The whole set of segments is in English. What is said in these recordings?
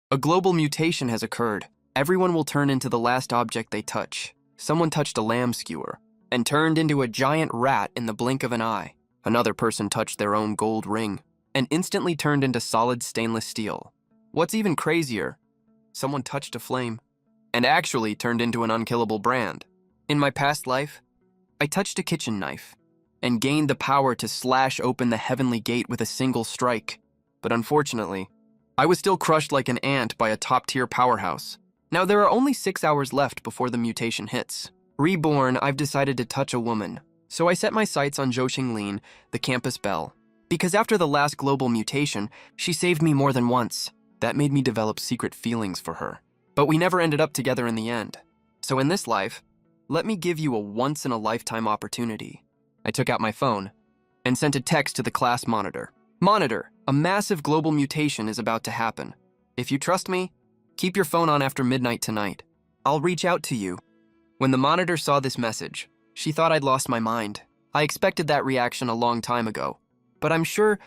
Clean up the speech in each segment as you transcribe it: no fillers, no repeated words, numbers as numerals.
A global mutation has occurred. Everyone will turn into the last object they touch. Someone touched a lamb skewer and turned into a giant rat in the blink of an eye. Another person touched their own gold ring and instantly turned into solid stainless steel. What's even crazier, someone touched a flame and actually turned into an unkillable brand. In my past life, I touched a kitchen knife and gained the power to slash open the heavenly gate with a single strike. But unfortunately, I was still crushed like an ant by a top-tier powerhouse. Now there are only 6 hours left before the mutation hits. Reborn, I've decided to touch a woman. So I set my sights on Zhou Qinglin, the campus belle. Because after the last global mutation, she saved me more than once. That made me develop secret feelings for her. But we never ended up together in the end. So in this life, let me give you a once-in-a-lifetime opportunity. I took out my phone and sent a text to the class monitor. Monitor, a massive global mutation is about to happen. If you trust me, keep your phone on after midnight tonight. I'll reach out to you. When the monitor saw this message, she thought I'd lost my mind. I expected that reaction a long time ago. But I'm sure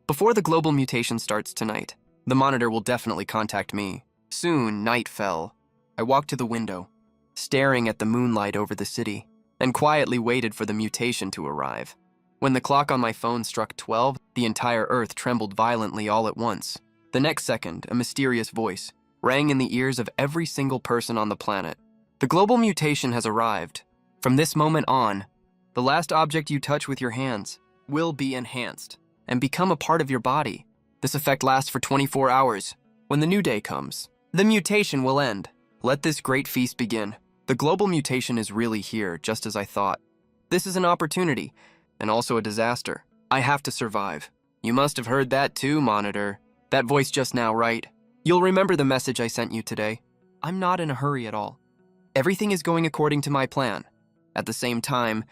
before the global mutation starts tonight, the monitor will definitely contact me. Soon, night fell. I walked to the window, staring at the moonlight over the city, and quietly waited for the mutation to arrive. When the clock on my phone struck 12, the entire earth trembled violently all at once. The next second, a mysterious voice rang in the ears of every single person on the planet. The global mutation has arrived. From this moment on, the last object you touch with your hands will be enhanced and become a part of your body. This effect lasts for 24 hours. When the new day comes, the mutation will end. Let this great feast begin. The global mutation is really here, just as I thought. This is an opportunity, and also a disaster. I have to survive. You must have heard that too, Monitor. That voice just now, right? You'll remember the message I sent you today. I'm not in a hurry at all. Everything is going according to my plan. At the same time,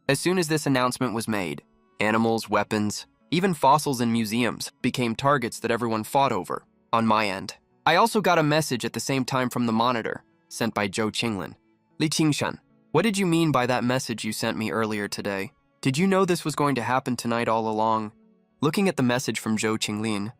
as soon as this announcement was made, animals, weapons, even fossils in museums became targets that everyone fought over, on my end. I also got a message at the same time from the monitor, sent by Zhou Qinglin. Li Qingshan, what did you mean by that message you sent me earlier today? Did you know this was going to happen tonight all along? Looking at the message from Zhou Qinglin,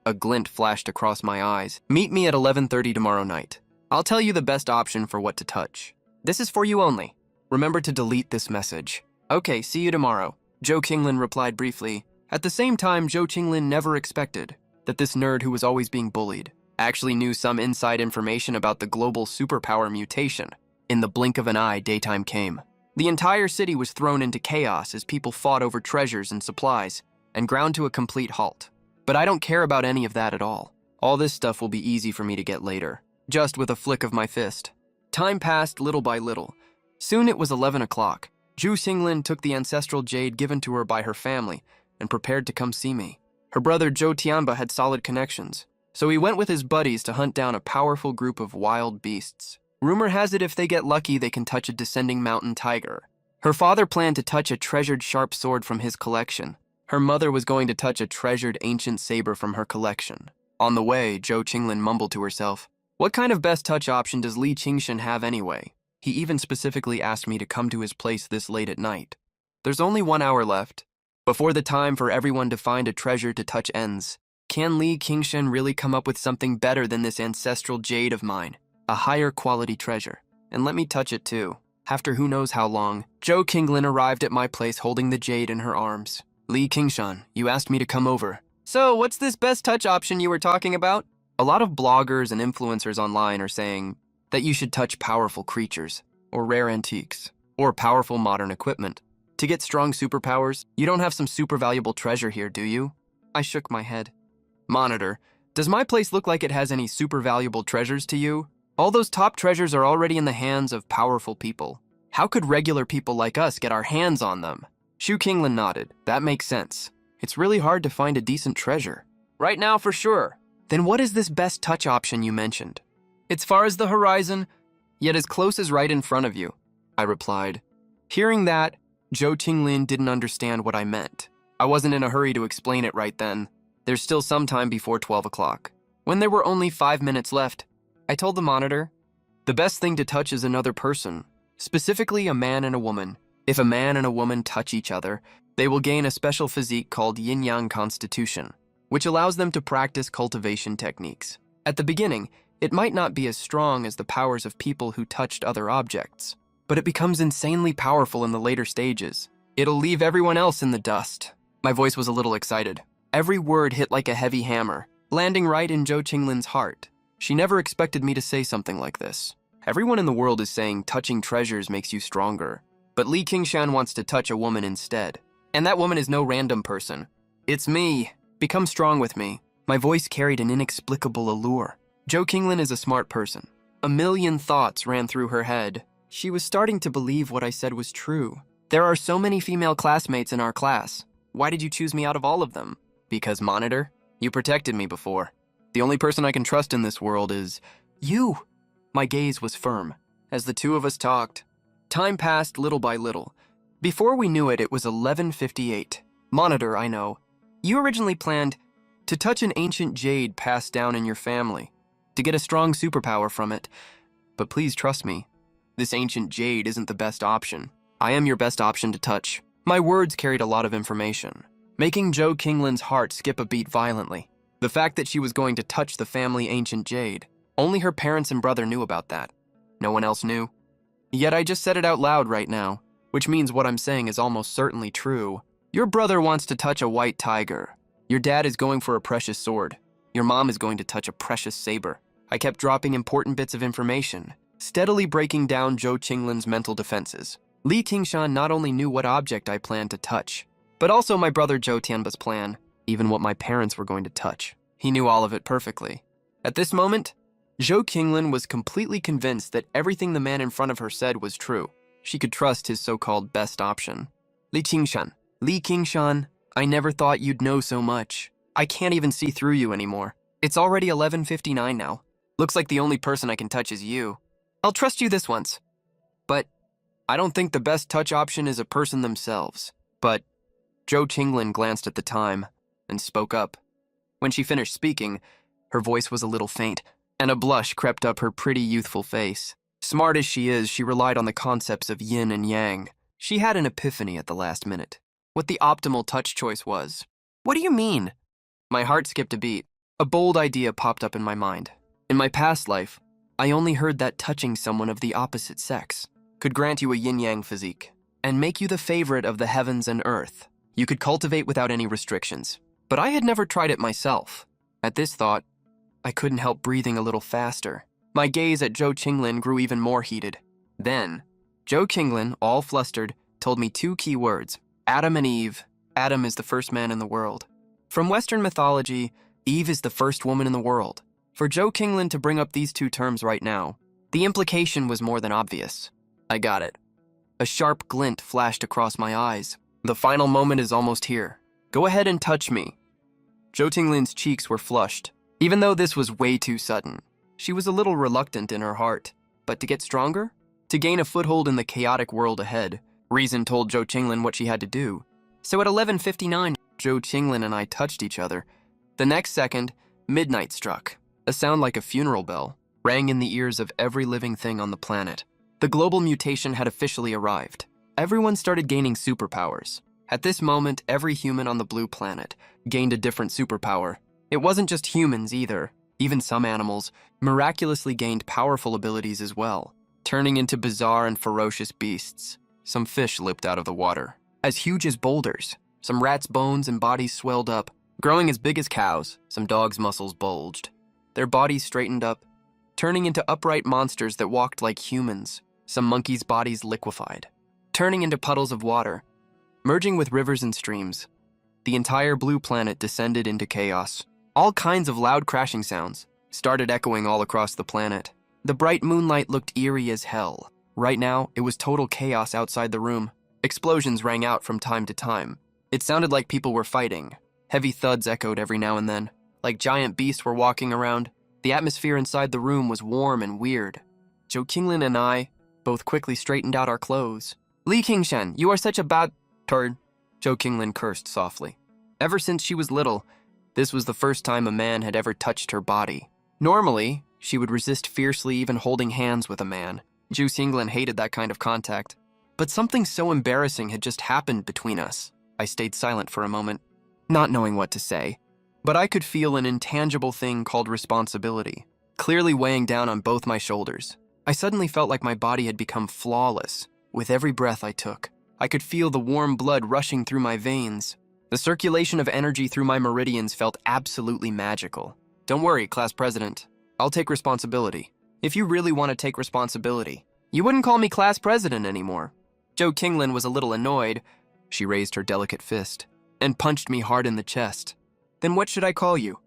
a glint flashed across my eyes. Meet me at 11:30 tomorrow night. I'll tell you the best option for what to touch. This is for you only. Remember to delete this message. Okay, see you tomorrow. Zhou Qinglin replied briefly. At the same time, Zhou Qinglin never expected that this nerd who was always being bullied actually knew some inside information about the global superpower mutation. In the blink of an eye, daytime came. The entire city was thrown into chaos as people fought over treasures and supplies and ground to a complete halt. But I don't care about any of that at all. All this stuff will be easy for me to get later, just with a flick of my fist. Time passed little by little. Soon it was 11 o'clock. Zhou Qinglin took the ancestral jade given to her by her family and prepared to come see me. Her brother Zhou Tianba had solid connections, so he went with his buddies to hunt down a powerful group of wild beasts. Rumor has it if they get lucky, they can touch a descending mountain tiger. Her father planned to touch a treasured sharp sword from his collection. Her mother was going to touch a treasured ancient saber from her collection. On the way, Zhou Qinglin mumbled to herself, "What kind of best touch option does Li Qingshan have anyway? He even specifically asked me to come to his place this late at night. There's only 1 hour left, before the time for everyone to find a treasure to touch ends. Can Li Qingshan really come up with something better than this ancestral jade of mine? A higher quality treasure. And let me touch it too." After who knows how long, Zhou Qinglin arrived at my place holding the jade in her arms. "Li Qingshan, you asked me to come over. So what's this best touch option you were talking about?" A lot of bloggers and influencers online are saying that you should touch powerful creatures, or rare antiques, or powerful modern equipment. To get strong superpowers, you don't have some super valuable treasure here, do you? I shook my head. Monitor, does my place look like it has any super valuable treasures to you? All those top treasures are already in the hands of powerful people. How could regular people like us get our hands on them? Zhou Qinglin nodded. That makes sense. It's really hard to find a decent treasure. Right now, for sure. Then what is this best touch option you mentioned? It's far as the horizon, yet as close as right in front of you, I replied. Hearing that, Zhou Qinglin didn't understand what I meant. I wasn't in a hurry to explain it right then. There's still some time before 12 o'clock. When there were only 5 minutes left, I told the monitor, the best thing to touch is another person, specifically a man and a woman. If a man and a woman touch each other, they will gain a special physique called yin-yang constitution, which allows them to practice cultivation techniques. At the beginning, it might not be as strong as the powers of people who touched other objects, but it becomes insanely powerful in the later stages. It'll leave everyone else in the dust. My voice was a little excited. Every word hit like a heavy hammer, landing right in Zhou Qinglin's heart. She never expected me to say something like this. Everyone in the world is saying touching treasures makes you stronger, but Li Qingshan wants to touch a woman instead. And that woman is no random person. It's me. Become strong with me. My voice carried an inexplicable allure. Zhou Qinglin is a smart person. A million thoughts ran through her head. She was starting to believe what I said was true. There are so many female classmates in our class. Why did you choose me out of all of them? Because, Monitor, you protected me before. The only person I can trust in this world is you. My gaze was firm as the two of us talked. Time passed little by little. Before we knew it, it was 11:58. Monitor, I know. You originally planned to touch an ancient jade passed down in your family, to get a strong superpower from it. But please trust me, this ancient jade isn't the best option. I am your best option to touch. My words carried a lot of information, making Zhou Qinglin's heart skip a beat violently. The fact that she was going to touch the family ancient jade, only her parents and brother knew about that. No one else knew. Yet I just said it out loud right now, which means what I'm saying is almost certainly true. Your brother wants to touch a white tiger. Your dad is going for a precious sword. Your mom is going to touch a precious saber. I kept dropping important bits of information, steadily breaking down Zhou Qinglin's mental defenses. Li Qingshan not only knew what object I planned to touch, but also my brother Zhou Tianba's plan, even what my parents were going to touch. He knew all of it perfectly. At this moment, Zhou Qinglin was completely convinced that everything the man in front of her said was true. She could trust his so-called best option. Li Qingshan, I never thought you'd know so much. I can't even see through you anymore. It's already 11:59 now. Looks like the only person I can touch is you. I'll trust you this once. But I don't think the best touch option is a person themselves. But Zhou Qinglin glanced at the time and spoke up. When she finished speaking, her voice was a little faint, and a blush crept up her pretty youthful face. Smart as she is, she relied on the concepts of yin and yang. She had an epiphany at the last minute. What the optimal touch choice was. What do you mean? My heart skipped a beat. A bold idea popped up in my mind. In my past life, I only heard that touching someone of the opposite sex could grant you a yin-yang physique and make you the favorite of the heavens and earth. You could cultivate without any restrictions. But I had never tried it myself. At this thought, I couldn't help breathing a little faster. My gaze at Zhou Qinglin grew even more heated. Then, Zhou Qinglin, all flustered, told me two key words: Adam and Eve. Adam is the first man in the world. From Western mythology, Eve is the first woman in the world. For Zhou Qinglin to bring up these two terms right now, the implication was more than obvious. I got it. A sharp glint flashed across my eyes. The final moment is almost here. Go ahead and touch me. Zhou Qinglin's cheeks were flushed. Even though this was way too sudden, she was a little reluctant in her heart. But to get stronger? To gain a foothold in the chaotic world ahead, reason told Zhou Qinglin what she had to do. So at 11:59, Zhou Qinglin and I touched each other. The next second, midnight struck. A sound like a funeral bell rang in the ears of every living thing on the planet. The global mutation had officially arrived. Everyone started gaining superpowers. At this moment, every human on the blue planet gained a different superpower. It wasn't just humans either. Even some animals miraculously gained powerful abilities as well, turning into bizarre and ferocious beasts. Some fish leaped out of the water, as huge as boulders. Some rats' bones and bodies swelled up, growing as big as cows. Some dogs' muscles bulged. Their bodies straightened up, turning into upright monsters that walked like humans. Some monkeys' bodies liquefied, turning into puddles of water, merging with rivers and streams. The entire blue planet descended into chaos. All kinds of loud crashing sounds started echoing all across the planet. The bright moonlight looked eerie as hell. Right now, it was total chaos outside the room. Explosions rang out from time to time. It sounded like people were fighting. Heavy thuds echoed every now and then, like giant beasts were walking around. The atmosphere inside the room was warm and weird. Zhou Qinglin and I both quickly straightened out our clothes. Li Qingshan, you are such a bad turd, Zhou Qinglin cursed softly. Ever since she was little, this was the first time a man had ever touched her body. Normally, she would resist fiercely even holding hands with a man. Zhou Qinglin hated that kind of contact. But something so embarrassing had just happened between us. I stayed silent for a moment, not knowing what to say. but I could feel an intangible thing called responsibility, clearly weighing down on both my shoulders. I suddenly felt like my body had become flawless. With every breath I took, I could feel the warm blood rushing through my veins. The circulation of energy through my meridians felt absolutely magical. Don't worry, class president. I'll take responsibility. If you really want to take responsibility, you wouldn't call me class president anymore. Jo Kinglin was a little annoyed. She raised her delicate fist and punched me hard in the chest. Then what should I call you?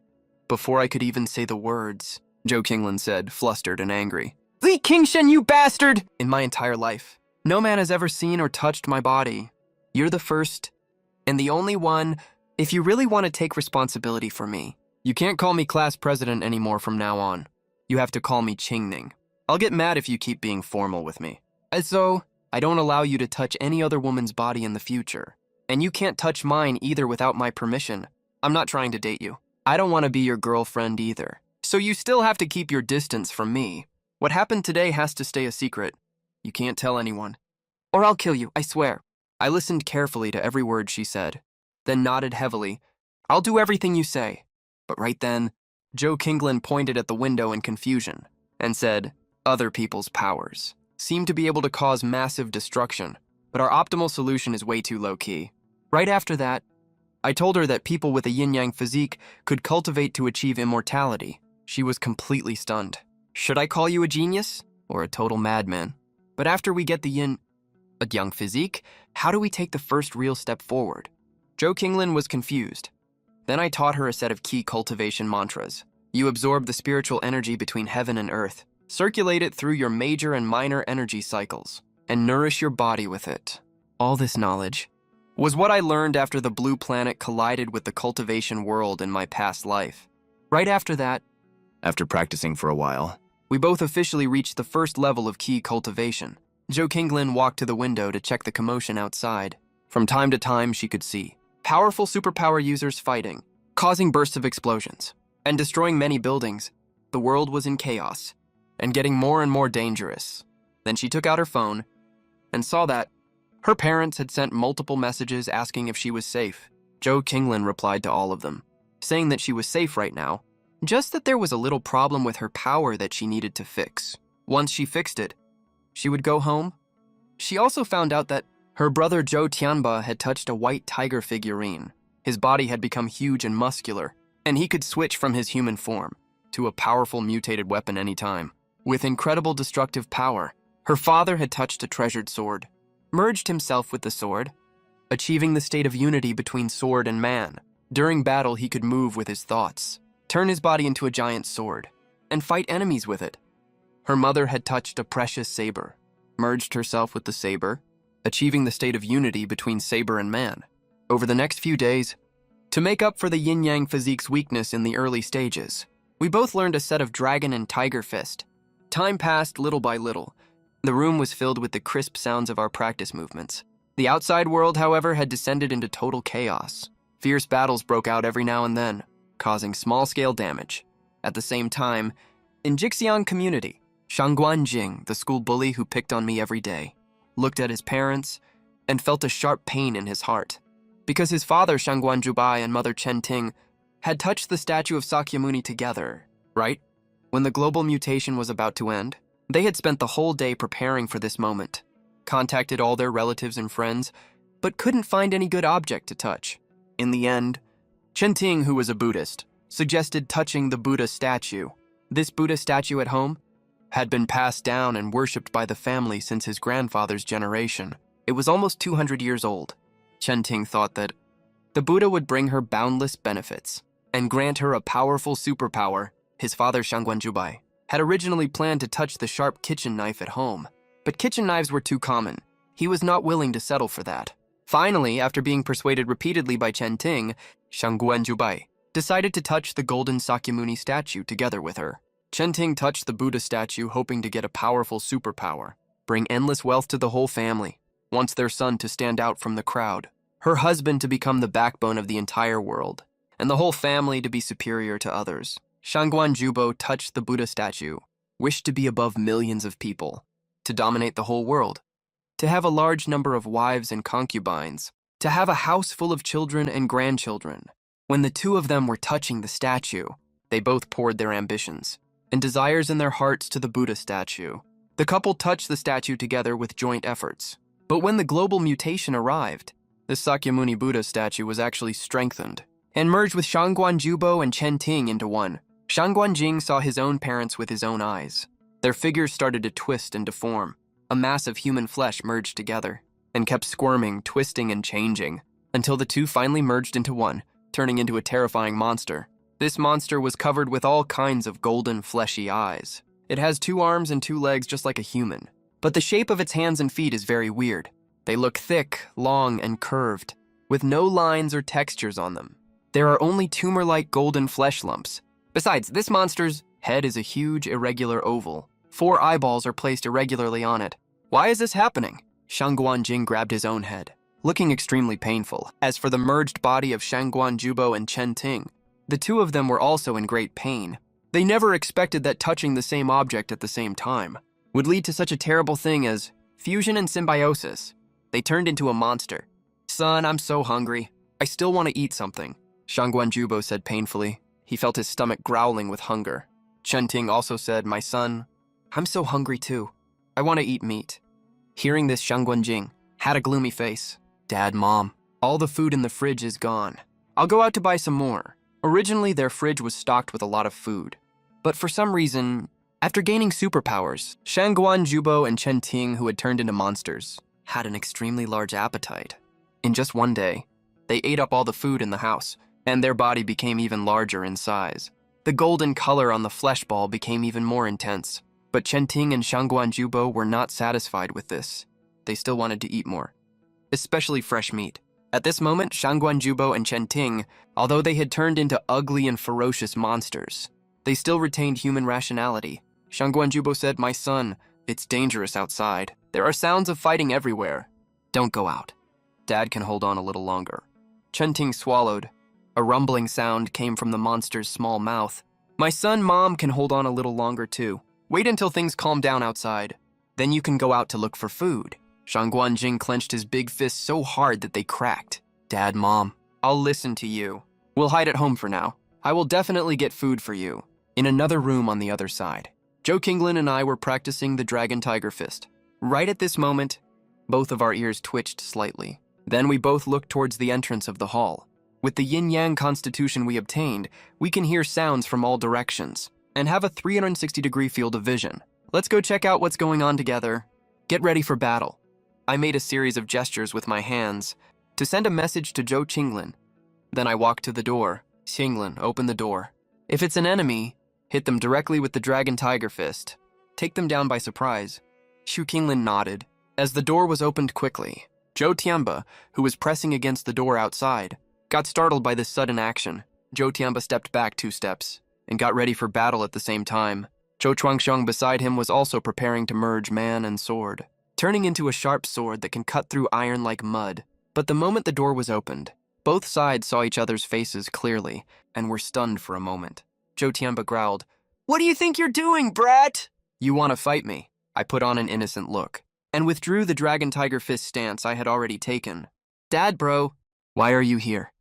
Before I could even say the words, Jo Kinglin said, flustered and angry. Li Kingshen, you bastard! In my entire life, no man has ever seen or touched my body. You're the first and the only one. If you really want to take responsibility for me, you can't call me class president anymore from now on. You have to call me Qingning. I'll get mad if you keep being formal with me. So, I don't allow you to touch any other woman's body in the future. And you can't touch mine either without my permission. I'm not trying to date you. I don't want to be your girlfriend either. So you still have to keep your distance from me. What happened today has to stay a secret. You can't tell anyone. Or I'll kill you, I swear. I listened carefully to every word she said, then nodded heavily. I'll do everything you say. But right then, Jo Kinglin pointed at the window in confusion and said, other people's powers seem to be able to cause massive destruction, but our optimal solution is way too low-key. Right after that, I told her that people with a yin-yang physique could cultivate to achieve immortality. She was completely stunned. Should I call you a genius or a total madman? But after we get the yin-yang physique, how do we take the first real step forward? Jo Kinglin was confused. Then I taught her a set of key cultivation mantras. You absorb the spiritual energy between heaven and earth, circulate it through your major and minor energy cycles, and nourish your body with it. All this knowledge was what I learned after the blue planet collided with the cultivation world in my past life. Right after that, after practicing for a while, we both officially reached the first level of key cultivation. Jo Kinglin walked to the window to check the commotion outside. From time to time, she could see powerful superpower users fighting, causing bursts of explosions, and destroying many buildings. The world was in chaos, and getting more and more dangerous. Then she took out her phone and saw that her parents had sent multiple messages asking if she was safe. Jo Kinglin replied to all of them, saying that she was safe right now, just that there was a little problem with her power that she needed to fix. Once she fixed it, she would go home. She also found out that her brother Zhou Tianba had touched a white tiger figurine. His body had become huge and muscular, and he could switch from his human form to a powerful mutated weapon anytime. With incredible destructive power, her father had touched a treasured sword, merged himself with the sword, achieving the state of unity between sword and man. During battle, he could move with his thoughts, turn his body into a giant sword, and fight enemies with it. Her mother had touched a precious saber, merged herself with the saber, achieving the state of unity between saber and man. Over the next few days, to make up for the yin-yang physique's weakness in the early stages, we both learned a set of dragon and tiger fist. Time passed little by little. The room was filled with the crisp sounds of our practice movements. The outside world, however, had descended into total chaos. Fierce battles broke out every now and then, causing small-scale damage. At the same time, in Jixiang community, Shangguan Jing, the school bully who picked on me every day, looked at his parents and felt a sharp pain in his heart, because his father Shangguan Jubai and mother Chen Ting had touched the statue of Sakyamuni together, right? When the global mutation was about to end, they had spent the whole day preparing for this moment, contacted all their relatives and friends, but couldn't find any good object to touch. In the end, Chen Ting, who was a Buddhist, suggested touching the Buddha statue. This Buddha statue at home had been passed down and worshipped by the family since his grandfather's generation. It was almost 200 years old. Chen Ting thought that the Buddha would bring her boundless benefits and grant her a powerful superpower. His father, Shangguan Jubai, had originally planned to touch the sharp kitchen knife at home, but kitchen knives were too common. He was not willing to settle for that. Finally, after being persuaded repeatedly by Chen Ting, Shangguan Jubai decided to touch the golden Sakyamuni statue together with her. Chen Ting touched the Buddha statue, hoping to get a powerful superpower, bring endless wealth to the whole family, wants their son to stand out from the crowd, her husband to become the backbone of the entire world, and the whole family to be superior to others. Shangguan Jubo touched the Buddha statue, wished to be above millions of people, to dominate the whole world, to have a large number of wives and concubines, to have a house full of children and grandchildren. When the two of them were touching the statue, they both poured their ambitions and desires in their hearts to the Buddha statue. The couple touched the statue together with joint efforts. But when the global mutation arrived, the Sakyamuni Buddha statue was actually strengthened and merged with Shangguan Jubo and Chen Ting into one. Shangguan Jing saw his own parents with his own eyes. Their figures started to twist and deform. A mass of human flesh merged together and kept squirming, twisting, and changing until the two finally merged into one, turning into a terrifying monster. This monster was covered with all kinds of golden, fleshy eyes. It has 2 arms and 2 legs just like a human, but the shape of its hands and feet is very weird. They look thick, long, and curved, with no lines or textures on them. There are only tumor-like golden flesh lumps. Besides, this monster's head is a huge, irregular oval. 4 eyeballs are placed irregularly on it. Why is this happening? Shangguan Jing grabbed his own head, looking extremely painful. As for the merged body of Shangguan Jubo and Chen Ting, the two of them were also in great pain. They never expected that touching the same object at the same time would lead to such a terrible thing as fusion and symbiosis. They turned into a monster. "Son, I'm so hungry. I still want to eat something," Shangguan Jubo said painfully. He felt his stomach growling with hunger. Chen Ting also said, "My son, I'm so hungry too. I want to eat meat." Hearing this, Shangguan Jing had a gloomy face. "Dad, Mom, all the food in the fridge is gone. I'll go out to buy some more." Originally, their fridge was stocked with a lot of food. But for some reason, after gaining superpowers, Shangguan Jubo and Chen Ting, who had turned into monsters, had an extremely large appetite. In just one day, they ate up all the food in the house, and their body became even larger in size. The golden color on the flesh ball became even more intense. But Chen Ting and Shangguan Jubo were not satisfied with this. They still wanted to eat more, especially fresh meat. At this moment, Shangguan Jubo and Chen Ting, although they had turned into ugly and ferocious monsters, they still retained human rationality. Shangguan Jubo said, "My son, it's dangerous outside. There are sounds of fighting everywhere. Don't go out. Dad can hold on a little longer." Chen Ting swallowed. A rumbling sound came from the monster's small mouth. "My son, Mom can hold on a little longer too. Wait until things calm down outside. Then you can go out to look for food." Shangguan Jing clenched his big fists so hard that they cracked. "Dad, Mom, I'll listen to you. We'll hide at home for now. I will definitely get food for you." In another room on the other side, Joe Kinglin and I were practicing the Dragon Tiger Fist. Right at this moment, both of our ears twitched slightly. Then we both looked towards the entrance of the hall. With the yin-yang constitution we obtained, we can hear sounds from all directions and have a 360-degree field of vision. Let's go check out what's going on together. Get ready for battle. I made a series of gestures with my hands to send a message to Joe Kinglin. Then I walked to the door. "Kinglin, open the door. If it's an enemy, hit them directly with the Dragon Tiger Fist. Take them down by surprise." Shu Kinglin nodded. As the door was opened quickly, Zhou Tianba, who was pressing against the door outside, got startled by this sudden action. Zhou Tianba stepped back 2 steps and got ready for battle at the same time. Zhou Chuangxiong beside him was also preparing to merge man and sword, turning into a sharp sword that can cut through iron like mud. But the moment the door was opened, both sides saw each other's faces clearly and were stunned for a moment. Zhou Tianba growled, "What do you think you're doing, brat?" "You want to fight me?" I put on an innocent look and withdrew the Dragon Tiger Fist stance I had already taken. "Dad, bro, why are you here?"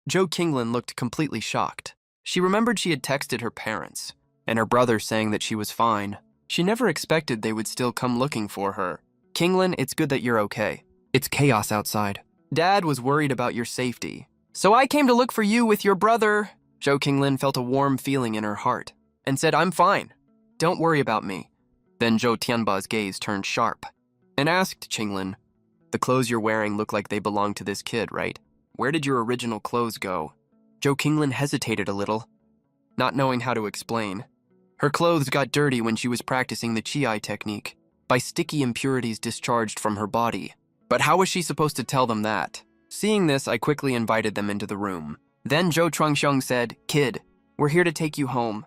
Joe Kinglin looked completely shocked. She remembered she had texted her parents and her brother saying that she was fine. She never expected they would still come looking for her. "Kinglin, it's good that you're okay. It's chaos outside. Dad was worried about your safety, so I came to look for you with your brother." Joe Kinglin felt a warm feeling in her heart and said, "I'm fine. Don't worry about me." Then Zhou Tianba's gaze turned sharp and asked Kinglin, "The clothes you're wearing look like they belong to this kid, right? Where did your original clothes go?" Joe Kinglin hesitated a little, not knowing how to explain. Her clothes got dirty when she was practicing the Chi technique by sticky impurities discharged from her body. But how was she supposed to tell them that? Seeing this, I quickly invited them into the room. Then Zhou Chuangxiong said, "Kid, we're here to take you home."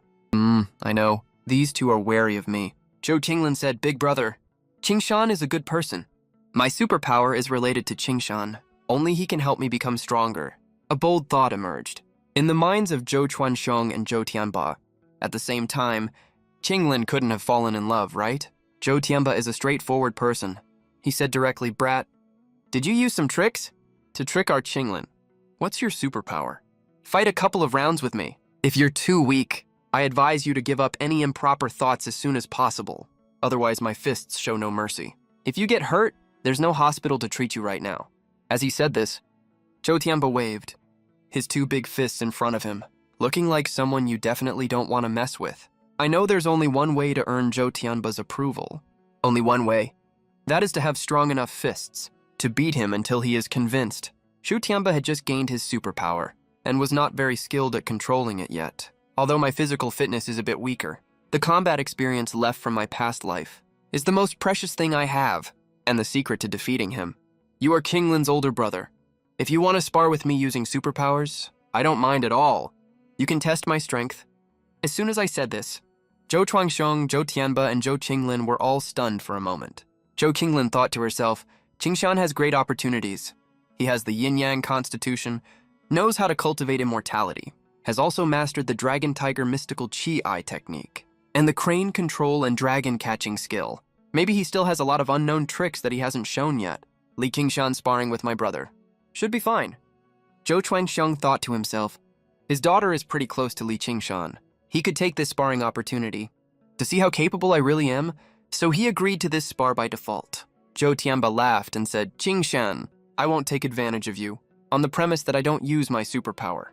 I know. These two are wary of me." Zhou Kinglin said, "Big brother, Qingshan is a good person. My superpower is related to Qingshan. Only he can help me become stronger." A bold thought emerged in the minds of Zhou Chuanxiong and Zhou Tianba. At the same time, Kinglin couldn't have fallen in love, right? Zhou Tianba is a straightforward person. He said directly, "Brat, did you use some tricks to trick our Kinglin? What's your superpower?" Fight a couple of rounds with me. If you're too weak, I advise you to give up any improper thoughts as soon as possible. Otherwise, my fists show no mercy. If you get hurt, there's no hospital to treat you right now." As he said this, Zhou Tianba waved, his two big fists in front of him, looking like someone you definitely don't want to mess with. I know there's only one way to earn Zhou Tianba's approval. Only one way. That is to have strong enough fists to beat him until he is convinced. Zhou Tianba had just gained his superpower and was not very skilled at controlling it yet. Although my physical fitness is a bit weaker, the combat experience left from my past life is the most precious thing I have, and the secret to defeating him. You are Qinglin's older brother. If you want to spar with me using superpowers, I don't mind at all. You can test my strength. As soon as I said this, Zhou Chuangxiong, Zhou Tianba, and Zhou Qinglin were all stunned for a moment. Zhou Qinglin thought to herself, Qingshan has great opportunities. He has the yin-yang constitution, knows how to cultivate immortality, has also mastered the dragon tiger mystical chi eye technique, and the crane control and dragon catching skill. Maybe he still has a lot of unknown tricks that he hasn't shown yet. Li Qingshan sparring with my brother should be fine. Zhou Chuangxiong thought to himself, his daughter is pretty close to Li Qingshan. He could take this sparring opportunity to see how capable I really am, so he agreed to this spar by default. Zhou Tianba laughed and said, Qingshan, I won't take advantage of you, on the premise that I don't use my superpower.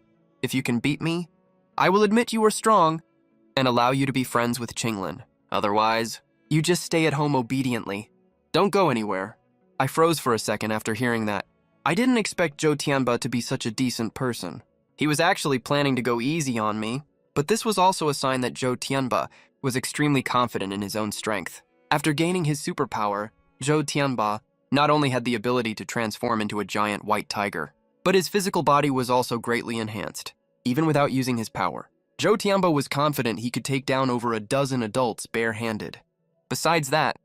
If you can beat me, I will admit you are strong and allow you to be friends with Qinglin. Otherwise, you just stay at home obediently. Don't go anywhere. I froze for a second after hearing that. I didn't expect Zhou Tianba to be such a decent person. He was actually planning to go easy on me, but this was also a sign that Zhou Tianba was extremely confident in his own strength. After gaining his superpower, Zhou Tianba not only had the ability to transform into a giant white tiger, but his physical body was also greatly enhanced, even without using his power. Zhou Tianba was confident he could take down over a dozen adults barehanded. Besides that,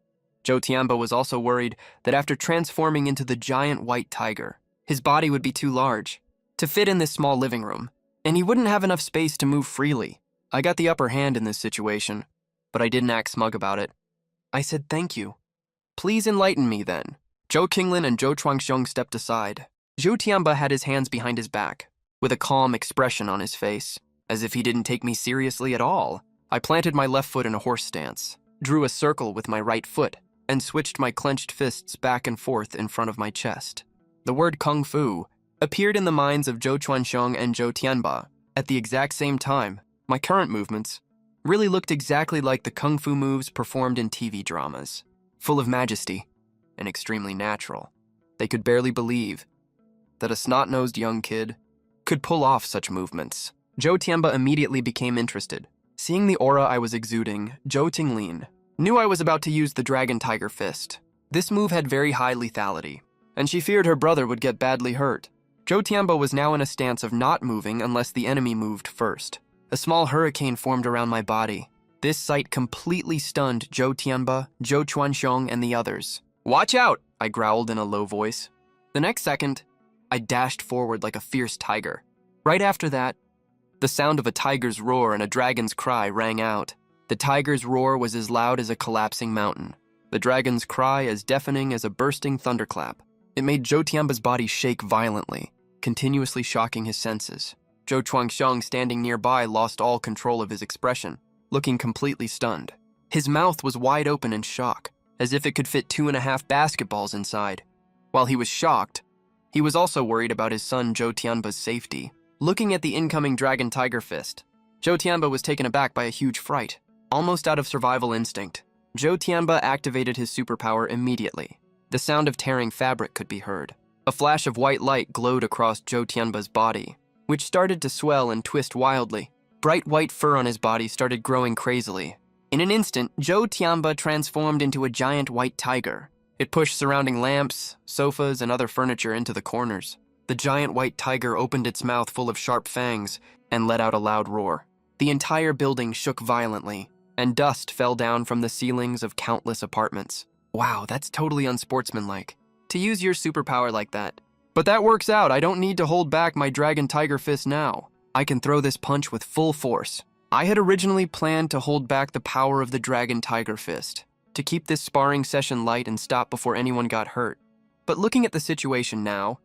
Zhou Tianba was also worried that after transforming into the giant white tiger, his body would be too large to fit in this small living room, and he wouldn't have enough space to move freely. I got the upper hand in this situation, but I didn't act smug about it. I said thank you. Please enlighten me then. Zhou Qinglin and Zhou Chuangxiong stepped aside. Zhou Tianba had his hands behind his back, with a calm expression on his face, as if he didn't take me seriously at all. I planted my left foot in a horse stance, drew a circle with my right foot, and switched my clenched fists back and forth in front of my chest. The word Kung Fu appeared in the minds of Zhou Chuangxiong and Zhou Tianba. At the exact same time, my current movements really looked exactly like the Kung Fu moves performed in TV dramas, full of majesty and extremely natural. They could barely believe that a snot-nosed young kid could pull off such movements. Zhou Tianba immediately became interested. Seeing the aura I was exuding, Zhou Tinglin knew I was about to use the Dragon Tiger Fist. This move had very high lethality, and she feared her brother would get badly hurt. Zhou Tianba was now in a stance of not moving unless the enemy moved first. A small hurricane formed around my body. This sight completely stunned Zhou Tianba, Zhou Chuanxiong, and the others. Watch out, I growled in a low voice. The next second, I dashed forward like a fierce tiger. Right after that, the sound of a tiger's roar and a dragon's cry rang out. The tiger's roar was as loud as a collapsing mountain. The dragon's cry as deafening as a bursting thunderclap. It made Zhou Tianba's body shake violently, continuously shocking his senses. Zhou Chuangxiong, standing nearby, lost all control of his expression, looking completely stunned. His mouth was wide open in shock, as if it could fit 2.5 basketballs inside. While he was shocked, he was also worried about his son Zhou Tianba's safety. Looking at the incoming Dragon Tiger Fist, Zhou Tianba was taken aback by a huge fright. Almost out of survival instinct, Zhou Tianba activated his superpower immediately. The sound of tearing fabric could be heard. A flash of white light glowed across Zhou Tianba's body, which started to swell and twist wildly. Bright white fur on his body started growing crazily. In an instant, Zhou Tianba transformed into a giant white tiger. It pushed surrounding lamps, sofas, and other furniture into the corners. The giant white tiger opened its mouth full of sharp fangs and let out a loud roar. The entire building shook violently, and dust fell down from the ceilings of countless apartments. Wow, that's totally unsportsmanlike, to use your superpower like that. But that works out. I don't need to hold back my Dragon Tiger Fist now. I can throw this punch with full force. I had originally planned to hold back the power of the Dragon Tiger Fist, to keep this sparring session light and stop before anyone got hurt. But looking at the situation now,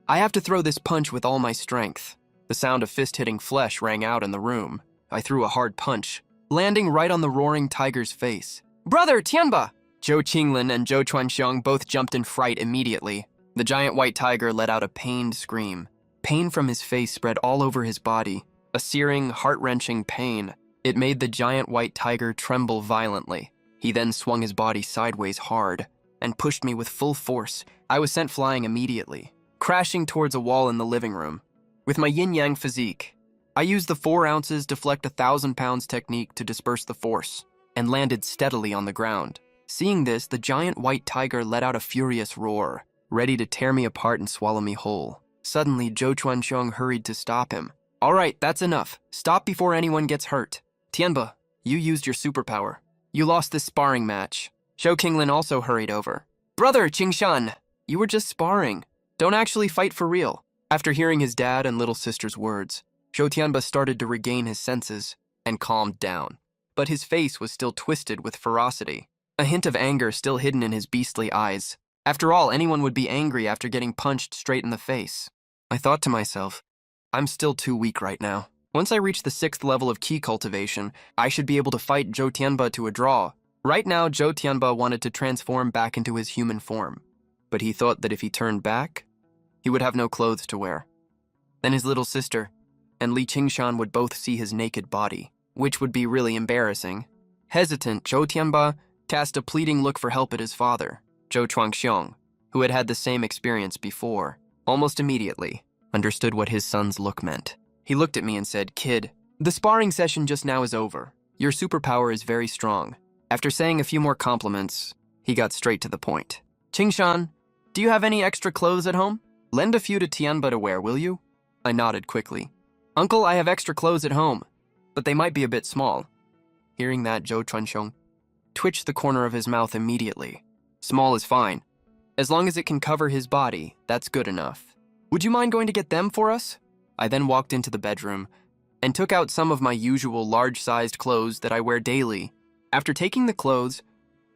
I have to throw this punch with all my strength. The sound of fist hitting flesh rang out in the room. I threw a hard punch, landing right on the roaring tiger's face. "Brother, Tianba!" Zhou Qinglin and Zhou Chuanxiong both jumped in fright immediately. The giant white tiger let out a pained scream. Pain from his face spread all over his body, a searing, heart-wrenching pain. It made the giant white tiger tremble violently. He then swung his body sideways hard and pushed me with full force. I was sent flying immediately, crashing towards a wall in the living room. With my yin-yang physique, I used the 4 ounces deflect 1,000 pounds technique to disperse the force and landed steadily on the ground. Seeing this, the giant white tiger let out a furious roar, ready to tear me apart and swallow me whole. Suddenly, Zhou Chuanxiong hurried to stop him. "All right, that's enough. Stop before anyone gets hurt. Tianba, you used your superpower. You lost this sparring match." Zhou Qinglin also hurried over. "Brother, Qingshan, you were just sparring. Don't actually fight for real." After hearing his dad and little sister's words, Zhou Tianba started to regain his senses and calmed down. But his face was still twisted with ferocity, a hint of anger still hidden in his beastly eyes. After all, anyone would be angry after getting punched straight in the face. I thought to myself, I'm still too weak right now. Once I reach the 6th level of ki cultivation, I should be able to fight Zhou Tianba to a draw. Right now, Zhou Tianba wanted to transform back into his human form, but he thought that if he turned back, he would have no clothes to wear. Then his little sister and Li Qingshan would both see his naked body, which would be really embarrassing. Hesitant, Zhou Tianba cast a pleading look for help at his father, Zhou Chuanxiong, who had had the same experience before. Almost immediately, understood what his son's look meant. He looked at me and said, "Kid, the sparring session just now is over. Your superpower is very strong." After saying a few more compliments, he got straight to the point. "Qingshan, do you have any extra clothes at home? Lend a few to Tianba to wear, will you?" I nodded quickly. "Uncle, I have extra clothes at home, but they might be a bit small." Hearing that, Zhou Chuanxiong twitched the corner of his mouth immediately. "Small is fine. As long as it can cover his body, that's good enough. Would you mind going to get them for us?" I then walked into the bedroom and took out some of my usual large-sized clothes that I wear daily. After taking the clothes,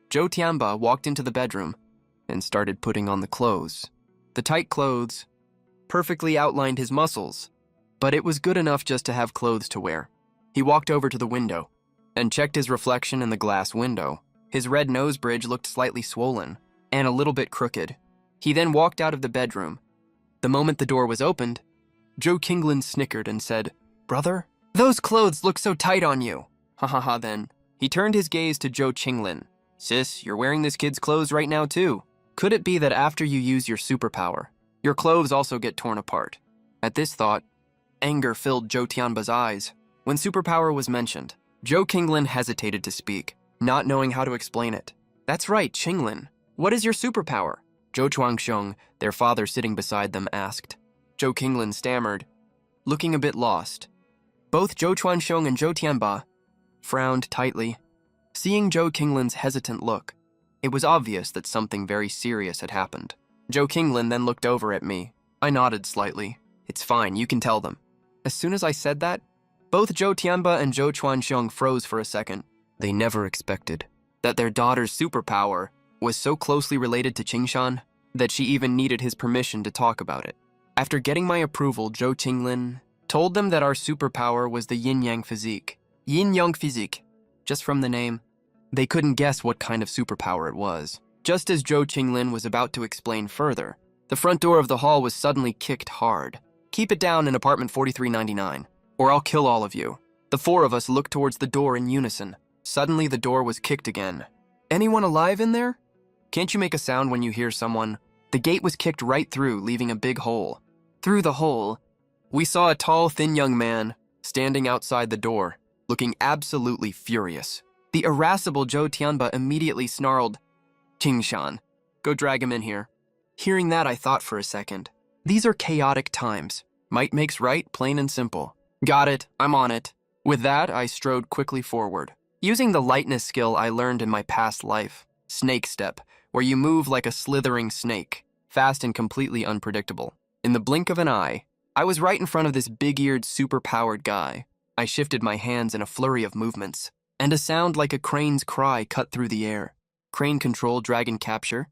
Zhou Tianba walked into the bedroom and started putting on the clothes. The tight clothes perfectly outlined his muscles, but it was good enough just to have clothes to wear. He walked over to the window and checked his reflection in the glass window. His red nose bridge looked slightly swollen and a little bit crooked. He then walked out of the bedroom. The moment the door was opened, Zhou Qinglin snickered and said, "Brother, those clothes look so tight on you." Ha ha ha then. He turned his gaze to Zhou Qinglin. "Sis, you're wearing this kid's clothes right now too. Could it be that after you use your superpower, your clothes also get torn apart?" At this thought, anger filled Zhou Tianba's eyes. When superpower was mentioned, Zhou Qinglin hesitated to speak, not knowing how to explain it. "That's right, Qinglin. What is your superpower?" Zhou Chuanxiong, their father sitting beside them, asked. Zhou Qinglin stammered, looking a bit lost. Both Zhou Chuanxiong and Zhou Tianba frowned tightly. Seeing Zhou Qinglin's hesitant look, it was obvious that something very serious had happened. Zhou Qinglin then looked over at me. I nodded slightly. "It's fine, you can tell them." As soon as I said that, both Zhou Tianba and Zhou Chuanxiong froze for a second. They never expected that their daughter's superpower was so closely related to Qingshan that she even needed his permission to talk about it. After getting my approval, Zhou Qinglin told them that our superpower was the yin-yang physique. Yin-yang physique. Just from the name, they couldn't guess what kind of superpower it was. Just as Zhou Qinglin was about to explain further, the front door of the hall was suddenly kicked hard. "Keep it down in apartment 4399, or I'll kill all of you." The 4 of us looked towards the door in unison. Suddenly, the door was kicked again. "Anyone alive in there? Can't you make a sound when you hear someone?" The gate was kicked right through, leaving a big hole. Through the hole, we saw a tall, thin young man standing outside the door, looking absolutely furious. The irascible Zhou Tianba immediately snarled, "Qingshan, go drag him in here." Hearing that, I thought for a second. These are chaotic times. Might makes right, plain and simple. Got it, I'm on it. With that, I strode quickly forward, using the lightness skill I learned in my past life, Snake Step, where you move like a slithering snake, fast and completely unpredictable. In the blink of an eye, I was right in front of this big-eared, super-powered guy. I shifted my hands in a flurry of movements, and a sound like a crane's cry cut through the air. Crane control, dragon capture.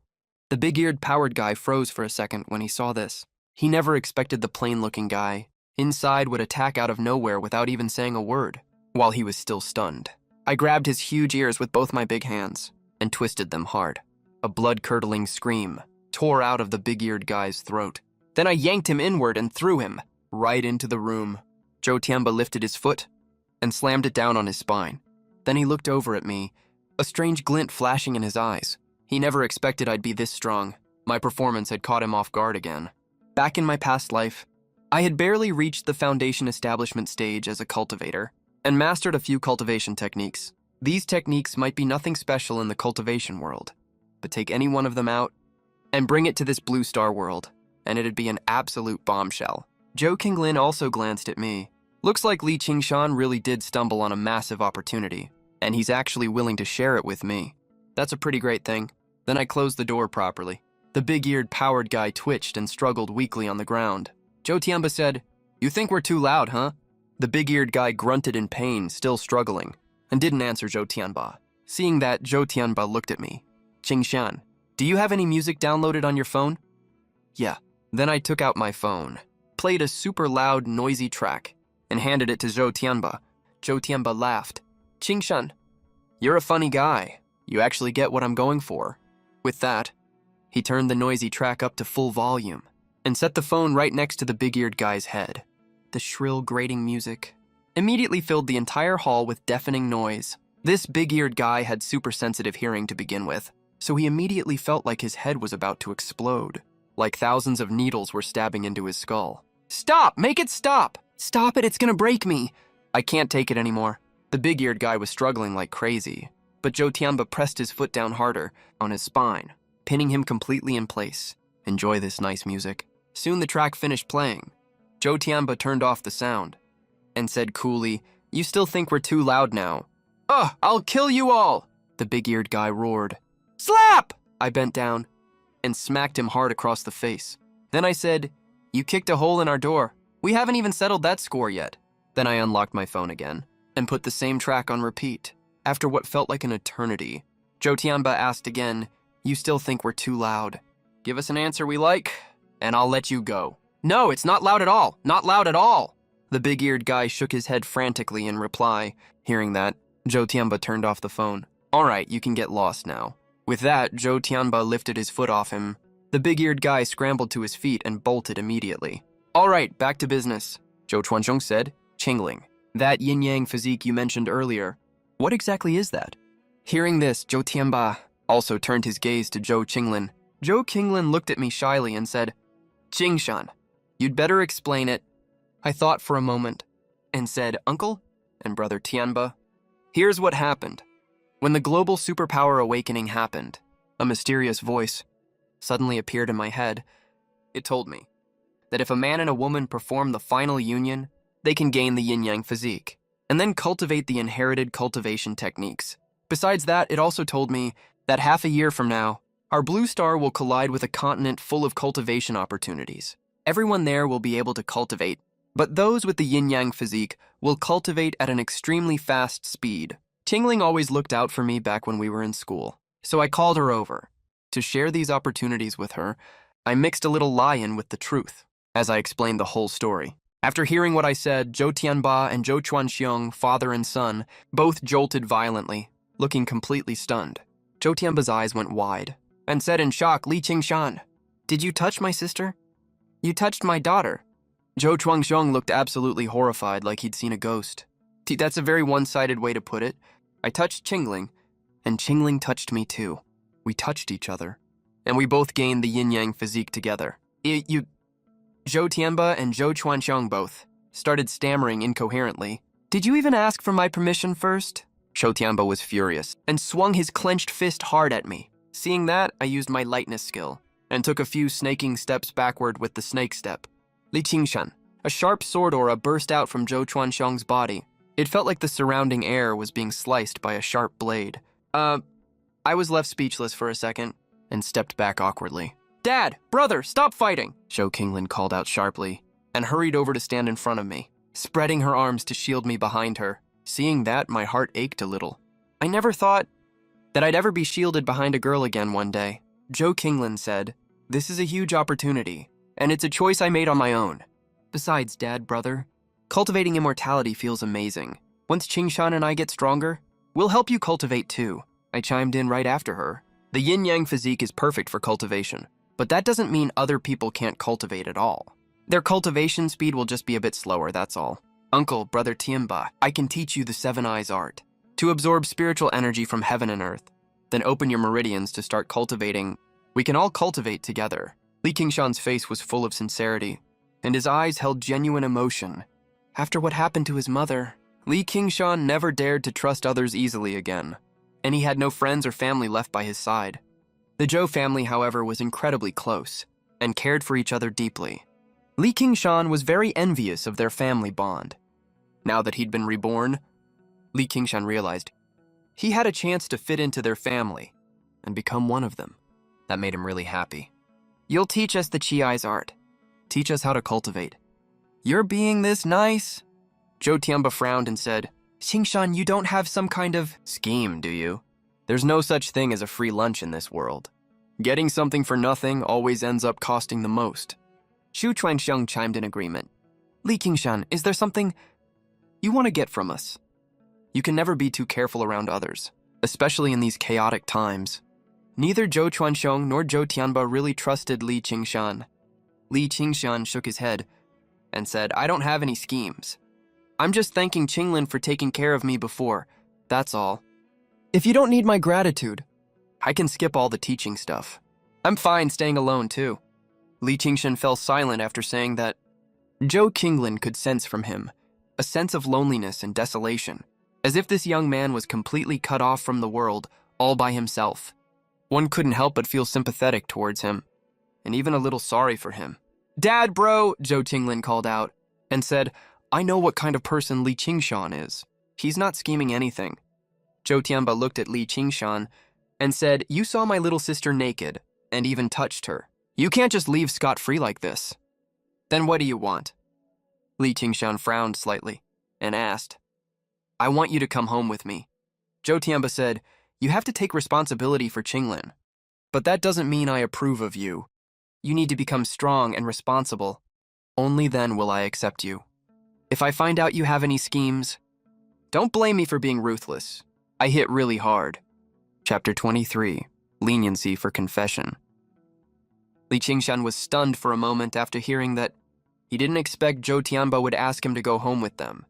The big-eared powered guy froze for a second when he saw this. He never expected the plain-looking guy Inside would attack out of nowhere without even saying a word, while he was still stunned. I grabbed his huge ears with both my big hands and twisted them hard. A blood-curdling scream tore out of the big-eared guy's throat. Then I yanked him inward and threw him right into the room. Joe Tiamba lifted his foot and slammed it down on his spine. Then he looked over at me, a strange glint flashing in his eyes. He never expected I'd be this strong. My performance had caught him off guard again. Back in my past life, I had barely reached the foundation establishment stage as a cultivator and mastered a few cultivation techniques. These techniques might be nothing special in the cultivation world, but take any one of them out and bring it to this blue star world, and it'd be an absolute bombshell. Joe Kinglin also glanced at me. Looks like Li Qingshan really did stumble on a massive opportunity, and he's actually willing to share it with me. That's a pretty great thing. Then I closed the door properly. The big-eared powered guy twitched and struggled weakly on the ground. Joe Tiamba said, "You think we're too loud, huh?" The big-eared guy grunted in pain, still struggling, and didn't answer Joe Tiamba. Seeing that, Joe Tiamba looked at me. "Qingshan, do you have any music downloaded on your phone?" "Yeah." Then I took out my phone, played a super loud, noisy track, and handed it to Joe Tiamba. Joe Tiamba laughed. "Qingshan, you're a funny guy. You actually get what I'm going for." With that, he turned the noisy track up to full volume and set the phone right next to the big-eared guy's head. The shrill, grating music immediately filled the entire hall with deafening noise. This big-eared guy had super sensitive hearing to begin with, so he immediately felt like his head was about to explode, like thousands of needles were stabbing into his skull. "Stop! Make it stop! Stop it, it's gonna break me!" I can't take it anymore. The big-eared guy was struggling like crazy, but Joe Tiamba pressed his foot down harder on his spine, pinning him completely in place. "Enjoy this nice music." Soon the track finished playing. Joe Tiamba turned off the sound and said coolly, "You still think we're too loud now?" "Ugh, I'll kill you all!" the big-eared guy roared. "Slap!" I bent down and smacked him hard across the face. Then I said, "You kicked a hole in our door. We haven't even settled that score yet." Then I unlocked my phone again and put the same track on repeat. After what felt like an eternity, Joe Tiamba asked again, "You still think we're too loud? Give us an answer we like, and I'll let you go." "No, it's not loud at all. Not loud at all." The big-eared guy shook his head frantically in reply. Hearing that, Joe Tiamba turned off the phone. "All right, you can get lost now." With that, Joe Tiamba lifted his foot off him. The big-eared guy scrambled to his feet and bolted immediately. "All right, back to business," Zhou Chuanzhong said, Qingling. "That yin-yang physique you mentioned earlier, what exactly is that?" Hearing this, Joe Tiamba also turned his gaze to Zhou Qinglin. Zhou Qinglin looked at me shyly and said, "Qingshan, you'd better explain it." I thought for a moment and said, "Uncle and Brother Tianba, here's what happened. When the global superpower awakening happened, a mysterious voice suddenly appeared in my head. It told me that if a man and a woman perform the final union, they can gain the yin-yang physique, and then cultivate the inherited cultivation techniques. Besides that, it also told me that half a year from now, our blue star will collide with a continent full of cultivation opportunities. Everyone there will be able to cultivate, but those with the yin-yang physique will cultivate at an extremely fast speed. Qingling always looked out for me back when we were in school, so I called her over. To share these opportunities with her, I mixed a little lie in with the truth, as I explained the whole story. After hearing what I said, Zhou Tianba and Zhou Chuanxiong, father and son, both jolted violently, looking completely stunned. Zhou Tianba's eyes went wide, and said in shock, "Li Qingshan, did you touch my sister? You touched my daughter." Zhou Chuanxiong looked absolutely horrified, like he'd seen a ghost. That's a very one-sided way to put it. I touched Qingling, and Qingling touched me too. We touched each other, and we both gained the yin-yang physique together. Zhou Tianba and Zhou Chuanxiong both started stammering incoherently. "Did you even ask for my permission first?" Zhou Tianba was furious and swung his clenched fist hard at me. Seeing that, I used my lightness skill and took a few snaking steps backward with the snake step. Li Qingshan, a sharp sword aura burst out from Zhou Chuanxiong's body. It felt like the surrounding air was being sliced by a sharp blade. I was left speechless for a second and stepped back awkwardly. "Dad! Brother! Stop fighting!" Zhou Qinglin called out sharply and hurried over to stand in front of me, spreading her arms to shield me behind her. Seeing that, my heart ached a little. I never thought that I'd ever be shielded behind a girl again one day. Zhou Qinglin said, "This is a huge opportunity, and it's a choice I made on my own. Besides, Dad, brother, cultivating immortality feels amazing. Once Qingshan and I get stronger, we'll help you cultivate too. I chimed in right after her. The yin-yang physique is perfect for cultivation, but that doesn't mean other people can't cultivate at all. Their cultivation speed will just be a bit slower, that's all. Uncle, brother Tianba, I can teach you the Seven Eyes art. To absorb spiritual energy from heaven and earth, then open your meridians to start cultivating. We can all cultivate together. Li Qingshan's face was full of sincerity, and his eyes held genuine emotion. After what happened to his mother, Li Qingshan never dared to trust others easily again, and he had no friends or family left by his side. The Zhou family, however, was incredibly close and cared for each other deeply. Li Qingshan was very envious of their family bond. Now that he'd been reborn, Li Qingshan realized he had a chance to fit into their family and become one of them. That made him really happy. You'll teach us the Qi art. Teach us how to cultivate. You're being this nice? Zhou Tianba frowned and said, Qingshan, you don't have some kind of scheme, do you? There's no such thing as a free lunch in this world. Getting something for nothing always ends up costing the most. Xu Chuanxiang chimed in agreement. Li Qingshan, is there something you want to get from us? You can never be too careful around others, especially in these chaotic times. Neither Zhou Chuanxiang nor Zhou Tianba really trusted Li Qingshan. Li Qingshan shook his head and said, I don't have any schemes. I'm just thanking Qinglin for taking care of me before, that's all. If you don't need my gratitude, I can skip all the teaching stuff. I'm fine staying alone too. Li Qingshan fell silent after saying that. Zhou Qinglin could sense from him a sense of loneliness and desolation, as if this young man was completely cut off from the world all by himself. One couldn't help but feel sympathetic towards him, and even a little sorry for him. Dad, bro, Zhou Qinglin called out, and said, I know what kind of person Li Qingshan is. He's not scheming anything. Zhou Tianba looked at Li Qingshan and said, you saw my little sister naked, and even touched her. You can't just leave scot-free like this. Then what do you want? Li Qingshan frowned slightly and asked, I want you to come home with me. Zhou Tianba said, you have to take responsibility for Qinglin. But that doesn't mean I approve of you. You need to become strong and responsible. Only then will I accept you. If I find out you have any schemes, don't blame me for being ruthless. I hit really hard. Chapter 23, Leniency for Confession. Li Qingshan was stunned for a moment after hearing that. He didn't expect Zhou Tianba would ask him to go home with them.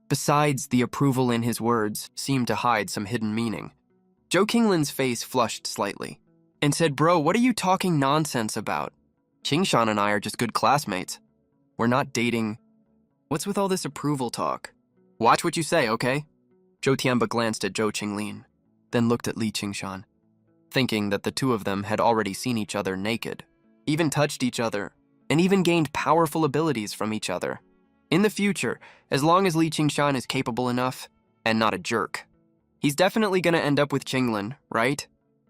Besides, the approval in his words seemed to hide some hidden meaning. Zhou Qinglin's face flushed slightly and said, Bro, what are you talking nonsense about? Qingshan and I are just good classmates. We're not dating. What's with all this approval talk? Watch what you say, okay? Zhou Tianba glanced at Zhou Qinglin, then looked at Li Qingshan, thinking that the two of them had already seen each other naked, even touched each other, and even gained powerful abilities from each other. In the future, as long as Li Qingshan is capable enough, and not a jerk, he's definitely gonna end up with Qinglin, right?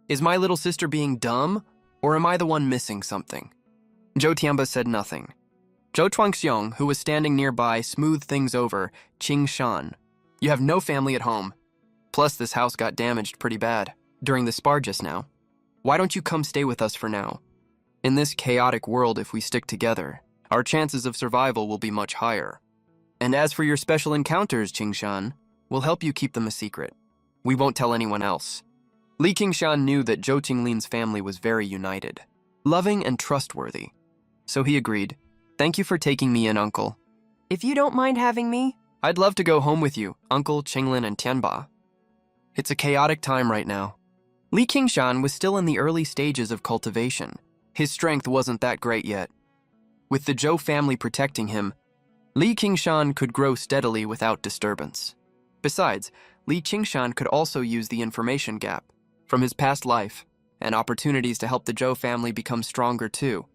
Is my little sister being dumb, or am I the one missing something? Zhou Tianba said nothing. Zhou Chuanxiang, who was standing nearby, smoothed things over. Qingshan, you have no family at home. Plus, this house got damaged pretty bad during the spar just now. Why don't you come stay with us for now? In this chaotic world, if we stick together, our chances of survival will be much higher. And as for your special encounters, Qingshan, we'll help you keep them a secret. We won't tell anyone else. Li Qingshan knew that Zhou Qinglin's family was very united, loving and trustworthy. So he agreed. Thank you for taking me in, Uncle. If you don't mind having me, I'd love to go home with you, Uncle, Qinglin, and Tianba. It's a chaotic time right now. Li Qingshan was still in the early stages of cultivation. His strength wasn't that great yet. With the Zhou family protecting him, Li Qingshan could grow steadily without disturbance. Besides, Li Qingshan could also use the information gap from his past life and opportunities to help the Zhou family become stronger too.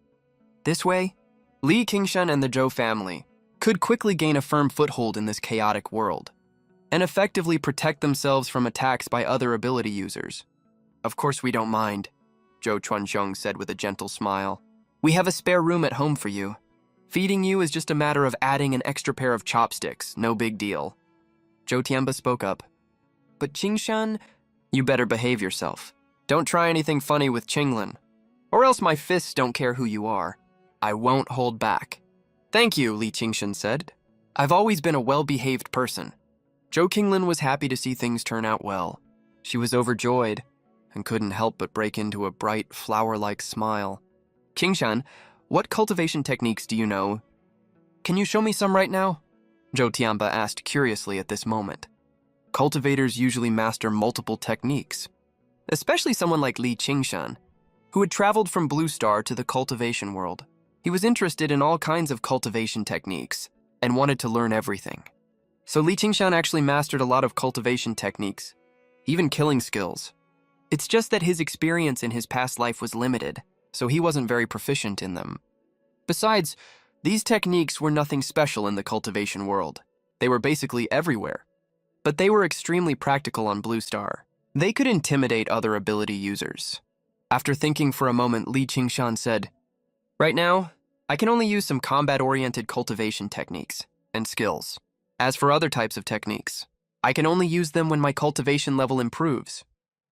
This way, Li Qingshan and the Zhou family could quickly gain a firm foothold in this chaotic world and effectively protect themselves from attacks by other ability users. Of course we don't mind, Zhou Chuanxiang said with a gentle smile. We have a spare room at home for you. Feeding you is just a matter of adding an extra pair of chopsticks, no big deal. Zhou Tianba spoke up. But Qingshan, you better behave yourself. Don't try anything funny with Qinglin, or else my fists don't care who you are. I won't hold back. Thank you, Li Qingshan said. I've always been a well-behaved person. Zhou Qinglin was happy to see things turn out well. She was overjoyed and couldn't help but break into a bright, flower-like smile. Qingshan, what cultivation techniques do you know? Can you show me some right now? Zhou Tianba asked curiously at this moment. Cultivators usually master multiple techniques, especially someone like Li Qingshan, who had traveled from Blue Star to the cultivation world. He was interested in all kinds of cultivation techniques and wanted to learn everything. So Li Qingshan actually mastered a lot of cultivation techniques, even killing skills. It's just that his experience in his past life was limited, so he wasn't very proficient in them. Besides, these techniques were nothing special in the cultivation world. They were basically everywhere. But they were extremely practical on Blue Star. They could intimidate other ability users. After thinking for a moment, Li Qingshan said, "Right now, I can only use some combat-oriented cultivation techniques and skills. As for other types of techniques, I can only use them when my cultivation level improves.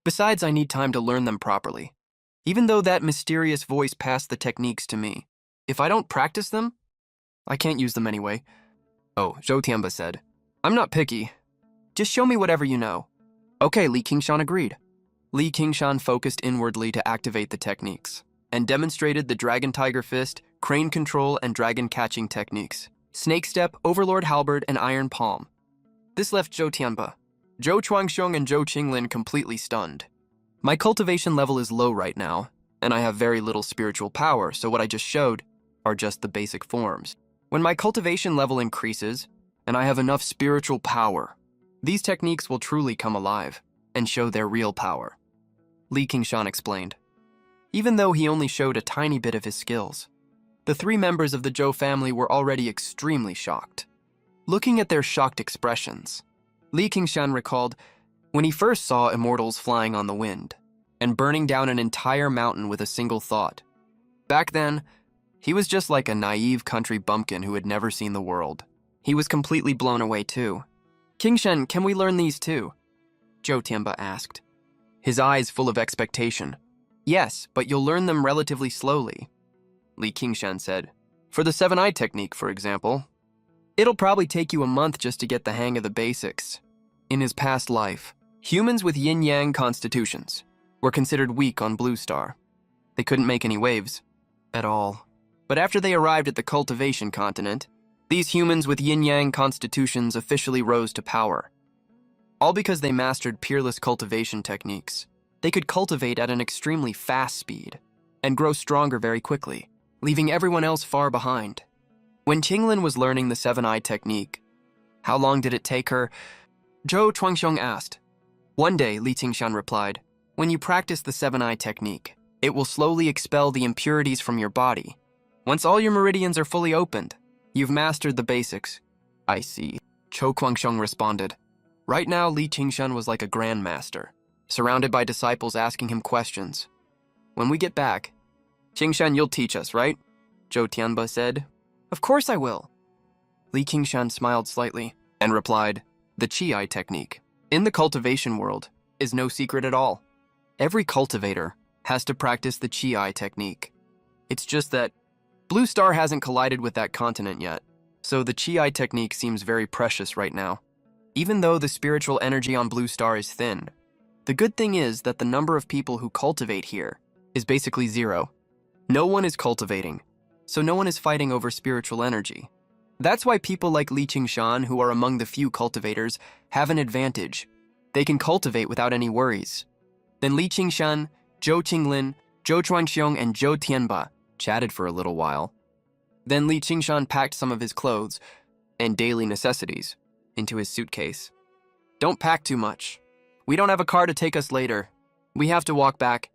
Besides, I need time to learn them properly. Even though that mysterious voice passed the techniques to me, if I don't practice them, I can't use them anyway." "Oh," Zhou Tianba said, "I'm not picky. Just show me whatever you know." Okay, Li Qingshan agreed. Li Qingshan focused inwardly to activate the techniques and demonstrated the Dragon Tiger Fist, Crane Control, and Dragon Catching techniques, Snake Step, Overlord Halberd, and Iron Palm. This left Zhou Tianba, Zhou Chuangxiong, and Zhou Qinglin completely stunned. My cultivation level is low right now, and I have very little spiritual power, so what I just showed are just the basic forms. When my cultivation level increases, and I have enough spiritual power, these techniques will truly come alive and show their real power," Li Qingshan explained. Even though he only showed a tiny bit of his skills, the three members of the Zhou family were already extremely shocked. Looking at their shocked expressions, Li Qingshan recalled when he first saw immortals flying on the wind and burning down an entire mountain with a single thought. Back then, he was just like a naive country bumpkin who had never seen the world. He was completely blown away too. "Qingshan, can we learn these too?" Zhou Tianba asked, his eyes full of expectation. "Yes, but you'll learn them relatively slowly," Li Qingshan said. "For the seven-eye technique, for example, it'll probably take you a month just to get the hang of the basics." In his past life, humans with yin-yang constitutions were considered weak on Blue Star. They couldn't make any waves at all. But after they arrived at the cultivation continent, these humans with yin-yang constitutions officially rose to power. All because they mastered peerless cultivation techniques. They could cultivate at an extremely fast speed and grow stronger very quickly, leaving everyone else far behind. When Qinglin was learning the seven-eye technique, how long did it take her? Zhou Chuangxiong asked. One day, Li Qingshan replied, "When you practice the seven-eye technique, it will slowly expel the impurities from your body. Once all your meridians are fully opened, you've mastered the basics." "I see," Zhou Chuangxiong responded. Right now, Li Qingshan was like a grandmaster, surrounded by disciples asking him questions. "When we get back, Qingshan, you'll teach us, right?" Zhou Tianba said. "Of course I will." Li Qingshan smiled slightly and replied, "The Qi technique, in the cultivation world, is no secret at all. Every cultivator has to practice the Qi technique. It's just that Blue Star hasn't collided with that continent yet, so the Qi technique seems very precious right now. Even though the spiritual energy on Blue Star is thin, the good thing is that the number of people who cultivate here is basically zero. No one is cultivating, so no one is fighting over spiritual energy. That's why people like Li Qingshan, who are among the few cultivators, have an advantage. They can cultivate without any worries." Then Li Qingshan, Zhou Qinglin, Zhou Chuangxiong, and Zhou Tianba chatted for a little while. Then Li Qingshan packed some of his clothes and daily necessities into his suitcase. "Don't pack too much. We don't have a car to take us later. We have to walk back,"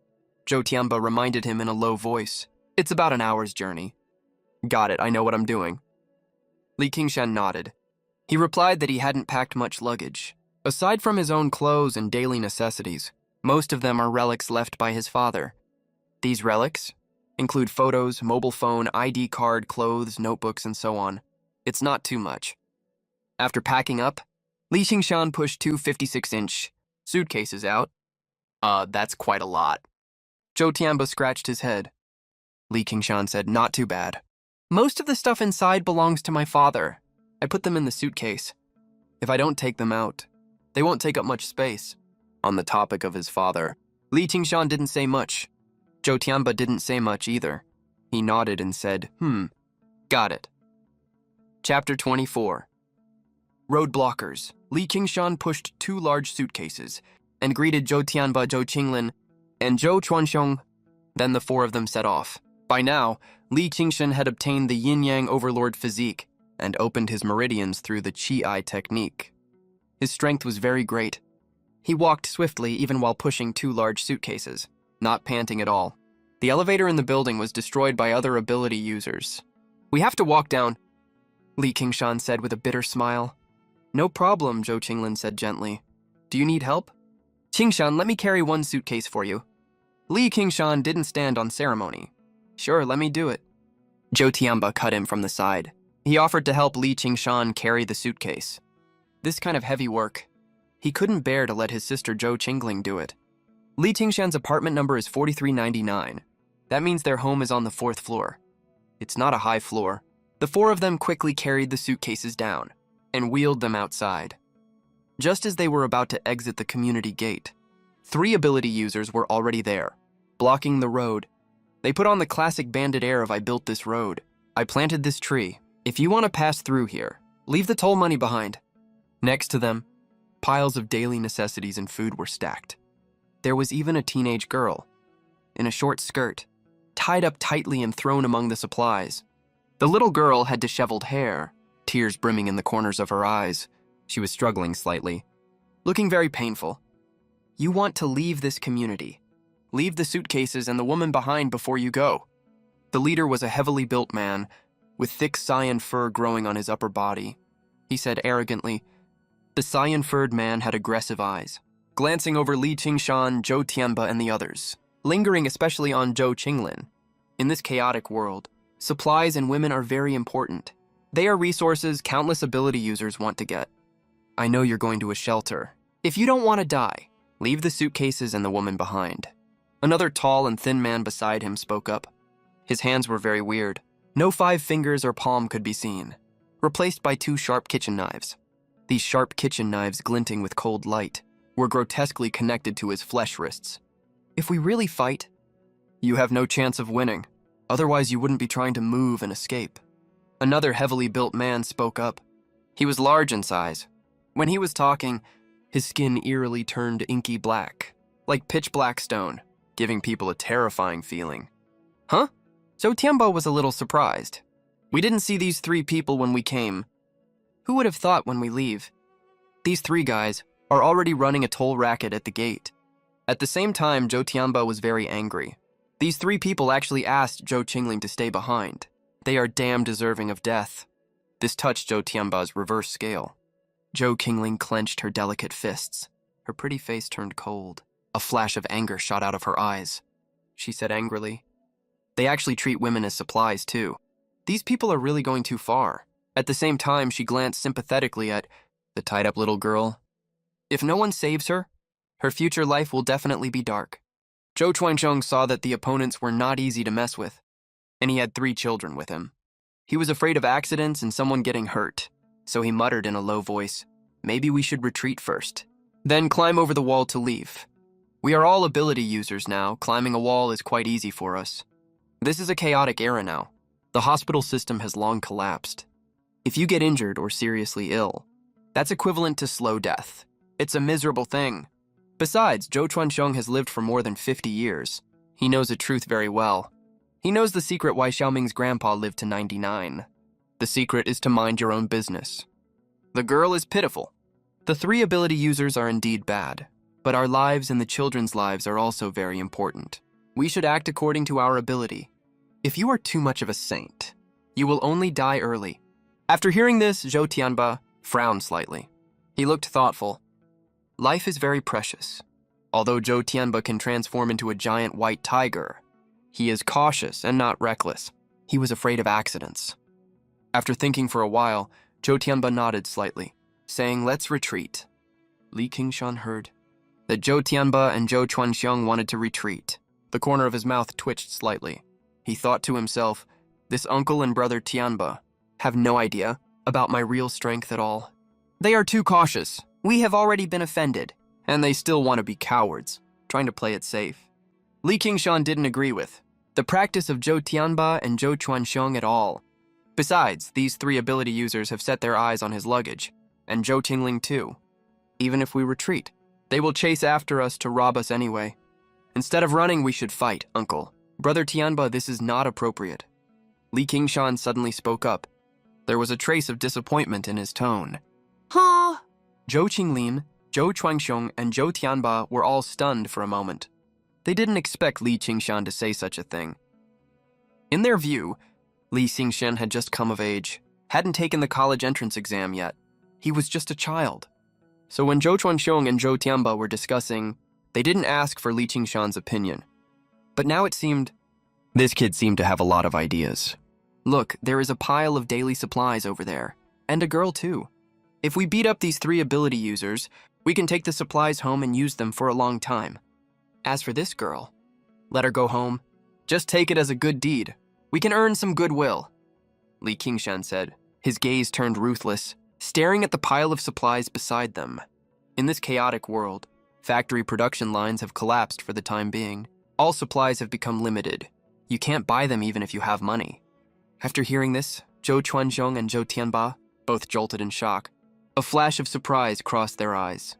Zhou Tianba reminded him in a low voice. "It's about an hour's journey." "Got it, I know what I'm doing." Li Qingshan nodded. He replied that he hadn't packed much luggage. Aside from his own clothes and daily necessities, most of them are relics left by his father. These relics include photos, mobile phone, ID card, clothes, notebooks, and so on. It's not too much. After packing up, Li Qingshan pushed two 56-inch suitcases out. That's quite a lot." Zhou Tianba scratched his head. Li Qingshan said, "Not too bad. Most of the stuff inside belongs to my father. I put them in the suitcase. If I don't take them out, they won't take up much space. On the topic of his father, Li Qingshan didn't say much. Zhou Tianba didn't say much either. He nodded and said, got it. Chapter 24. Roadblockers. Li Qingshan pushed 2 large suitcases and greeted Zhou Tianba, Zhou Qinglin, and Zhou Chuanxiong. Then the 4 of them set off. By now, Li Qingshan had obtained the yin-yang overlord physique and opened his meridians through the Qi technique. His strength was very great. He walked swiftly even while pushing 2 large suitcases, not panting at all. The elevator in the building was destroyed by other ability users. We have to walk down, Li Qingshan said with a bitter smile. No problem, Zhou Qinglin said gently. Do you need help? Qingshan, let me carry 1 suitcase for you. Li Qingshan didn't stand on ceremony. Sure, let me do it. Zhou Tianba cut him from the side. He offered to help Li Qingshan carry the suitcase. This kind of heavy work. He couldn't bear to let his sister Zhou Qingling do it. Li Qingshan's apartment number is 4399. That means their home is on the 4th floor. It's not a high floor. The 4 of them quickly carried the suitcases down and wheeled them outside. Just as they were about to exit the community gate, 3 ability users were already there, blocking the road. They put on the classic bandit air of I built this road. I planted this tree. If you want to pass through here, leave the toll money behind. Next to them, piles of daily necessities and food were stacked. There was even a teenage girl, in a short skirt, tied up tightly and thrown among the supplies. The little girl had disheveled hair, tears brimming in the corners of her eyes. She was struggling slightly, looking very painful. You want to leave this community. Leave the suitcases and the woman behind before you go. The leader was a heavily built man, with thick cyan fur growing on his upper body. He said arrogantly. The cyan-furred man had aggressive eyes, glancing over Li Qingshan, Zhou Tianba, and the others, lingering especially on Zhou Qinglin. In this chaotic world, supplies and women are very important. They are resources countless ability users want to get. I know you're going to a shelter. If you don't want to die, leave the suitcases and the woman behind. Another tall and thin man beside him spoke up. His hands were very weird. No 5 fingers or palm could be seen, replaced by 2 sharp kitchen knives. These sharp kitchen knives, glinting with cold light, were grotesquely connected to his flesh wrists. If we really fight, you have no chance of winning. Otherwise, you wouldn't be trying to move and escape. Another heavily built man spoke up. He was large in size. When he was talking, his skin eerily turned inky black, like pitch black stone, giving people a terrifying feeling. Huh? Zhou Tianba was a little surprised. We didn't see these 3 people when we came. Who would have thought when we leave? These 3 guys are already running a toll racket at the gate. At the same time, Zhou Tianba was very angry. These 3 people actually asked Zhou Qingling to stay behind. They are damn deserving of death. This touched Zhou Tianba's reverse scale. Zhou Qingling clenched her delicate fists. Her pretty face turned cold. A flash of anger shot out of her eyes. She said angrily, They actually treat women as supplies too. These people are really going too far. At the same time, she glanced sympathetically at the tied-up little girl. If no one saves her, her future life will definitely be dark. Zhou Chuanxiong saw that the opponents were not easy to mess with, and he had 3 children with him. He was afraid of accidents and someone getting hurt, so he muttered in a low voice, Maybe we should retreat first, then climb over the wall to leave. We are all ability users now. Climbing a wall is quite easy for us. This is a chaotic era now. The hospital system has long collapsed. If you get injured or seriously ill, that's equivalent to slow death. It's a miserable thing. Besides, Zhou Chuanxiong has lived for more than 50 years. He knows the truth very well. He knows the secret why Xiaoming's grandpa lived to 99. The secret is to mind your own business. The girl is pitiful. The 3 ability users are indeed bad, but our lives and the children's lives are also very important. We should act according to our ability. If you are too much of a saint, you will only die early. After hearing this, Zhou Tianba frowned slightly. He looked thoughtful. Life is very precious. Although Zhou Tianba can transform into a giant white tiger, he is cautious and not reckless. He was afraid of accidents. After thinking for a while, Zhou Tianba nodded slightly, saying, Let's retreat. Li Qingshan heard that Zhou Tianba and Zhou Chuanxiong wanted to retreat. The corner of his mouth twitched slightly. He thought to himself, This uncle and brother Tianba have no idea about my real strength at all. They are too cautious. We have already been offended, and they still want to be cowards, trying to play it safe. Li Qingshan didn't agree with the practice of Zhou Tianba and Zhou Chuanxiong at all. Besides, these 3 ability users have set their eyes on his luggage, and Zhou Tingling too. Even if we retreat, they will chase after us to rob us anyway. Instead of running, we should fight, uncle. Brother Tianba, this is not appropriate. Li Qingshan suddenly spoke up. There was a trace of disappointment in his tone. Huh? Zhou Qinglin, Zhou Chuanxiong, and Zhou Tianba were all stunned for a moment. They didn't expect Li Qingshan to say such a thing. In their view, Li Qingshan had just come of age, hadn't taken the college entrance exam yet. He was just a child. So when Zhou Chuanxiong and Zhou Tianba were discussing, they didn't ask for Li Qingshan's opinion. But now it seemed, this kid seemed to have a lot of ideas. Look, there is a pile of daily supplies over there, and a girl too. If we beat up these 3 ability users, we can take the supplies home and use them for a long time. As for this girl, let her go home. Just take it as a good deed. We can earn some goodwill, Li Qingshan said. His gaze turned ruthless, staring at the pile of supplies beside them. In this chaotic world, factory production lines have collapsed for the time being. All supplies have become limited. You can't buy them even if you have money. After hearing this, Zhou Chuanxiong and Zhou Tianba both jolted in shock. A flash of surprise crossed their eyes.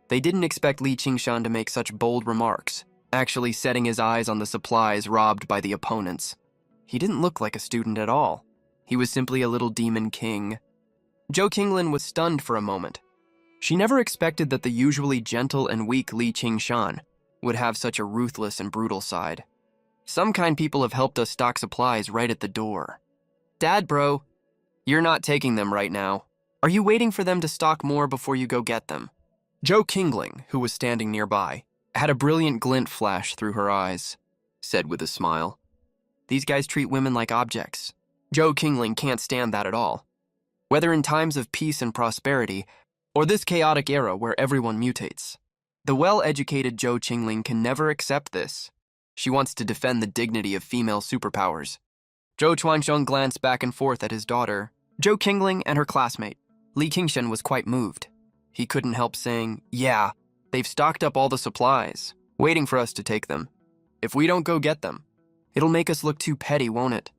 They didn't expect Li Qingshan to make such bold remarks, actually setting his eyes on the supplies robbed by the opponents. He didn't look like a student at all. He was simply a little demon king. Zhou Qinglin was stunned for a moment. She never expected that the usually gentle and weak Li Qingshan would have such a ruthless and brutal side. Some kind people have helped us stock supplies right at the door. Dad, bro, you're not taking them right now. Are you waiting for them to stock more before you go get them? Zhou Qingling, who was standing nearby, had a brilliant glint flash through her eyes, said with a smile. These guys treat women like objects. Zhou Qingling can't stand that at all. Whether in times of peace and prosperity, or this chaotic era where everyone mutates. The well-educated Zhou Qingling can never accept this. She wants to defend the dignity of female superpowers. Zhou Chuanxiong glanced back and forth at his daughter, Zhou Qingling, and her classmate. Li Qingshan was quite moved. He couldn't help saying, yeah, they've stocked up all the supplies, waiting for us to take them. If we don't go get them, it'll make us look too petty, won't it?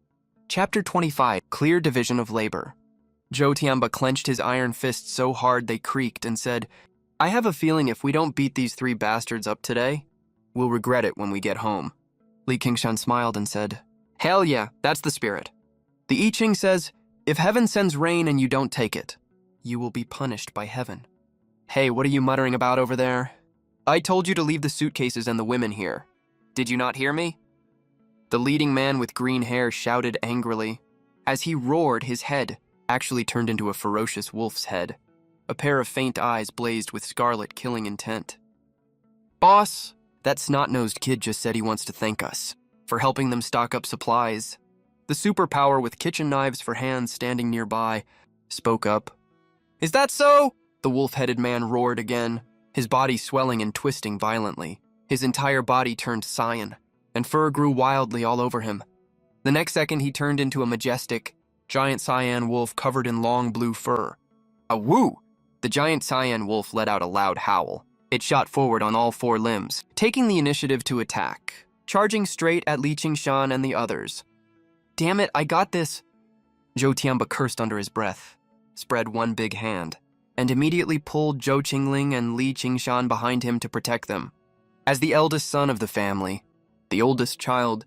Chapter 25, Clear Division of Labor. Zhou Tianba clenched his iron fists so hard they creaked and said, I have a feeling if we don't beat these 3 bastards up today, we'll regret it when we get home. Li Qingshan smiled and said, hell yeah, that's the spirit. The I Ching says, if heaven sends rain and you don't take it, you will be punished by heaven. Hey, what are you muttering about over there? I told you to leave the suitcases and the women here. Did you not hear me? The leading man with green hair shouted angrily. As he roared, his head actually turned into a ferocious wolf's head. A pair of faint eyes blazed with scarlet, killing intent. Boss, that snot-nosed kid just said he wants to thank us for helping them stock up supplies. The superpower with kitchen knives for hands standing nearby spoke up. Is that so? The wolf-headed man roared again, his body swelling and twisting violently. His entire body turned cyan, and fur grew wildly all over him. The next second, he turned into a majestic, giant cyan wolf covered in long blue fur. A woo! The giant cyan wolf let out a loud howl. It shot forward on all 4 limbs, taking the initiative to attack, charging straight at Li Qingshan and the others. Damn it, I got this! Zhou Tianba cursed under his breath, spread one big hand, and immediately pulled Zhou Qingling and Li Qingshan behind him to protect them. As the eldest son of the family, the oldest child,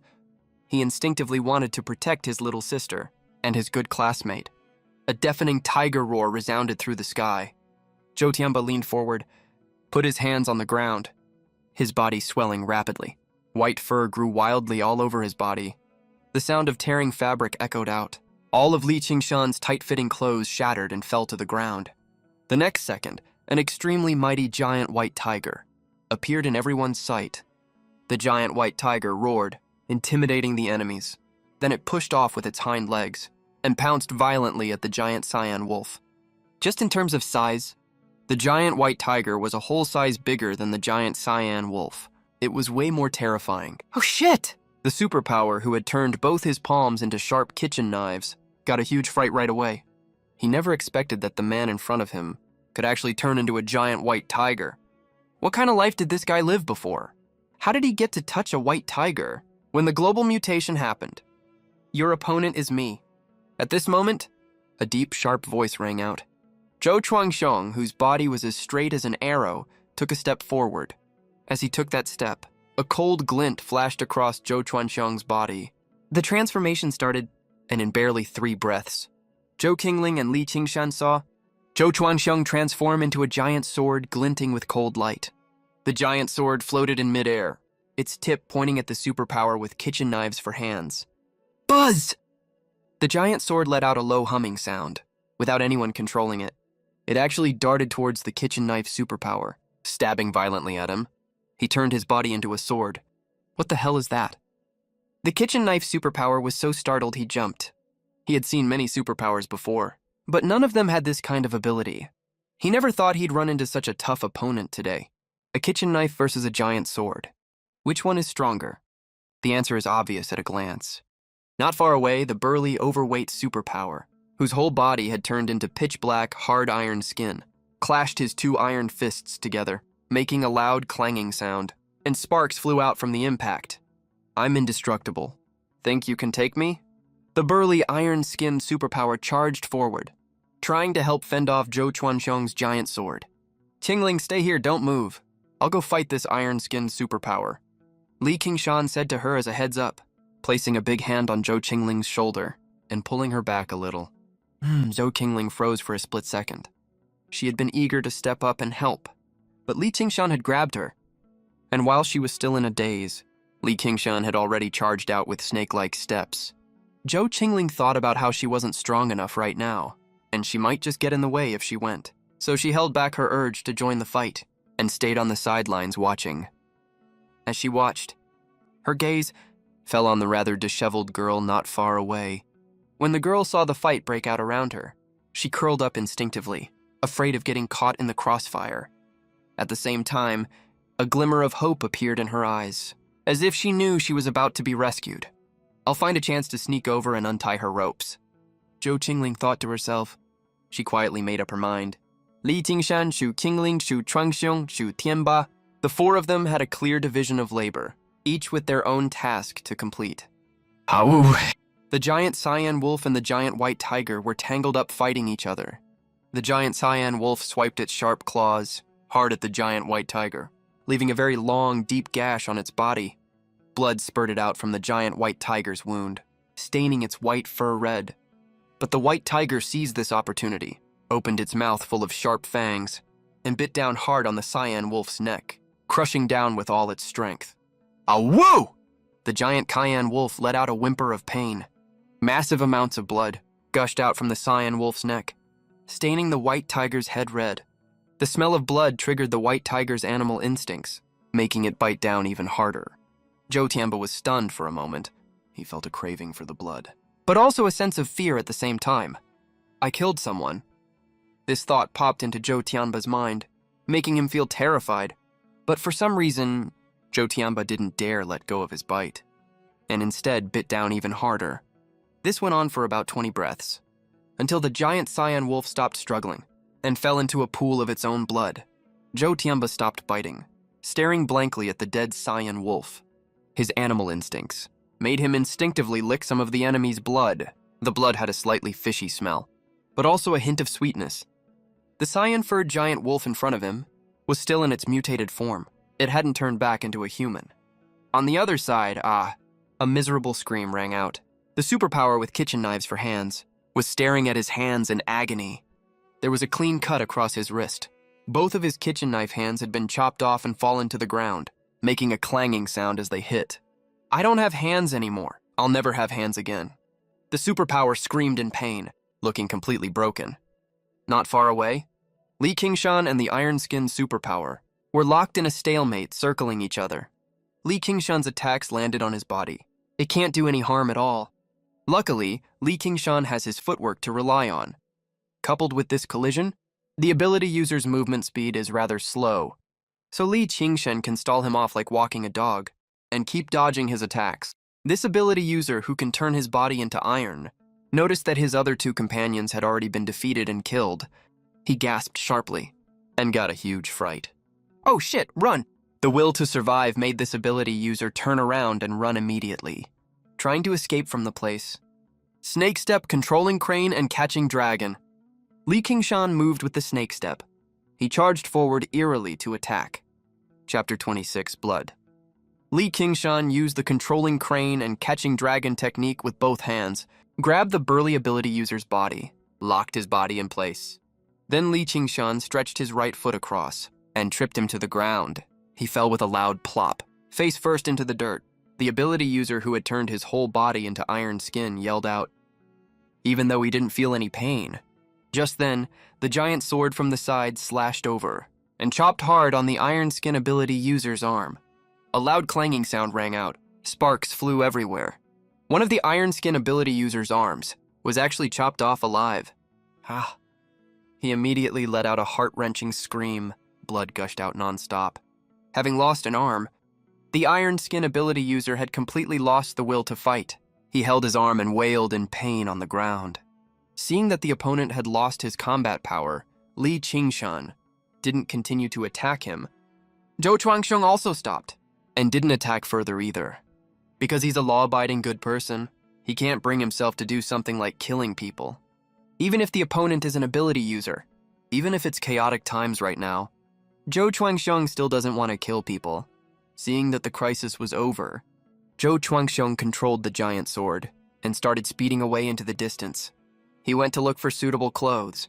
he instinctively wanted to protect his little sister and his good classmate. A deafening tiger roar resounded through the sky. Zhou Tianba leaned forward, put his hands on the ground, his body swelling rapidly. White fur grew wildly all over his body. The sound of tearing fabric echoed out. All of Li Qingshan's tight-fitting clothes shattered and fell to the ground. The next second, an extremely mighty giant white tiger appeared in everyone's sight. The giant white tiger roared, intimidating the enemies. Then it pushed off with its hind legs and pounced violently at the giant cyan wolf. Just in terms of size, the giant white tiger was a whole size bigger than the giant cyan wolf. It was way more terrifying. Oh shit! The superpower, who had turned both his palms into sharp kitchen knives, got a huge fright right away. He never expected that the man in front of him could actually turn into a giant white tiger. What kind of life did this guy live before? How did he get to touch a white tiger when the global mutation happened? Your opponent is me. At this moment, a deep, sharp voice rang out. Zhou Chuangxiong, whose body was as straight as an arrow, took a step forward. As he took that step, a cold glint flashed across Zhou Chuangxiong's body. The transformation started, and in barely 3 breaths, Zhou Qingling and Li Qingshan saw Zhou Chuangxiong transform into a giant sword glinting with cold light. The giant sword floated in midair, its tip pointing at the superpower with kitchen knives for hands. Buzz! The giant sword let out a low humming sound, without anyone controlling it. It actually darted towards the kitchen knife superpower, stabbing violently at him. He turned his body into a sword. What the hell is that? The kitchen knife superpower was so startled he jumped. He had seen many superpowers before, but none of them had this kind of ability. He never thought he'd run into such a tough opponent today. A kitchen knife versus a giant sword. Which one is stronger? The answer is obvious at a glance. Not far away, the burly, overweight superpower, whose whole body had turned into pitch-black, hard iron skin, clashed his 2 iron fists together, making a loud clanging sound, and sparks flew out from the impact. I'm indestructible. Think you can take me? The burly, iron-skinned superpower charged forward, trying to help fend off Zhou Chuanxiong's giant sword. Qingling, stay here, don't move. I'll go fight this iron-skinned superpower. Li Qingshan said to her as a heads up, placing a big hand on Zhou Qingling's shoulder and pulling her back a little. Zhou Qingling froze for a split second. She had been eager to step up and help, but Li Qingshan had grabbed her. And while she was still in a daze, Li Qingshan had already charged out with snake-like steps. Zhou Qingling thought about how she wasn't strong enough right now, and she might just get in the way if she went. So she held back her urge to join the fight and stayed on the sidelines watching. As she watched, her gaze fell on the rather disheveled girl not far away. When the girl saw the fight break out around her, she curled up instinctively, afraid of getting caught in the crossfire. At the same time, a glimmer of hope appeared in her eyes, as if she knew she was about to be rescued. I'll find a chance to sneak over and untie her ropes. Zhou Qingling thought to herself. She quietly made up her mind. Li Qingshan, Zhou Qingling, Zhou Chuangxiong, Zhou Tianba. The 4 of them had a clear division of labor, each with their own task to complete. Ow! The giant cyan wolf and the giant white tiger were tangled up fighting each other. The giant cyan wolf swiped its sharp claws hard at the giant white tiger, leaving a very long, deep gash on its body. Blood spurted out from the giant white tiger's wound, staining its white fur red. But the white tiger seized this opportunity, opened its mouth full of sharp fangs, and bit down hard on the cyan wolf's neck, crushing down with all its strength. Awoo! The giant cyan wolf let out a whimper of pain. Massive amounts of blood gushed out from the cyan wolf's neck, staining the white tiger's head red. The smell of blood triggered the white tiger's animal instincts, making it bite down even harder. Zhou Tianba was stunned for a moment. He felt a craving for the blood, but also a sense of fear at the same time. I killed someone. This thought popped into Zhou Tianba's mind, making him feel terrified. But for some reason, Zhou Tianba didn't dare let go of his bite, and instead bit down even harder. This went on for about 20 breaths, until the giant cyan wolf stopped struggling and fell into a pool of its own blood. Zhou Tianba stopped biting, staring blankly at the dead cyan wolf. His animal instincts made him instinctively lick some of the enemy's blood. The blood had a slightly fishy smell, but also a hint of sweetness. The cyan-furred giant wolf in front of him was still in its mutated form. It hadn't turned back into a human. On the other side, a miserable scream rang out. The superpower with kitchen knives for hands was staring at his hands in agony. There was a clean cut across his wrist. Both of his kitchen knife hands had been chopped off and fallen to the ground, making a clanging sound as they hit. I don't have hands anymore. I'll never have hands again. The superpower screamed in pain, looking completely broken. Not far away, Li Qingshan and the iron-skinned superpower were locked in a stalemate, circling each other. Li Qingshan's attacks landed on his body. It can't do any harm at all. Luckily, Li Qingshan has his footwork to rely on. Coupled with this collision, the ability user's movement speed is rather slow, so Li Qingshan can stall him off like walking a dog and keep dodging his attacks. This ability user, who can turn his body into iron, noticed that his other two companions had already been defeated and killed. He gasped sharply and got a huge fright. Oh shit, run! The will to survive made this ability user turn around and run immediately, trying to escape from the place. Snake step, controlling crane, and catching dragon. Li Qingshan moved with the snake step. He charged forward eerily to attack. Chapter 26, Blood. Li Qingshan used the controlling crane and catching dragon technique with both hands, grabbed the burly ability user's body, locked his body in place. Then Li Qingshan stretched his right foot across and tripped him to the ground. He fell with a loud plop, face first into the dirt. The ability user, who had turned his whole body into iron skin, yelled out, even though he didn't feel any pain. Just then, the giant sword from the side slashed over and chopped hard on the iron skin ability user's arm. A loud clanging sound rang out. Sparks flew everywhere. One of the iron skin ability user's arms was actually chopped off alive. Ah. He immediately let out a heart-wrenching scream. Blood gushed out nonstop. Having lost an arm, the iron skin ability user had completely lost the will to fight. He held his arm and wailed in pain on the ground. Seeing that the opponent had lost his combat power, Li Qingshan didn't continue to attack him. Zhou Chuangxiong also stopped and didn't attack further either. Because he's a law-abiding good person, he can't bring himself to do something like killing people. Even if the opponent is an ability user, even if it's chaotic times right now, Zhou Chuangxiong still doesn't want to kill people. Seeing that the crisis was over, Zhou Chuangxiong controlled the giant sword and started speeding away into the distance. He went to look for suitable clothes,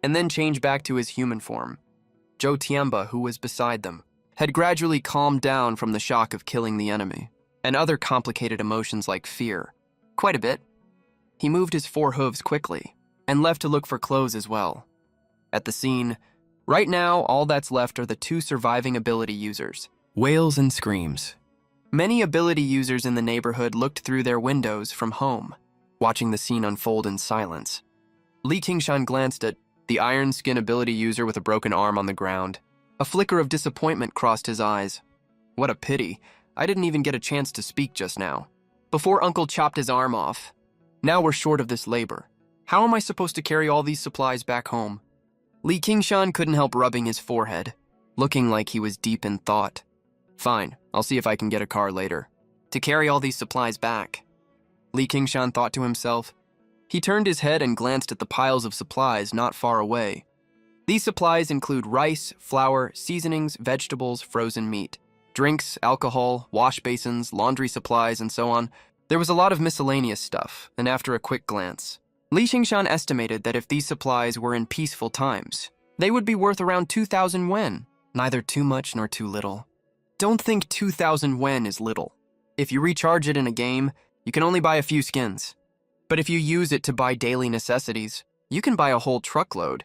and then changed back to his human form. Zhou Tianba, who was beside them, had gradually calmed down from the shock of killing the enemy, and other complicated emotions like fear. Quite a bit. He moved his four hooves quickly, and left to look for clothes as well. At the scene, right now all that's left are the two surviving ability users. Wails and screams. Many ability users in the neighborhood looked through their windows from home, watching the scene unfold in silence. Li Qingshan glanced at the iron skin ability user with a broken arm on the ground. A flicker of disappointment crossed his eyes. What a pity. I didn't even get a chance to speak just now. Before Uncle chopped his arm off. Now we're short of this labor. How am I supposed to carry all these supplies back home? Li Qingshan couldn't help rubbing his forehead, looking like he was deep in thought. Fine, I'll see if I can get a car later. To carry all these supplies back. Li Qingshan thought to himself. He turned his head and glanced at the piles of supplies not far away. These supplies include rice, flour, seasonings, vegetables, frozen meat, drinks, alcohol, wash basins, laundry supplies, and so on. There was a lot of miscellaneous stuff, and after a quick glance, Li Qingshan estimated that if these supplies were in peaceful times, they would be worth around 2,000 wen, neither too much nor too little. Don't think 2,000 wen is little. If you recharge it in a game, you can only buy a few skins. But if you use it to buy daily necessities, you can buy a whole truckload.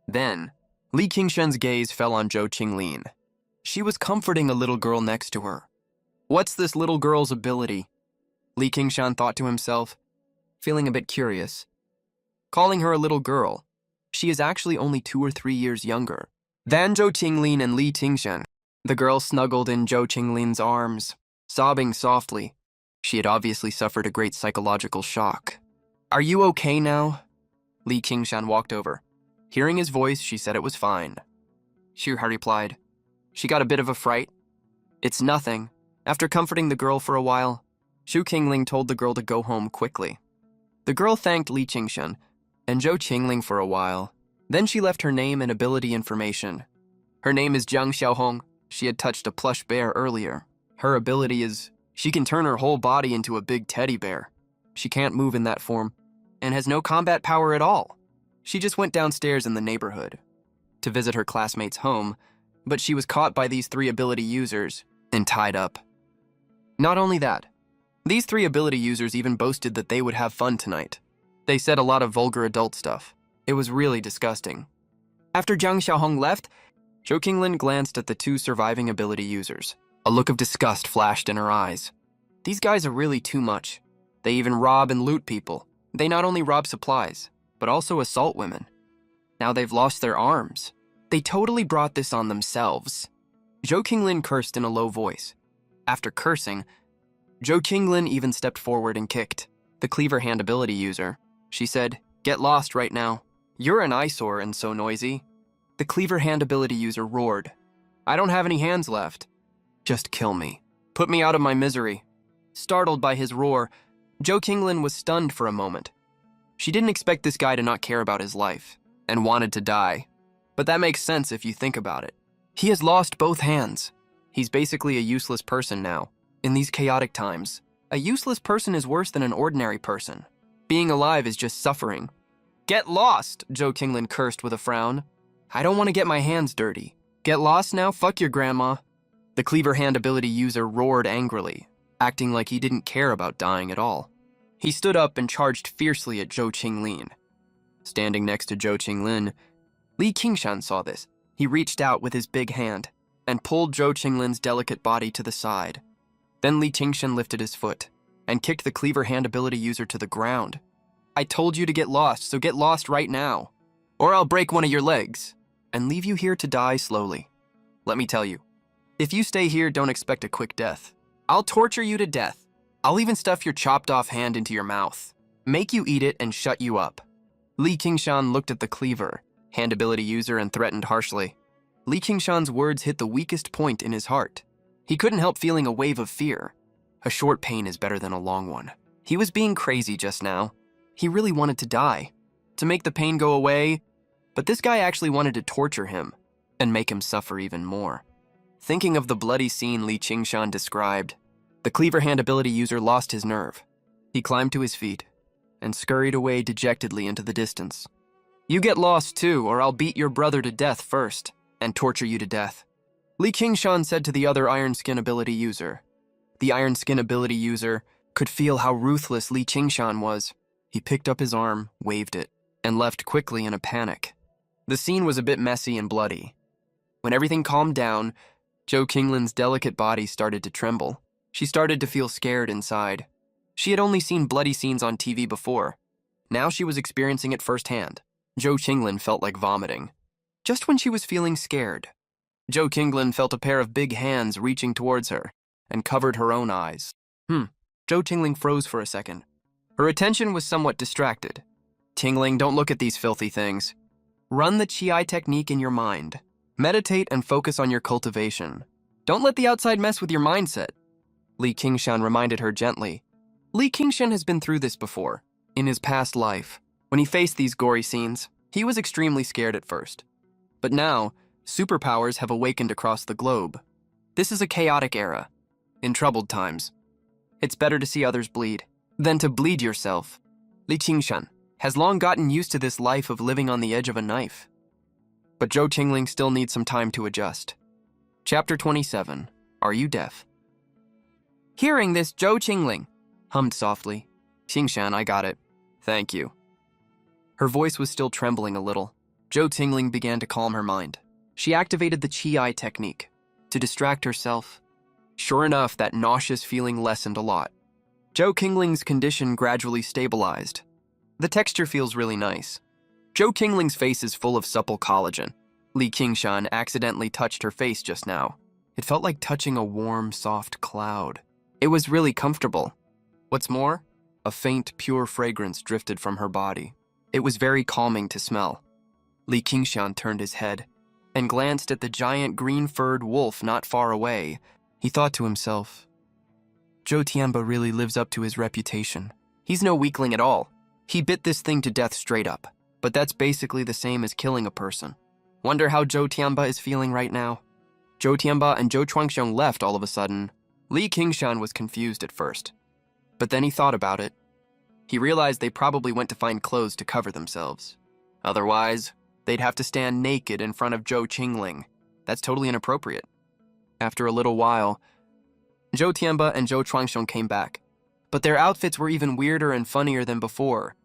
Then, Li Qingshan's gaze fell on Zhou Qinglin. She was comforting a little girl next to her. What's this little girl's ability? Li Qingshan thought to himself, feeling a bit curious. Calling her a little girl, she is actually only 2 or 3 years younger than Zhou Qinglin and Li Qingshan. The girl snuggled in Zhou Qinglin's arms, sobbing softly. She had obviously suffered a great psychological shock. Are you okay now? Li Qingshan walked over. Hearing his voice, she said it was fine. Shuha replied. She got a bit of a fright. It's nothing. After comforting the girl for a while, Zhou Qingling told the girl to go home quickly. The girl thanked Li Qingshan and Zhou Qingling for a while. Then she left her name and ability information. Her name is Jiang Xiaohong. She had touched a plush bear earlier. Her ability is she can turn her whole body into a big teddy bear. She can't move in that form and has no combat power at all. She just went downstairs in the neighborhood to visit her classmate's home, but she was caught by these 3 ability users and tied up. Not only that, these 3 ability users even boasted that they would have fun tonight. They said a lot of vulgar adult stuff. It was really disgusting. After Jiang Xiaohong left, Zhou Qinglin glanced at the 2 surviving ability users. A look of disgust flashed in her eyes. These guys are really too much. They even rob and loot people. They not only rob supplies, but also assault women. Now they've lost their arms. They totally brought this on themselves. Zhou Qinglin cursed in a low voice. After cursing, Zhou Qinglin even stepped forward and kicked. The cleaver hand ability user. She said, "Get lost right now. You're an eyesore and so noisy." The cleaver hand ability user roared, "I don't have any hands left. Just kill me. Put me out of my misery." Startled by his roar, Zhou Qinglin was stunned for a moment. She didn't expect this guy to not care about his life, and wanted to die. But that makes sense if you think about it. He has lost both hands. He's basically a useless person now. In these chaotic times, a useless person is worse than an ordinary person. Being alive is just suffering. "Get lost," Zhou Qinglin cursed with a frown. "I don't want to get my hands dirty. Get lost now, fuck your grandma." The cleaver hand ability user roared angrily, acting like he didn't care about dying at all. He stood up and charged fiercely at Zhou Qinglin. Standing next to Zhou Qinglin, Li Qingshan saw this. He reached out with his big hand and pulled Zhou Qinglin's delicate body to the side. Then Li Qingshan lifted his foot and kicked the cleaver hand ability user to the ground. "I told you to get lost, so get lost right now, or I'll break one of your legs and leave you here to die slowly. Let me tell you, if you stay here, don't expect a quick death. I'll torture you to death. I'll even stuff your chopped off hand into your mouth, make you eat it and shut you up." Li Qingshan looked at the cleaver hand ability user and threatened harshly. Li Qingshan's words hit the weakest point in his heart. He couldn't help feeling a wave of fear. A short pain is better than a long one. He was being crazy just now. He really wanted to die, to make the pain go away, but this guy actually wanted to torture him and make him suffer even more. Thinking of the bloody scene Li Qingshan described, the cleaver hand ability user lost his nerve. He climbed to his feet and scurried away dejectedly into the distance. "You get lost too, or I'll beat your brother to death first and torture you to death," Li Qingshan said to the other Iron Skin ability user. The Iron Skin ability user could feel how ruthless Li Qingshan was. He picked up his arm, waved it, and left quickly in a panic. The scene was a bit messy and bloody. When everything calmed down, Zhou Qinglin's delicate body started to tremble. She started to feel scared inside. She had only seen bloody scenes on TV before. Now she was experiencing it firsthand. Zhou Qinglin felt like vomiting. Just when she was feeling scared, Zhou Qinglin felt a pair of big hands reaching towards her and covered her own eyes. Zhou Qinglin froze for a second. Her attention was somewhat distracted. "Qingling, don't look at these filthy things. Run the Qi technique in your mind. Meditate and focus on your cultivation. Don't let the outside mess with your mindset," Li Qingshan reminded her gently. Li Qingshan has been through this before. In his past life, when he faced these gory scenes, he was extremely scared at first. But now, superpowers have awakened across the globe. This is a chaotic era. In troubled times, it's better to see others bleed than to bleed yourself. Li Qingshan has long gotten used to this life of living on the edge of a knife. But Zhou Qingling still needs some time to adjust. Chapter 27. Are you deaf? Hearing this, Zhou Qingling hummed softly. "Qingshan, I got it. Thank you." Her voice was still trembling a little. Zhou Qingling began to calm her mind. She activated the Qi technique to distract herself. Sure enough, that nauseous feeling lessened a lot. Zhou Qingling's condition gradually stabilized. The texture feels really nice. Zhou Qingling's face is full of supple collagen. Li Qingshan accidentally touched her face just now. It felt like touching a warm, soft cloud. It was really comfortable. What's more, a faint, pure fragrance drifted from her body. It was very calming to smell. Li Qingshan turned his head and glanced at the giant green-furred wolf not far away. He thought to himself, "Zhou Tianba really lives up to his reputation. He's no weakling at all. He bit this thing to death straight up, but that's basically the same as killing a person. Wonder how Zhou Tianba is feeling right now." Zhou Tianba and Zhou Chuangxiong left all of a sudden. Li Qingshan was confused at first, but then he thought about it. He realized they probably went to find clothes to cover themselves. Otherwise, they'd have to stand naked in front of Zhou Qingling. That's totally inappropriate. After a little while, Zhou Tianba and Zhou Chuangxiong came back, but their outfits were even weirder and funnier than before.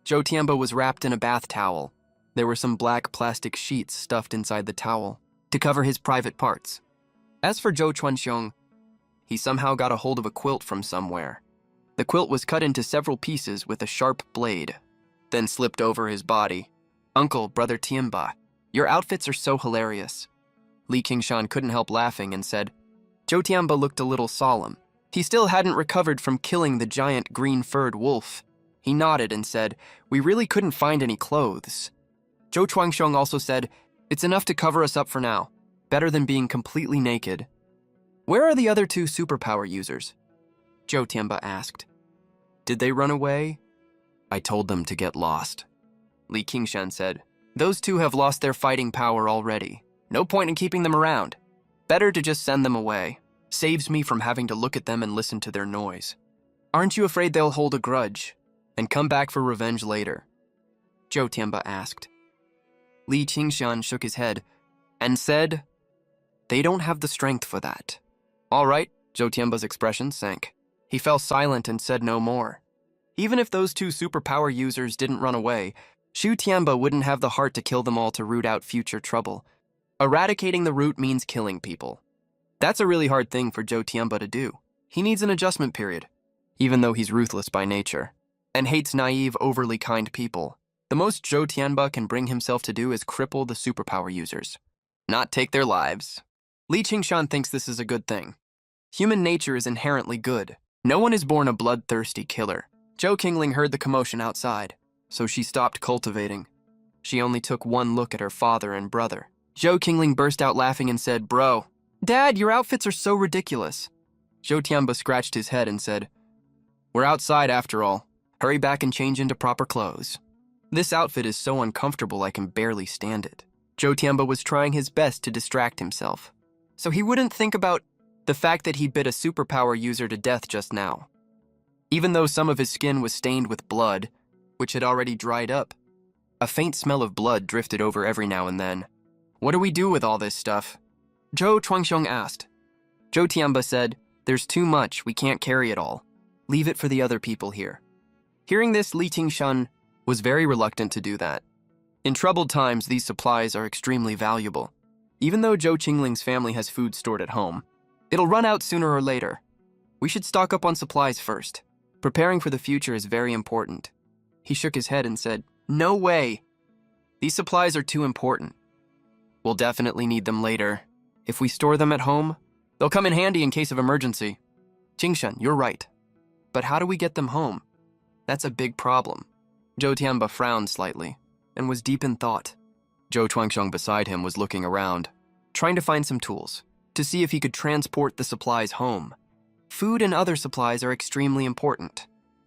Zhou Tianba was wrapped in a bath towel. There were some black plastic sheets stuffed inside the towel to cover his private parts. As for Zhou Chuangxiong, he somehow got a hold of a quilt from somewhere. The quilt was cut into several pieces with a sharp blade, then slipped over his body. "Uncle, Brother Tianba, your outfits are so hilarious." Li Qingshan couldn't help laughing and said, Zhou Tianba looked a little solemn. He still hadn't recovered from killing the giant green-furred wolf. He nodded and said, "We really couldn't find any clothes." Zhou Chuangxiong also said, "It's enough to cover us up for now. Better than being completely naked." "Where are the other two superpower users?" Zhou Tianba asked. "Did they run away?" "I told them to get lost." Li Qingshan said, "Those two have lost their fighting power already. No point in keeping them around. Better to just send them away. Saves me from having to look at them and listen to their noise. Aren't you afraid they'll hold a grudge and come back for revenge later?" Zhou Tianba asked. Li Qingshan shook his head and said, "They don't have the strength for that." "All right," Zhou Tianba's expression sank. He fell silent and said no more. Even if those two superpower users didn't run away, Zhou Tianba wouldn't have the heart to kill them all to root out future trouble. Eradicating the root means killing people. That's a really hard thing for Zhou Tianba to do. He needs an adjustment period, even though he's ruthless by nature, and hates naive, overly kind people. The most Zhou Tianba can bring himself to do is cripple the superpower users, not take their lives. Li Qingshan thinks this is a good thing. Human nature is inherently good. No one is born a bloodthirsty killer. Zhou Qingling heard the commotion outside, so she stopped cultivating. She only took one look at her father and brother. Zhou Qingling burst out laughing and said, "Bro, Dad, your outfits are so ridiculous." Zhou Tianba scratched his head and said, "We're outside after all. Hurry back and change into proper clothes. This outfit is so uncomfortable I can barely stand it." Zhou Tianba was trying his best to distract himself, so he wouldn't think about the fact that he bit a superpower user to death just now. Even though some of his skin was stained with blood, which had already dried up, a faint smell of blood drifted over every now and then. "What do we do with all this stuff?" Zhou Chuangxiong asked. Zhou Tianba said, "There's too much, we can't carry it all. Leave it for the other people here." Hearing this, Li Qingshan was very reluctant to do that. In troubled times, these supplies are extremely valuable. Even though Zhou Qingling's family has food stored at home, it'll run out sooner or later. We should stock up on supplies first. Preparing for the future is very important. He shook his head and said, "No way. These supplies are too important. We'll definitely need them later. If we store them at home, they'll come in handy in case of emergency." "Qingshan, you're right. But how do we get them home? That's a big problem." Zhou Tianba frowned slightly and was deep in thought. Zhou Chuangxiong beside him was looking around, trying to find some tools to see if he could transport the supplies home. Food and other supplies are extremely important,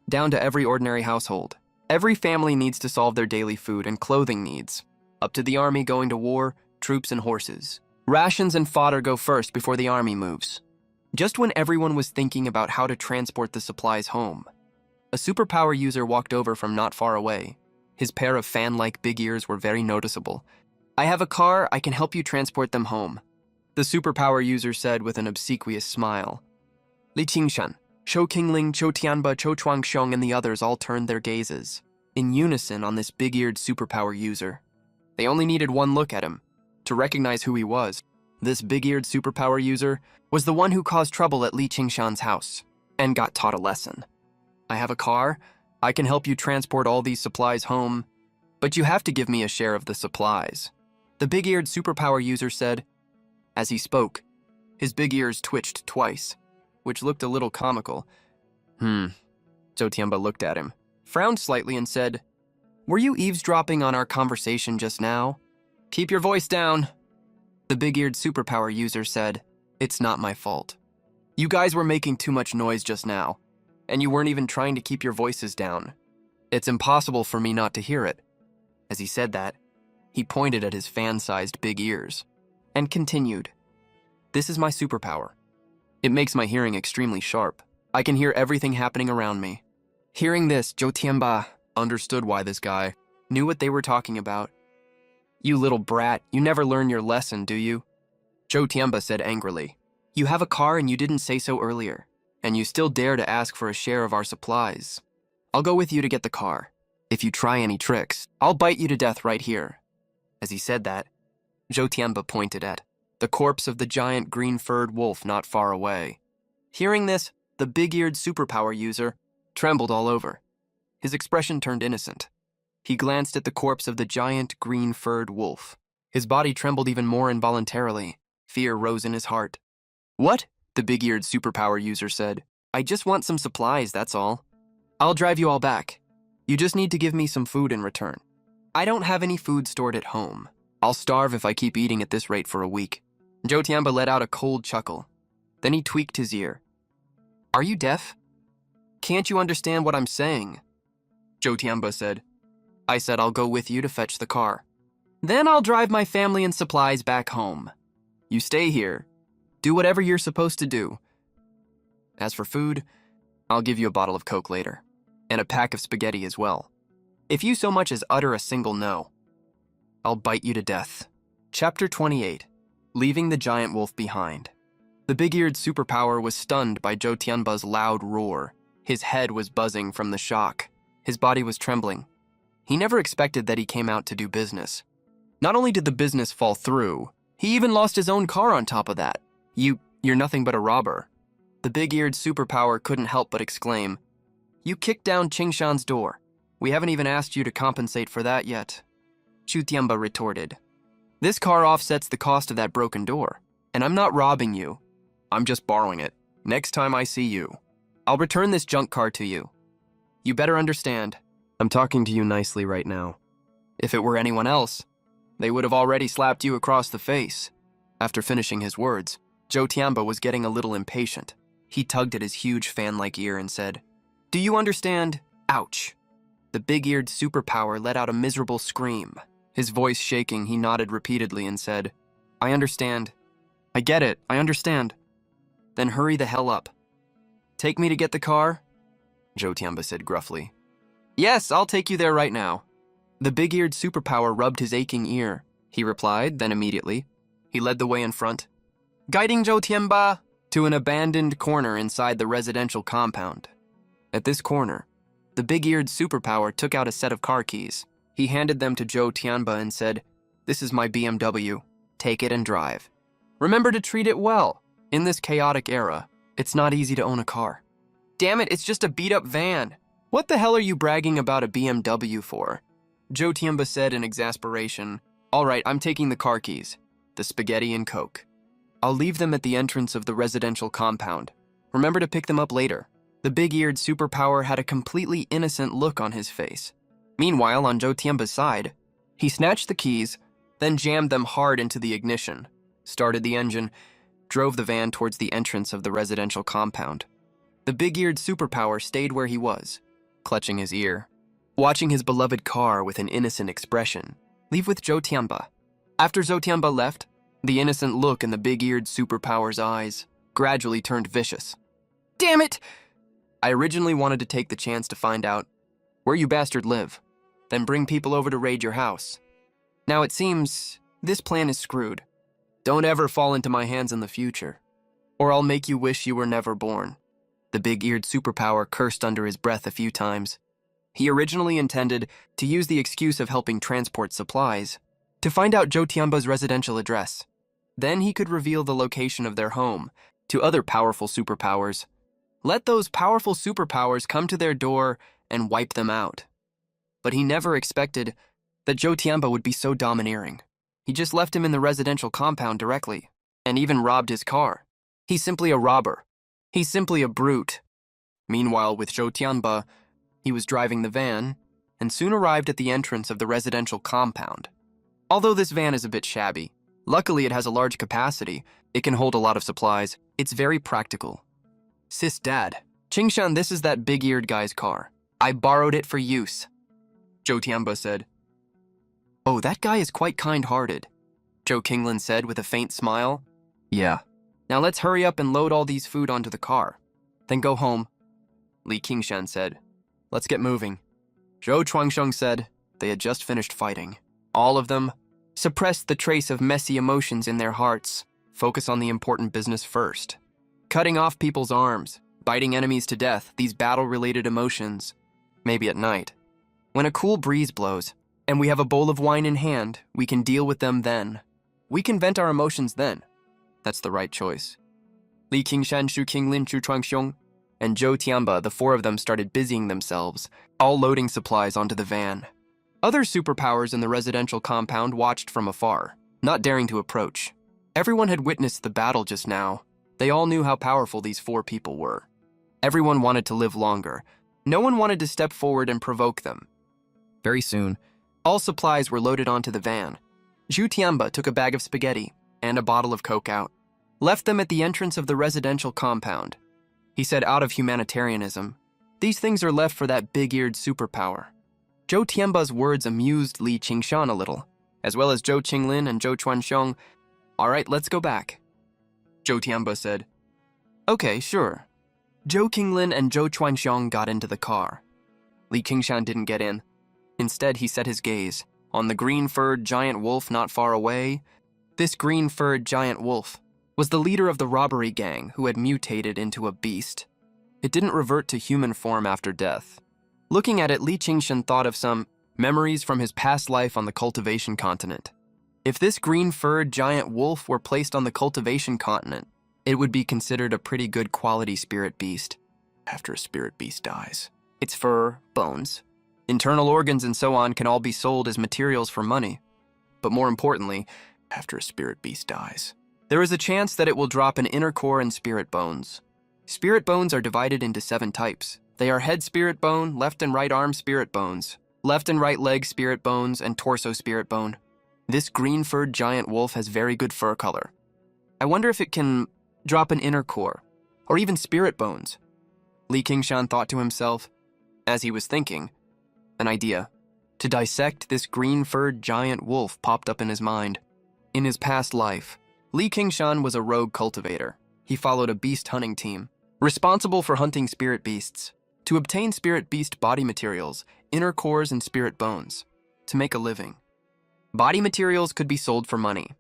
down to every ordinary household. Every family needs to solve their daily food and clothing needs, up to the army going to war, troops and horses. Rations and fodder go first before the army moves. Just when everyone was thinking about how to transport the supplies home, a superpower user walked over from not far away. His pair of fan-like big ears were very noticeable. "I have a car, I can help you transport them home," the superpower user said with an obsequious smile. Li Qingshan, Zhou Qingling, Zhou Tianba, Zhou Chuangxiong, and the others all turned their gazes in unison on this big-eared superpower user. They only needed one look at him to recognize who he was. This big-eared superpower user was the one who caused trouble at Li Qingshan's house and got taught a lesson. "I have a car, I can help you transport all these supplies home, but you have to give me a share of the supplies," the big-eared superpower user said. As he spoke, his big ears twitched twice, which looked a little comical. Zhou Tianba looked at him, frowned slightly and said, "Were you eavesdropping on our conversation just now?" "Keep your voice down," the big-eared superpower user said. "It's not my fault. You guys were making too much noise just now, and you weren't even trying to keep your voices down. It's impossible for me not to hear it." As he said that, he pointed at his fan-sized big ears and continued, "This is my superpower. It makes my hearing extremely sharp. I can hear everything happening around me." Hearing this, Zhou Tianba understood why this guy knew what they were talking about. "You little brat, you never learn your lesson, do you?" Zhou Tianba said angrily. "You have a car and you didn't say so earlier, and you still dare to ask for a share of our supplies. I'll go with you to get the car. If you try any tricks, I'll bite you to death right here." As he said that, Zhou Tianba pointed at the corpse of the giant green-furred wolf not far away. Hearing this, the big-eared superpower user trembled all over. His expression turned innocent. He glanced at the corpse of the giant green-furred wolf. His body trembled even more involuntarily. Fear rose in his heart. "What?" the big-eared superpower user said. I just want some supplies, that's all. I'll drive you all back. You just need to give me some food in return. I don't have any food stored at home. I'll starve if I keep eating at this rate for a week. Joe Tiamba let out a cold chuckle. Then he tweaked his ear. Are you deaf? Can't you understand what I'm saying? Joe Tiamba said. I said I'll go with you to fetch the car. Then I'll drive my family and supplies back home. You stay here. Do whatever you're supposed to do. As for food, I'll give you a bottle of Coke later, and a pack of spaghetti as well. If you so much as utter a single no, I'll bite you to death. Chapter 28. Leaving the giant wolf behind. The big-eared superpower was stunned by Joe Tianba's loud roar. His head was buzzing from the shock. His body was trembling. He never expected that he came out to do business. Not only did the business fall through, he even lost his own car on top of that. You're nothing but a robber. The big-eared superpower couldn't help but exclaim, You kicked down Qingshan's door. We haven't even asked you to compensate for that yet. Chu Tianba retorted. This car offsets the cost of that broken door, and I'm not robbing you. I'm just borrowing it. Next time I see you, I'll return this junk car to you. You better understand, I'm talking to you nicely right now. If it were anyone else, they would have already slapped you across the face. After finishing his words, Joe Tiamba was getting a little impatient. He tugged at his huge fan-like ear and said, Do you understand? Ouch. The big-eared superpower let out a miserable scream. His voice shaking, he nodded repeatedly and said, I understand. I get it, I understand. Then hurry the hell up. Take me to get the car? Joe Tiamba said gruffly. Yes, I'll take you there right now. The big-eared superpower rubbed his aching ear. He replied, then immediately, he led the way in front, guiding Joe Tiamba to an abandoned corner inside the residential compound. At this corner, the big-eared superpower took out a set of car keys. He handed them to Joe Tiamba and said, This is my BMW. Take it and drive. Remember to treat it well. In this chaotic era, it's not easy to own a car. Damn it, it's just a beat-up van. What the hell are you bragging about a BMW for? Joe Tiamba said in exasperation, All right, I'm taking the car keys, the spaghetti and Coke. I'll leave them at the entrance of the residential compound. Remember to pick them up later. The big-eared superpower had a completely innocent look on his face. Meanwhile, on Joe Tiamba's side, he snatched the keys, then jammed them hard into the ignition, started the engine, drove the van towards the entrance of the residential compound. The big-eared superpower stayed where he was, clutching his ear, watching his beloved car with an innocent expression, leave with Joe Tiamba. After Joe Tiamba left, the innocent look in the big-eared superpower's eyes gradually turned vicious. Damn it! I originally wanted to take the chance to find out where you bastard live, then bring people over to raid your house. Now it seems this plan is screwed. Don't ever fall into my hands in the future, or I'll make you wish you were never born. The big-eared superpower cursed under his breath a few times. He originally intended to use the excuse of helping transport supplies to find out Joe Tiamba's residential address. Then he could reveal the location of their home to other powerful superpowers. Let those powerful superpowers come to their door and wipe them out. But he never expected that Joe Tiamba would be so domineering. He just left him in the residential compound directly, and even robbed his car. He's simply a robber. He's simply a brute. Meanwhile, with Joe Tiamba, he was driving the van, and soon arrived at the entrance of the residential compound. Although this van is a bit shabby, luckily it has a large capacity. It can hold a lot of supplies. It's very practical. Sis, Dad, Qingshan, this is that big-eared guy's car. I borrowed it for use. Joe Tiamba said. Oh, that guy is quite kind-hearted, Joe Kinglin said with a faint smile. Yeah. Now let's hurry up and load all these food onto the car. Then go home. Li Qingshan said. Let's get moving. Zhou Chuangsheng said they had just finished fighting. All of them suppressed the trace of messy emotions in their hearts. Focus on the important business first. Cutting off people's arms, biting enemies to death, these battle-related emotions. Maybe at night. When a cool breeze blows, and we have a bowl of wine in hand, we can deal with them then. We can vent our emotions then. That's the right choice. Li Qingshan, Shu Qinglin, Chu Chuangxiong, and Joe Tiamba, the four of them started busying themselves, all loading supplies onto the van. Other superpowers in the residential compound watched from afar, not daring to approach. Everyone had witnessed the battle just now. They all knew how powerful these four people were. Everyone wanted to live longer. No one wanted to step forward and provoke them. Very soon, all supplies were loaded onto the van. Zhu Tianba took a bag of spaghetti and a bottle of Coke out, left them at the entrance of the residential compound. He said out of humanitarianism, "These things are left for that big-eared superpower." Zhou Tianba's words amused Li Qingshan a little, as well as Zhou Qinglin and Zhou Chuanxiong. "All right, let's go back." Zhou Tianba said, "Okay, sure." Zhou Qinglin and Zhou Chuanxiong got into the car. Li Qingshan didn't get in. Instead, he set his gaze on the green-furred giant wolf not far away. This green-furred giant wolf was the leader of the robbery gang who had mutated into a beast. It didn't revert to human form after death. Looking at it, Li Qingshan thought of some memories from his past life on the cultivation continent. If this green-furred giant wolf were placed on the cultivation continent, it would be considered a pretty good quality spirit beast. After a spirit beast dies, its fur, bones, internal organs, and so on can all be sold as materials for money. But more importantly, after a spirit beast dies, there is a chance that it will drop an inner core and spirit bones. Spirit bones are divided into 7 types. They are head spirit bone, left and right arm spirit bones, left and right leg spirit bones, and torso spirit bone. This green-furred giant wolf has very good fur color. I wonder if it can drop an inner core, or even spirit bones. Li Qingshan thought to himself. As he was thinking, an idea to dissect this green-furred giant wolf popped up in his mind. In his past life, Li Qingshan was a rogue cultivator. He followed a beast hunting team, responsible for hunting spirit beasts, to obtain spirit beast body materials, inner cores, and spirit bones, to make a living. Body materials could be sold for money.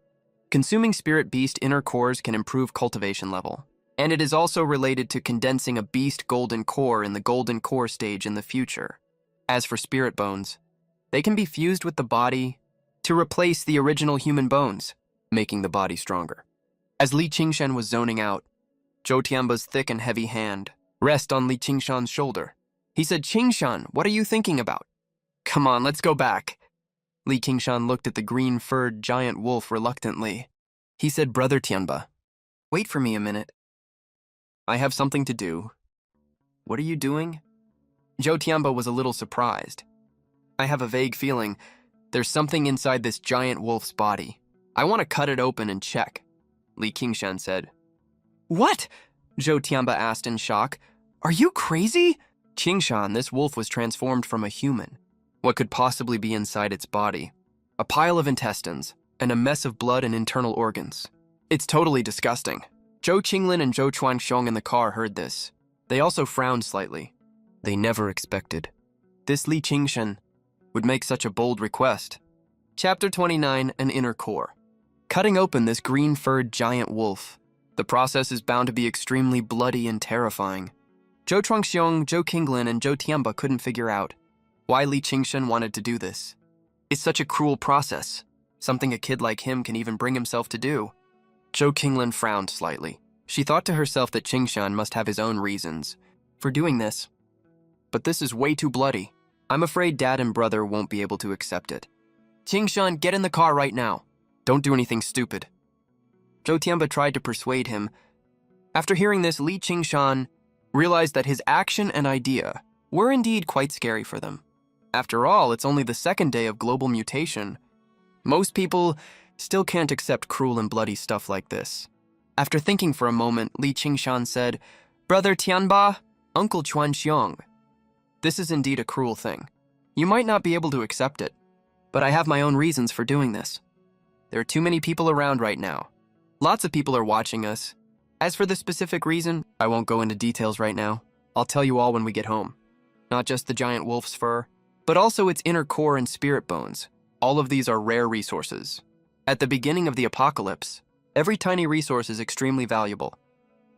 Consuming spirit beast inner cores can improve cultivation level, and it is also related to condensing a beast golden core in the golden core stage in the future. As for spirit bones, they can be fused with the body to replace the original human bones, making the body stronger. As Li Qingshan was zoning out, Zhou Tianba's thick and heavy hand rested on Li Qingshan's shoulder. He said, "Qingshan, what are you thinking about?" "Come on, let's go back." Li Qingshan looked at the green-furred giant wolf reluctantly. He said, "Brother Tianba, wait for me a minute. I have something to do." "What are you doing?" Zhou Tianba was a little surprised. "I have a vague feeling there's something inside this giant wolf's body. I want to cut it open and check," Li Qingshan said. "What?" Zhou Tianba asked in shock. "Are you crazy?" "Qingshan, this wolf was transformed from a human. What could possibly be inside its body? A pile of intestines, and a mess of blood and internal organs. It's totally disgusting." Zhou Qinglin and Zhou Chuanxiong in the car heard this. They also frowned slightly. They never expected this Li Qingshan would make such a bold request. Chapter 29, An Inner Core. Cutting open this green-furred giant wolf. The process is bound to be extremely bloody and terrifying. Zhou Chuanxiong, Zhou Qinglin, and Zhou Tianba couldn't figure out why Li Qingshan wanted to do this. It's such a cruel process, something a kid like him can even bring himself to do. Zhou Qinglin frowned slightly. She thought to herself that Qingshan must have his own reasons for doing this. But this is way too bloody. I'm afraid Dad and brother won't be able to accept it. "Qingshan, get in the car right now. Don't do anything stupid." Zhou Tianba tried to persuade him. After hearing this, Li Qingshan realized that his action and idea were indeed quite scary for them. After all, it's only the 2nd day of global mutation. Most people still can't accept cruel and bloody stuff like this. After thinking for a moment, Li Qingshan said, "Brother Tianba, Uncle Chuanxiong, this is indeed a cruel thing. You might not be able to accept it, but I have my own reasons for doing this. There are too many people around right now. Lots of people are watching us. As for the specific reason, I won't go into details right now. I'll tell you all when we get home. Not just the giant wolf's fur, but also its inner core and spirit bones. All of these are rare resources. At the beginning of the apocalypse, every tiny resource is extremely valuable.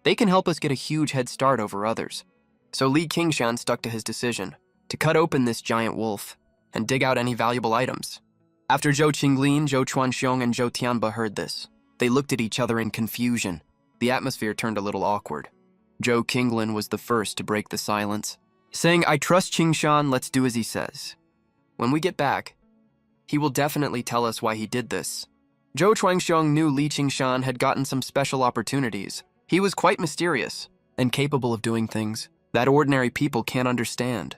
They can help us get a huge head start over others." So Li Qingshan stuck to his decision to cut open this giant wolf and dig out any valuable items. After Zhou Qinglin, Zhou Chuanxiong, and Zhou Tianba heard this, they looked at each other in confusion. The atmosphere turned a little awkward. Zhou Qinglin was the first to break the silence, saying, "I trust Qingshan, let's do as he says. When we get back, he will definitely tell us why he did this." Zhou Chuanxiong knew Li Qingshan had gotten some special opportunities. He was quite mysterious, and capable of doing things that ordinary people can't understand.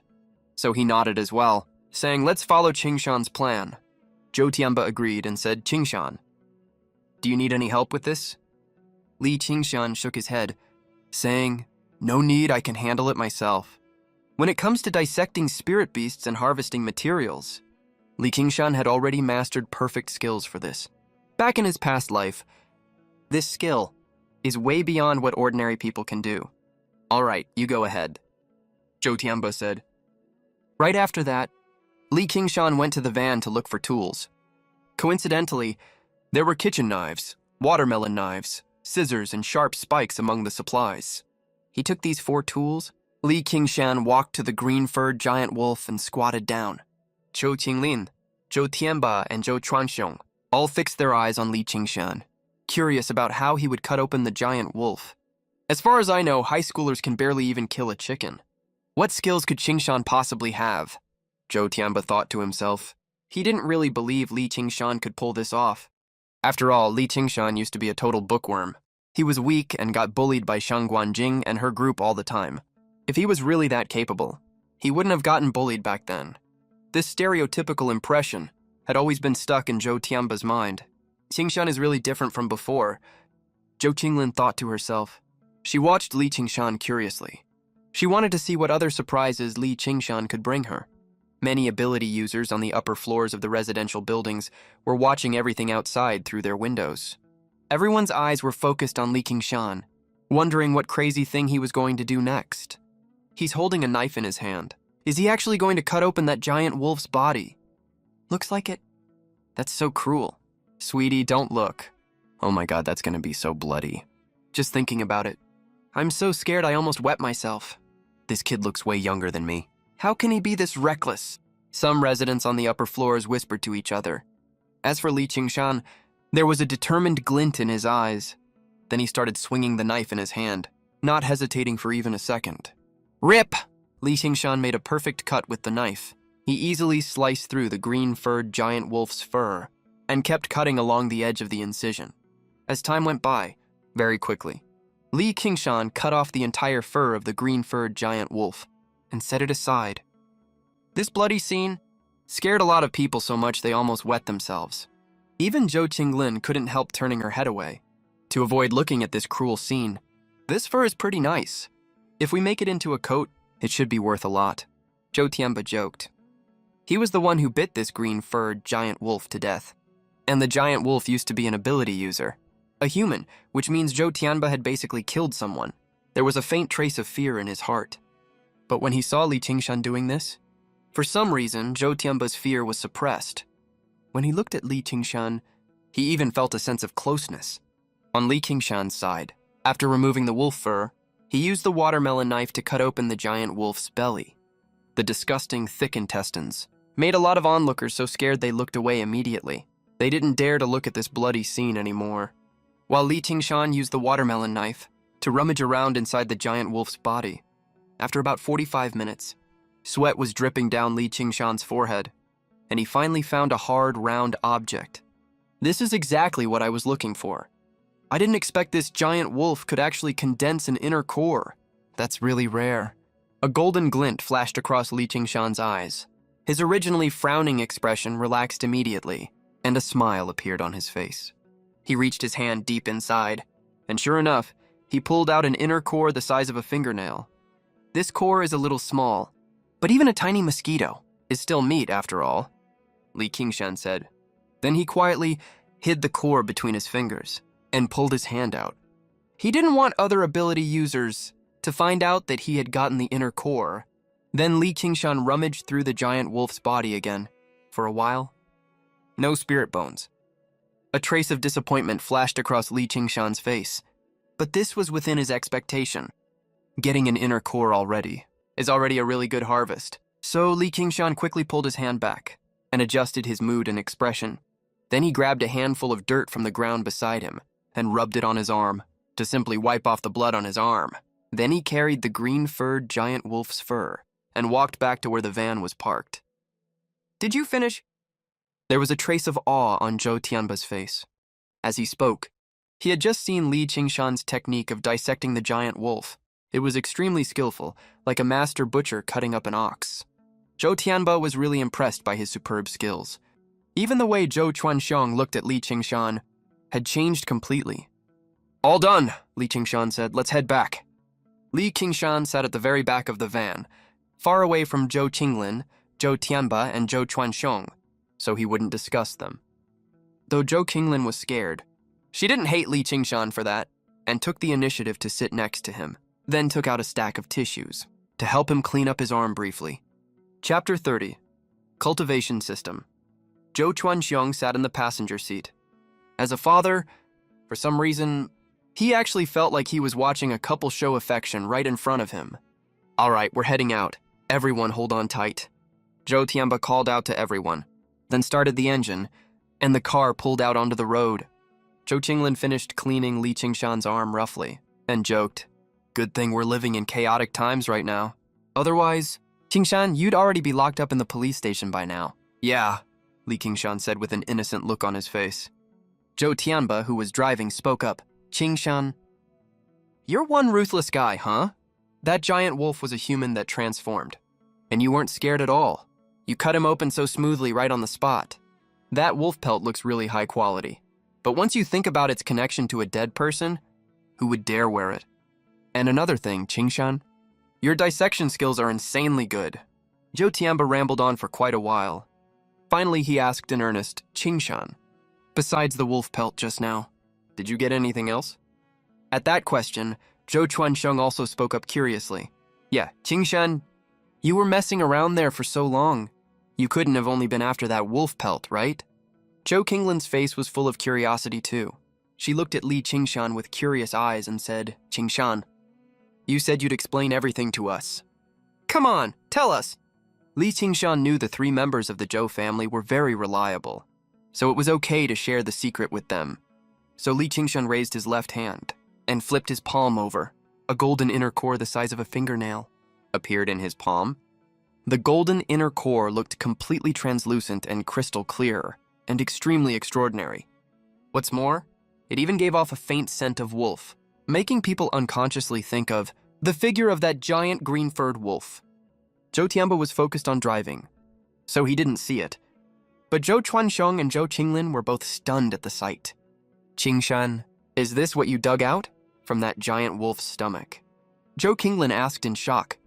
So he nodded as well, saying, "Let's follow Qingshan's plan." Zhou Tianba agreed and said, "Qingshan, do you need any help with this?" Li Qingshan shook his head, saying, "No need, I can handle it myself." When it comes to dissecting spirit beasts and harvesting materials, Li Qingshan had already mastered perfect skills for this. Back in his past life, this skill is way beyond what ordinary people can do. "All right, you go ahead," Zhou Tianba said. Right after that, Li Qingshan went to the van to look for tools. Coincidentally, there were kitchen knives, watermelon knives, scissors, and sharp spikes among the supplies. He took these 4 tools. Li Qingshan walked to the green-furred giant wolf and squatted down. Zhou Qinglin, Zhou Tianba, and Zhou Chuanxiong all fixed their eyes on Li Qingshan, curious about how he would cut open the giant wolf. As far as I know, high schoolers can barely even kill a chicken. What skills could Qingshan possibly have? Zhou Tianba thought to himself. He didn't really believe Li Qingshan could pull this off. After all, Li Qingshan used to be a total bookworm. He was weak and got bullied by Shang Guanjing and her group all the time. If he was really that capable, he wouldn't have gotten bullied back then. This stereotypical impression had always been stuck in Zhou Tianba's mind. Qingshan is really different from before, Zhou Qinglin thought to herself. She watched Li Qingshan curiously. She wanted to see what other surprises Li Qingshan could bring her. Many ability users on the upper floors of the residential buildings were watching everything outside through their windows. Everyone's eyes were focused on Li Qingshan, wondering what crazy thing he was going to do next. He's holding a knife in his hand. Is he actually going to cut open that giant wolf's body? Looks like it. That's so cruel. Sweetie, don't look. Oh my god, that's gonna be so bloody. Just thinking about it. I'm so scared I almost wet myself. This kid looks way younger than me. How can he be this reckless? Some residents on the upper floors whispered to each other. As for Li Qingshan, there was a determined glint in his eyes. Then he started swinging the knife in his hand, not hesitating for even a second. Rip! Li Qingshan made a perfect cut with the knife. He easily sliced through the green-furred giant wolf's fur and kept cutting along the edge of the incision. As time went by, very quickly, Li Qingshan cut off the entire fur of the green-furred giant wolf and set it aside. This bloody scene scared a lot of people so much they almost wet themselves. Even Zhou Qinglin couldn't help turning her head away to avoid looking at this cruel scene. This fur is pretty nice. If we make it into a coat, it should be worth a lot, Zhou Tianba joked. He was the one who bit this green-furred giant wolf to death. And the giant wolf used to be an ability user. A human, which means Zhou Tianba had basically killed someone. There was a faint trace of fear in his heart. But when he saw Li Qingshan doing this, for some reason, Zhou Tianba's fear was suppressed. When he looked at Li Qingshan, he even felt a sense of closeness. On Li Qingshan's side, after removing the wolf fur, he used the watermelon knife to cut open the giant wolf's belly. The disgusting, thick intestines made a lot of onlookers so scared they looked away immediately. They didn't dare to look at this bloody scene anymore. While Li Qingshan used the watermelon knife to rummage around inside the giant wolf's body. After about 45 minutes, sweat was dripping down Li Qingshan's forehead, and he finally found a hard, round object. This is exactly what I was looking for. I didn't expect this giant wolf could actually condense an inner core. That's really rare. A golden glint flashed across Li Qingshan's eyes. His originally frowning expression relaxed immediately, and a smile appeared on his face. He reached his hand deep inside, and sure enough, he pulled out an inner core the size of a fingernail. This core is a little small, but even a tiny mosquito is still meat after all, Li Qingshan said. Then he quietly hid the core between his fingers and pulled his hand out. He didn't want other ability users to find out that he had gotten the inner core. Then Li Qingshan rummaged through the giant wolf's body again. For a while, no spirit bones. A trace of disappointment flashed across Li Qingshan's face, but this was within his expectation. Getting an inner core already is already a really good harvest. So Li Qingshan quickly pulled his hand back and adjusted his mood and expression. Then he grabbed a handful of dirt from the ground beside him and rubbed it on his arm to simply wipe off the blood on his arm. Then he carried the green-furred giant wolf's fur and walked back to where the van was parked. Did you finish? There was a trace of awe on Zhou Tianba's face. As he spoke, he had just seen Li Qingshan's technique of dissecting the giant wolf. It was extremely skillful, like a master butcher cutting up an ox. Zhou Tianba was really impressed by his superb skills. Even the way Zhou Chuanxiong looked at Li Qingshan had changed completely. "All done," Li Qingshan said. "Let's head back." Li Qingshan sat at the very back of the van, far away from Zhou Qinglin, Zhou Tianba, and Zhou Chuanxiong, so he wouldn't discuss them. Though Zhou Qinglin was scared, she didn't hate Li Qingshan for that, and took the initiative to sit next to him, then took out a stack of tissues to help him clean up his arm briefly. Chapter 30. Cultivation System. Zhou Chuanxiong sat in the passenger seat. As a father, for some reason, he actually felt like he was watching a couple show affection right in front of him. "All right, we're heading out. Everyone hold on tight." Zhou Tianba called out to everyone, then started the engine, and the car pulled out onto the road. Zhou Qinglin finished cleaning Li Qingshan's arm roughly and joked, "Good thing we're living in chaotic times right now. Otherwise, Qingshan, you'd already be locked up in the police station by now." "Yeah," Li Qingshan said with an innocent look on his face. Zhou Tianba, who was driving, spoke up. "Qingshan, you're one ruthless guy, huh? That giant wolf was a human that transformed, and you weren't scared at all. You cut him open so smoothly right on the spot. That wolf pelt looks really high quality, but once you think about its connection to a dead person, who would dare wear it? And another thing, Qingshan, your dissection skills are insanely good." Zhou Tianba rambled on for quite a while. Finally, he asked in earnest, "Qingshan, besides the wolf pelt just now, did you get anything else?" At that question, Zhou Chuanxiong also spoke up curiously. "Yeah, Qingshan, you were messing around there for so long. You couldn't have only been after that wolf pelt, right?" Zhou Qinglin's face was full of curiosity too. She looked at Li Qingshan with curious eyes and said, "Qingshan, you said you'd explain everything to us. Come on, tell us." Li Qingshan knew the 3 members of the Zhou family were very reliable, so it was okay to share the secret with them. So Li Qingshan raised his left hand and flipped his palm over. A golden inner core the size of a fingernail appeared in his palm. The golden inner core looked completely translucent and crystal clear, and extremely extraordinary. What's more, it even gave off a faint scent of wolf, making people unconsciously think of the figure of that giant green-furred wolf. Zhou Tianba was focused on driving, so he didn't see it. But Zhou Chuanxiong and Zhou Qinglin were both stunned at the sight. "Qingshan, is this what you dug out from that giant wolf's stomach?" Zhou Qinglin asked in shock.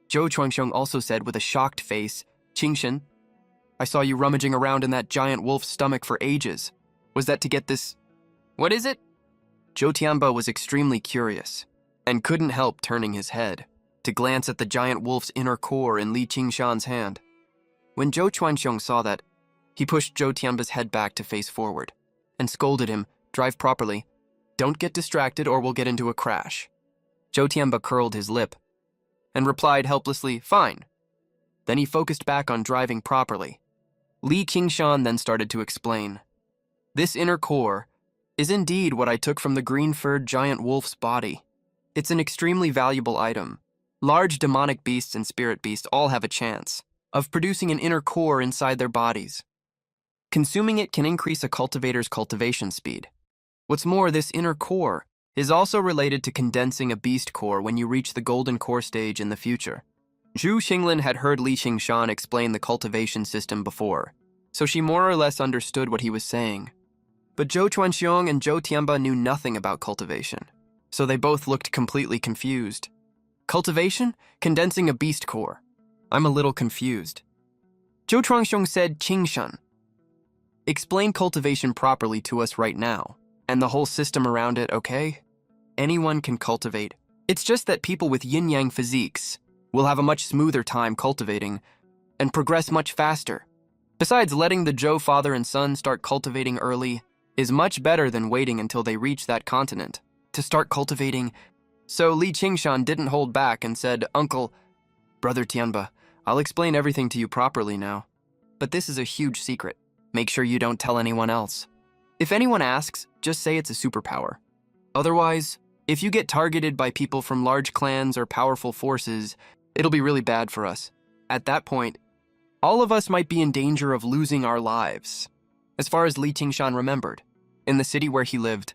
Zhou Chuanxiong also said with a shocked face, "Qingshan, I saw you rummaging around in that giant wolf's stomach for ages. Was that to get this? What is it?" Zhou Tianba was extremely curious and couldn't help turning his head to glance at the giant wolf's inner core in Li Qingshan's hand. When Zhou Chuanxiong saw that, he pushed Zhou Tianba's head back to face forward and scolded him, "Drive properly. Don't get distracted or we'll get into a crash." Zhou Tianba curled his lip and replied helplessly, "Fine." Then he focused back on driving properly. Li Qingshan then started to explain. "This inner core is indeed what I took from the green-furred giant wolf's body. It's an extremely valuable item. Large demonic beasts and spirit beasts all have a chance of producing an inner core inside their bodies. Consuming it can increase a cultivator's cultivation speed. What's more, this inner core is also related to condensing a beast core when you reach the golden core stage in the future." Zhu Qinglin had heard Li Qingshan explain the cultivation system before, so she more or less understood what he was saying. But Zhou Chuanxiong and Zhou Tianba knew nothing about cultivation, so they both looked completely confused. "Cultivation? Condensing a beast core. I'm a little confused." Zhou Chuanxiong said, "Qingshan, explain cultivation properly to us right now, and the whole system around it, okay? Anyone can cultivate. It's just that people with yin-yang physiques will have a much smoother time cultivating and progress much faster. Besides, letting the Zhou father and son start cultivating early is much better than waiting until they reach that continent to start cultivating." So Li Qingshan didn't hold back and said, "Uncle, Brother Tianba, I'll explain everything to you properly now. But this is a huge secret. Make sure you don't tell anyone else. If anyone asks, just say it's a superpower. Otherwise, if you get targeted by people from large clans or powerful forces, it'll be really bad for us. At that point, all of us might be in danger of losing our lives." As far as Li Qingshan remembered, in the city where he lived,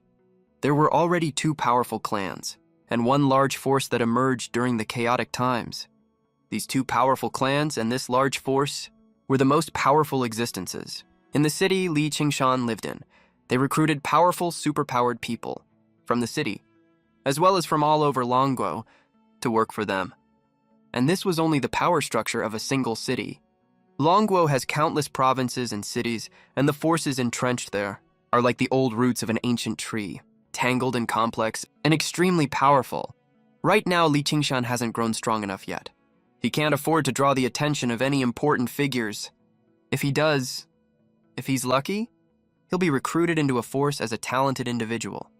there were already 2 powerful clans, and one large force that emerged during the chaotic times. These two powerful clans and this large force were the most powerful existences. In the city Li Qingshan lived in, they recruited powerful, superpowered people from the city, as well as from all over Longguo, to work for them. And this was only the power structure of a single city. Longguo has countless provinces and cities, and the forces entrenched there are like the old roots of an ancient tree, tangled and complex and extremely powerful. Right now, Li Qingshan hasn't grown strong enough yet. He can't afford to draw the attention of any important figures. If he does, if he's lucky, he'll be recruited into a force as a talented individual.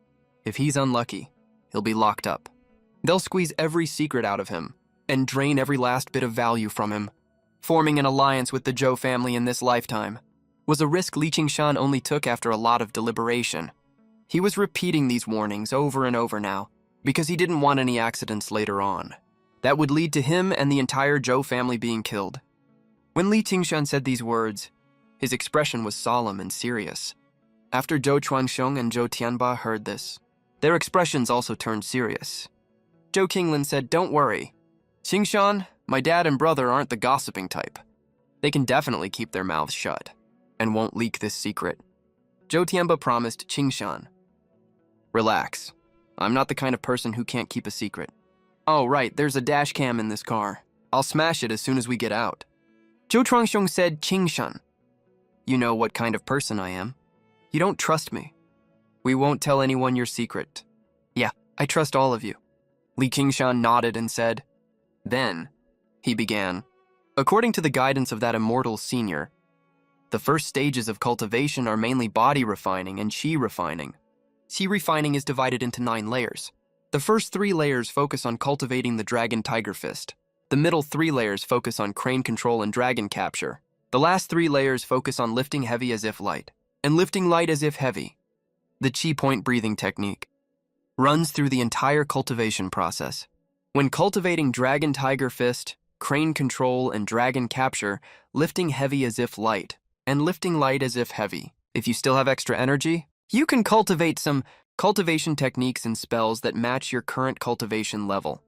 If he's unlucky, he'll be locked up. They'll squeeze every secret out of him and drain every last bit of value from him. Forming an alliance with the Zhou family in this lifetime was a risk Li Qingshan only took after a lot of deliberation. He was repeating these warnings over and over now because he didn't want any accidents later on that would lead to him and the entire Zhou family being killed. When Li Qingshan said these words, his expression was solemn and serious. After Zhou Chuanxiong and Zhou Tianba heard this, their expressions also turned serious. Zhou Qinglin said, "Don't worry. Qingshan, my dad and brother aren't the gossiping type. They can definitely keep their mouths shut and won't leak this secret." Zhou Tianba promised Qingshan, "Relax. I'm not the kind of person who can't keep a secret. Oh, right, there's a dash cam in this car. I'll smash it as soon as we get out." Zhou Chuanxiong said, "Qingshan, you know what kind of person I am. You don't trust me. We won't tell anyone your secret." "Yeah, I trust all of you." Li Qingshan nodded and said, "Then," he began, "according to the guidance of that immortal senior, the first stages of cultivation are mainly body refining and qi refining. Qi refining is divided into 9 layers. The first 3 layers focus on cultivating the dragon tiger fist. The middle 3 layers focus on crane control and dragon capture. The last 3 layers focus on lifting heavy as if light, and lifting light as if heavy. The qi point breathing technique runs through the entire cultivation process. When cultivating dragon tiger fist, crane control, and dragon capture, lifting heavy as if light, and lifting light as if heavy. If you still have extra energy, you can cultivate some cultivation techniques and spells that match your current cultivation level.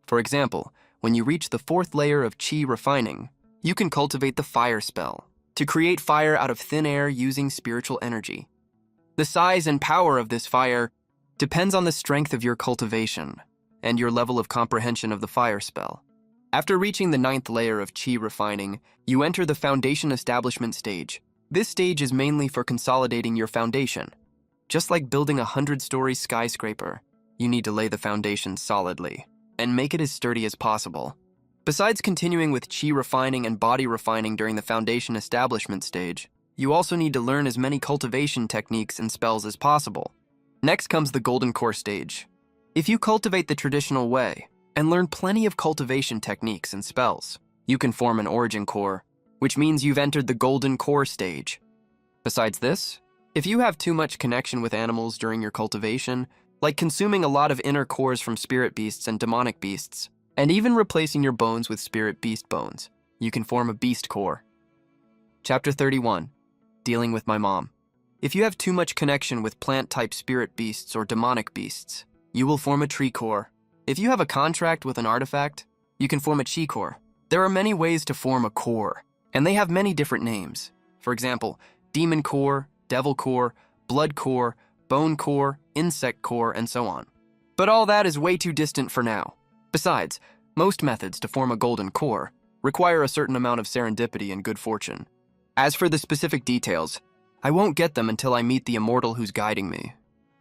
For example, when you reach the 4th layer of qi refining, you can cultivate the fire spell to create fire out of thin air using spiritual energy. The size and power of this fire depends on the strength of your cultivation and your level of comprehension of the fire spell. After reaching the 9th layer of qi refining, you enter the foundation establishment stage. This stage is mainly for consolidating your foundation. Just like building a 100-story skyscraper, you need to lay the foundation solidly and make it as sturdy as possible. Besides continuing with qi refining and body refining during the foundation establishment stage, you also need to learn as many cultivation techniques and spells as possible. Next comes the golden core stage. If you cultivate the traditional way and learn plenty of cultivation techniques and spells, you can form an origin core, which means you've entered the golden core stage. Besides this, if you have too much connection with animals during your cultivation, like consuming a lot of inner cores from spirit beasts and demonic beasts, and even replacing your bones with spirit beast bones, you can form a beast core. Chapter 31, Dealing with My Mom. If you have too much connection with plant-type spirit beasts or demonic beasts, you will form a tree core. If you have a contract with an artifact, you can form a chi core. There are many ways to form a core, and they have many different names. For example, demon core, devil core, blood core, bone core, insect core, and so on. But all that is way too distant for now. Besides, most methods to form a golden core require a certain amount of serendipity and good fortune. As for the specific details, I won't get them until I meet the immortal who's guiding me.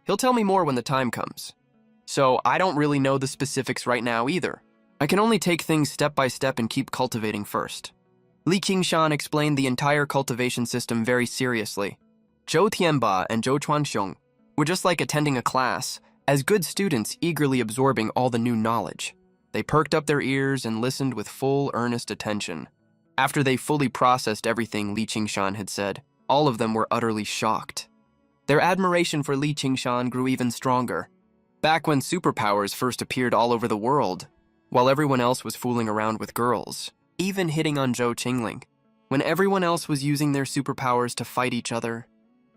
He'll tell me more when the time comes. So I don't really know the specifics right now either. I can only take things step by step and keep cultivating first. Li Qingshan explained the entire cultivation system very seriously. Zhou Tianba and Zhou Chuanxiong were just like attending a class, as good students eagerly absorbing all the new knowledge. They perked up their ears and listened with full, earnest attention. After they fully processed everything Li Qingshan had said, all of them were utterly shocked. Their admiration for Li Qingshan grew even stronger. Back when superpowers first appeared all over the world, while everyone else was fooling around with girls, even hitting on Zhou Qingling, when everyone else was using their superpowers to fight each other,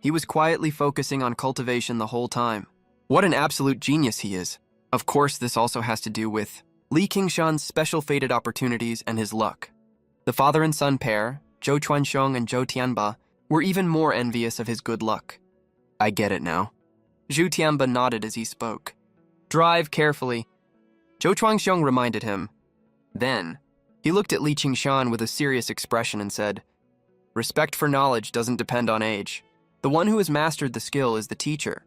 he was quietly focusing on cultivation the whole time. What an absolute genius he is. Of course, this also has to do with Li Qingshan's special fated opportunities and his luck. The father and son pair, Zhou Chuanxiong and Zhou Tianba, were even more envious of his good luck. I get it now. Zhou Tianba nodded as he spoke. Drive carefully, Zhou Chuanxiong reminded him. Then, he looked at Li Qingshan with a serious expression and said, Respect for knowledge doesn't depend on age. The one who has mastered the skill is the teacher.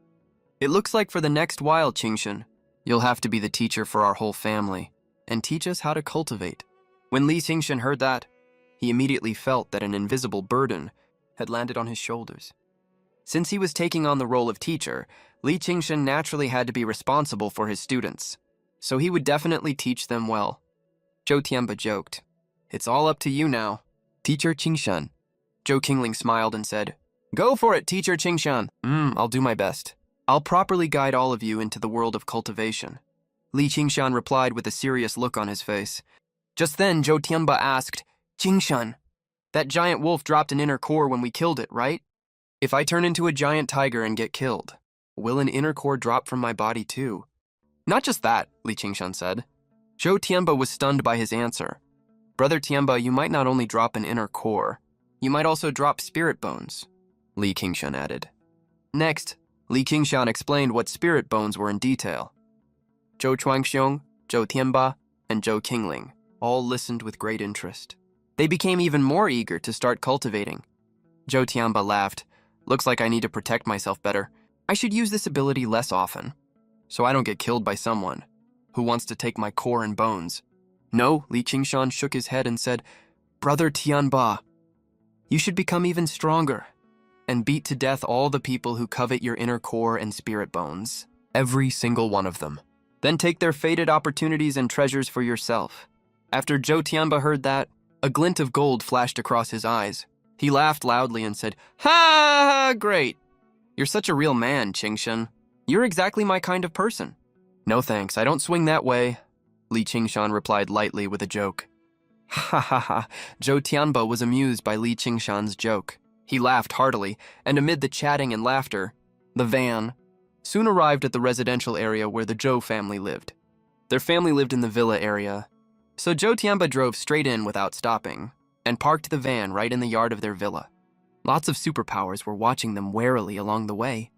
It looks like for the next while, Qingshan, you'll have to be the teacher for our whole family and teach us how to cultivate. When Li Qingshan heard that, he immediately felt that an invisible burden had landed on his shoulders. Since he was taking on the role of teacher, Li Qingshan naturally had to be responsible for his students, so he would definitely teach them well. Zhou Tianba joked, It's all up to you now, Teacher Qingshan. Zhou Qingling smiled and said, Go for it, Teacher Qingshan. I'll do my best. I'll properly guide all of you into the world of cultivation. Li Qingshan replied with a serious look on his face. Just then, Zhou Tianba asked, Qingshan, that giant wolf dropped an inner core when we killed it, right? If I turn into a giant tiger and get killed, will an inner core drop from my body too? Not just that, Li Qingshan said. Zhou Tianba was stunned by his answer. Brother Tianba, you might not only drop an inner core, you might also drop spirit bones, Li Qingshan added. Next, Li Qingshan explained what spirit bones were in detail. Zhou Chuanxiong, Zhou Tianba, and Zhou Qingling all listened with great interest. They became even more eager to start cultivating. Zhou Tianba laughed. Looks like I need to protect myself better. I should use this ability less often, so I don't get killed by someone who wants to take my core and bones. No, Li Qingshan shook his head and said, Brother Tianba, you should become even stronger and beat to death all the people who covet your inner core and spirit bones. Every single one of them. Then take their fated opportunities and treasures for yourself. After Zhou Tianba heard that, a glint of gold flashed across his eyes. He laughed loudly and said, Ha! Great! You're such a real man, Qingshan. You're exactly my kind of person. No thanks, I don't swing that way, Li Qingshan replied lightly with a joke. Ha ha ha, Zhou Tianba was amused by Li Qingshan's joke. He laughed heartily, and amid the chatting and laughter, the van soon arrived at the residential area where the Zhou family lived. Their family lived in the villa area, so Zhou Tianba drove straight in without stopping and parked the van right in the yard of their villa. Lots of superpowers were watching them warily along the way,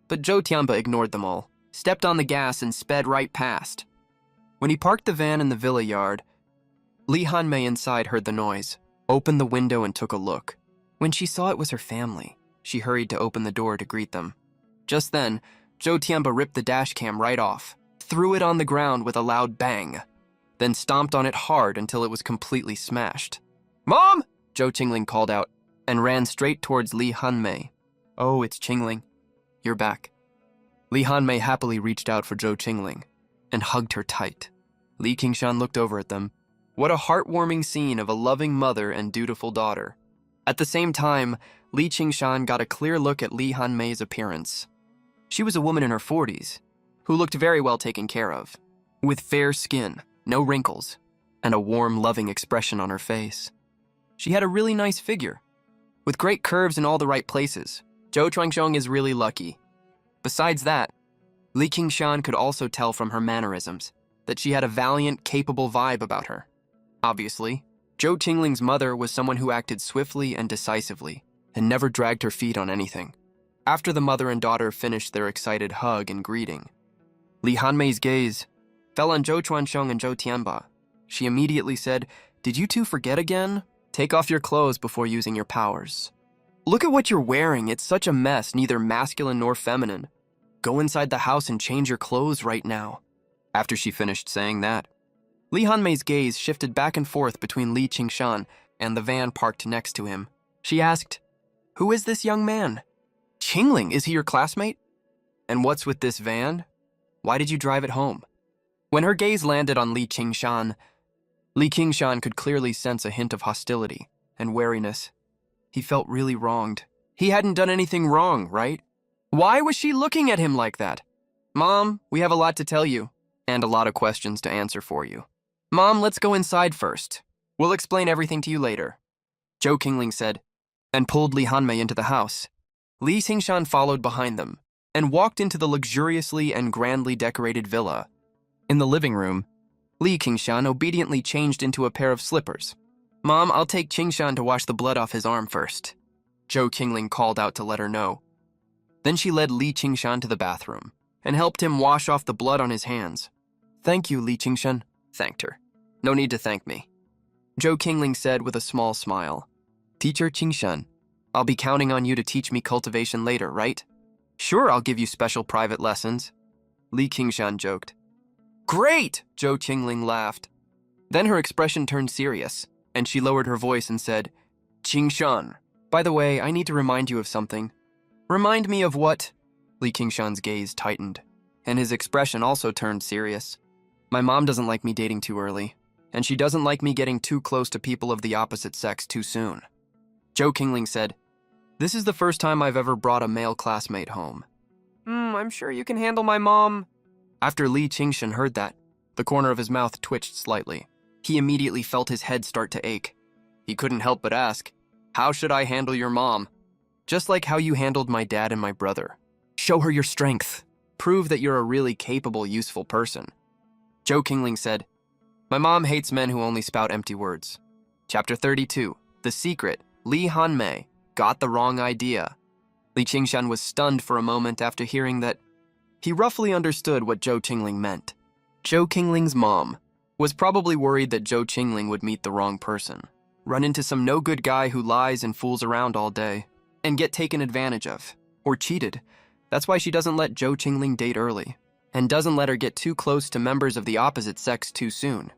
but Zhou Tianba ignored them all, stepped on the gas and sped right past. When he parked the van in the villa yard, Li Hanmei inside heard the noise, opened the window and took a look. When she saw it was her family, she hurried to open the door to greet them. Just then, Zhou Tianba ripped the dash cam right off, threw it on the ground with a loud bang, then stomped on it hard until it was completely smashed. Mom! Zhou Qingling called out and ran straight towards Li Hanmei. Oh, it's Qingling. You're back. Li Hanmei happily reached out for Zhou Qingling and hugged her tight. Li Qingshan looked over at them. What a heartwarming scene of a loving mother and dutiful daughter. At the same time, Li Qingshan got a clear look at Li Hanmei's appearance. She was a woman in her 40s, who looked very well taken care of, with fair skin, no wrinkles, and a warm, loving expression on her face. She had a really nice figure, with great curves in all the right places. Zhou Chuanxiong is really lucky. Besides that, Li Qingshan could also tell from her mannerisms that she had a valiant, capable vibe about her. Obviously, Zhou Qingling's mother was someone who acted swiftly and decisively, and never dragged her feet on anything. After the mother and daughter finished their excited hug and greeting, Li Hanmei's gaze fell on Zhou Chuanxiong and Zhou Tianba. She immediately said, Did you two forget again? Take off your clothes before using your powers. Look at what you're wearing. It's such a mess, neither masculine nor feminine. Go inside the house and change your clothes right now. After she finished saying that, Li Hanmei's gaze shifted back and forth between Li Qingshan and the van parked next to him. She asked, Who is this young man? Qingling, is he your classmate? And what's with this van? Why did you drive it home? When her gaze landed on Li Qingshan could clearly sense a hint of hostility and wariness. He felt really wronged. He hadn't done anything wrong, right? Why was she looking at him like that? Mom, we have a lot to tell you, and a lot of questions to answer for you. Mom, let's go inside first. We'll explain everything to you later, Zhou Qingling said, and pulled Li Hanmei into the house. Li Qingshan followed behind them and walked into the luxuriously and grandly decorated villa In the living room, Li Qingshan obediently changed into a pair of slippers. "Mom, I'll take Qingshan to wash the blood off his arm first," Zhou Qingling called out to let her know. Then she led Li Qingshan to the bathroom and helped him wash off the blood on his hands. "Thank you, Li Qingshan," thanked her. "No need to thank me," Zhou Qingling said with a small smile. "Teacher Qingshan, I'll be counting on you to teach me cultivation later, right?" "Sure, I'll give you special private lessons," Li Qingshan joked. "Great!" Zhou Qingling laughed. Then her expression turned serious, and she lowered her voice and said, "Qingshan, by the way, I need to remind you of something." "Remind me of what?" Li Qingshan's gaze tightened, and his expression also turned serious. "My mom doesn't like me dating too early, and she doesn't like me getting too close to people of the opposite sex too soon." Zhou Qingling said, "This is the first time I've ever brought a male classmate home." I'm sure you can handle my mom." After Li Qingshan heard that, the corner of his mouth twitched slightly. He immediately felt his head start to ache. He couldn't help but ask, "How should I handle your mom?" "Just like how you handled my dad and my brother. Show her your strength. Prove that you're a really capable, useful person." Zhou Qingling said, "My mom hates men who only spout empty words." Chapter 32, The Secret, Li Hanmei Got the Wrong Idea. Li Qingshan was stunned for a moment after hearing that. He roughly understood what Zhou Qingling meant. Zhou Qingling's mom was probably worried that Zhou Qingling would meet the wrong person, run into some no-good guy who lies and fools around all day, and get taken advantage of, or cheated. That's why she doesn't let Zhou Qingling date early, and doesn't let her get too close to members of the opposite sex too soon.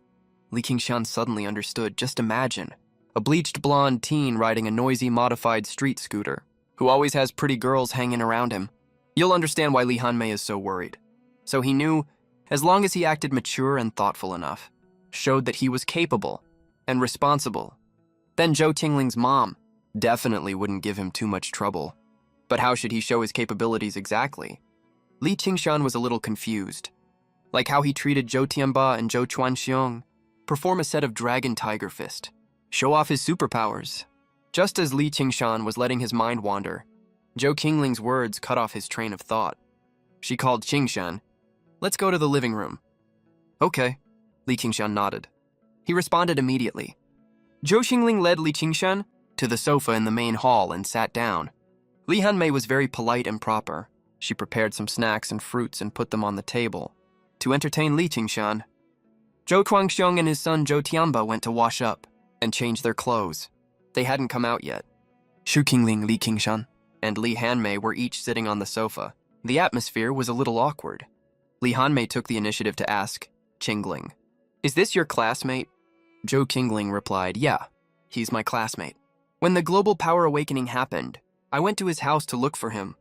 Li Qingshan suddenly understood. Just imagine a bleached blonde teen riding a noisy modified street scooter, who always has pretty girls hanging around him. You'll understand why Li Hanmei is so worried. So he knew, as long as he acted mature and thoughtful enough, showed that he was capable and responsible, then Zhou Qingling's mom definitely wouldn't give him too much trouble. But how should he show his capabilities exactly? Li Qingshan was a little confused. Like how he treated Zhou Tianba and Zhou Chuanxiong, perform a set of Dragon Tiger Fist, show off his superpowers. Just as Li Qingshan was letting his mind wander, Zhou Qingling's words cut off his train of thought. She called Qingshan. "Let's go to the living room." "Okay," Li Qingshan nodded. He responded immediately. Zhou Qingling led Li Qingshan to the sofa in the main hall and sat down. Li Hanmei was very polite and proper. She prepared some snacks and fruits and put them on the table to entertain Li Qingshan. Zhou Chuanxiong and his son Zhou Tianba went to wash up and change their clothes. They hadn't come out yet. Shu Qingling, Li Qingshan, and Li Hanmei were each sitting on the sofa. The atmosphere was a little awkward. Li Hanmei took the initiative to ask, "Qingling, is this your classmate?" Zhou Qingling replied, "Yeah, he's my classmate. When the global power awakening happened, I went to his house to look for him."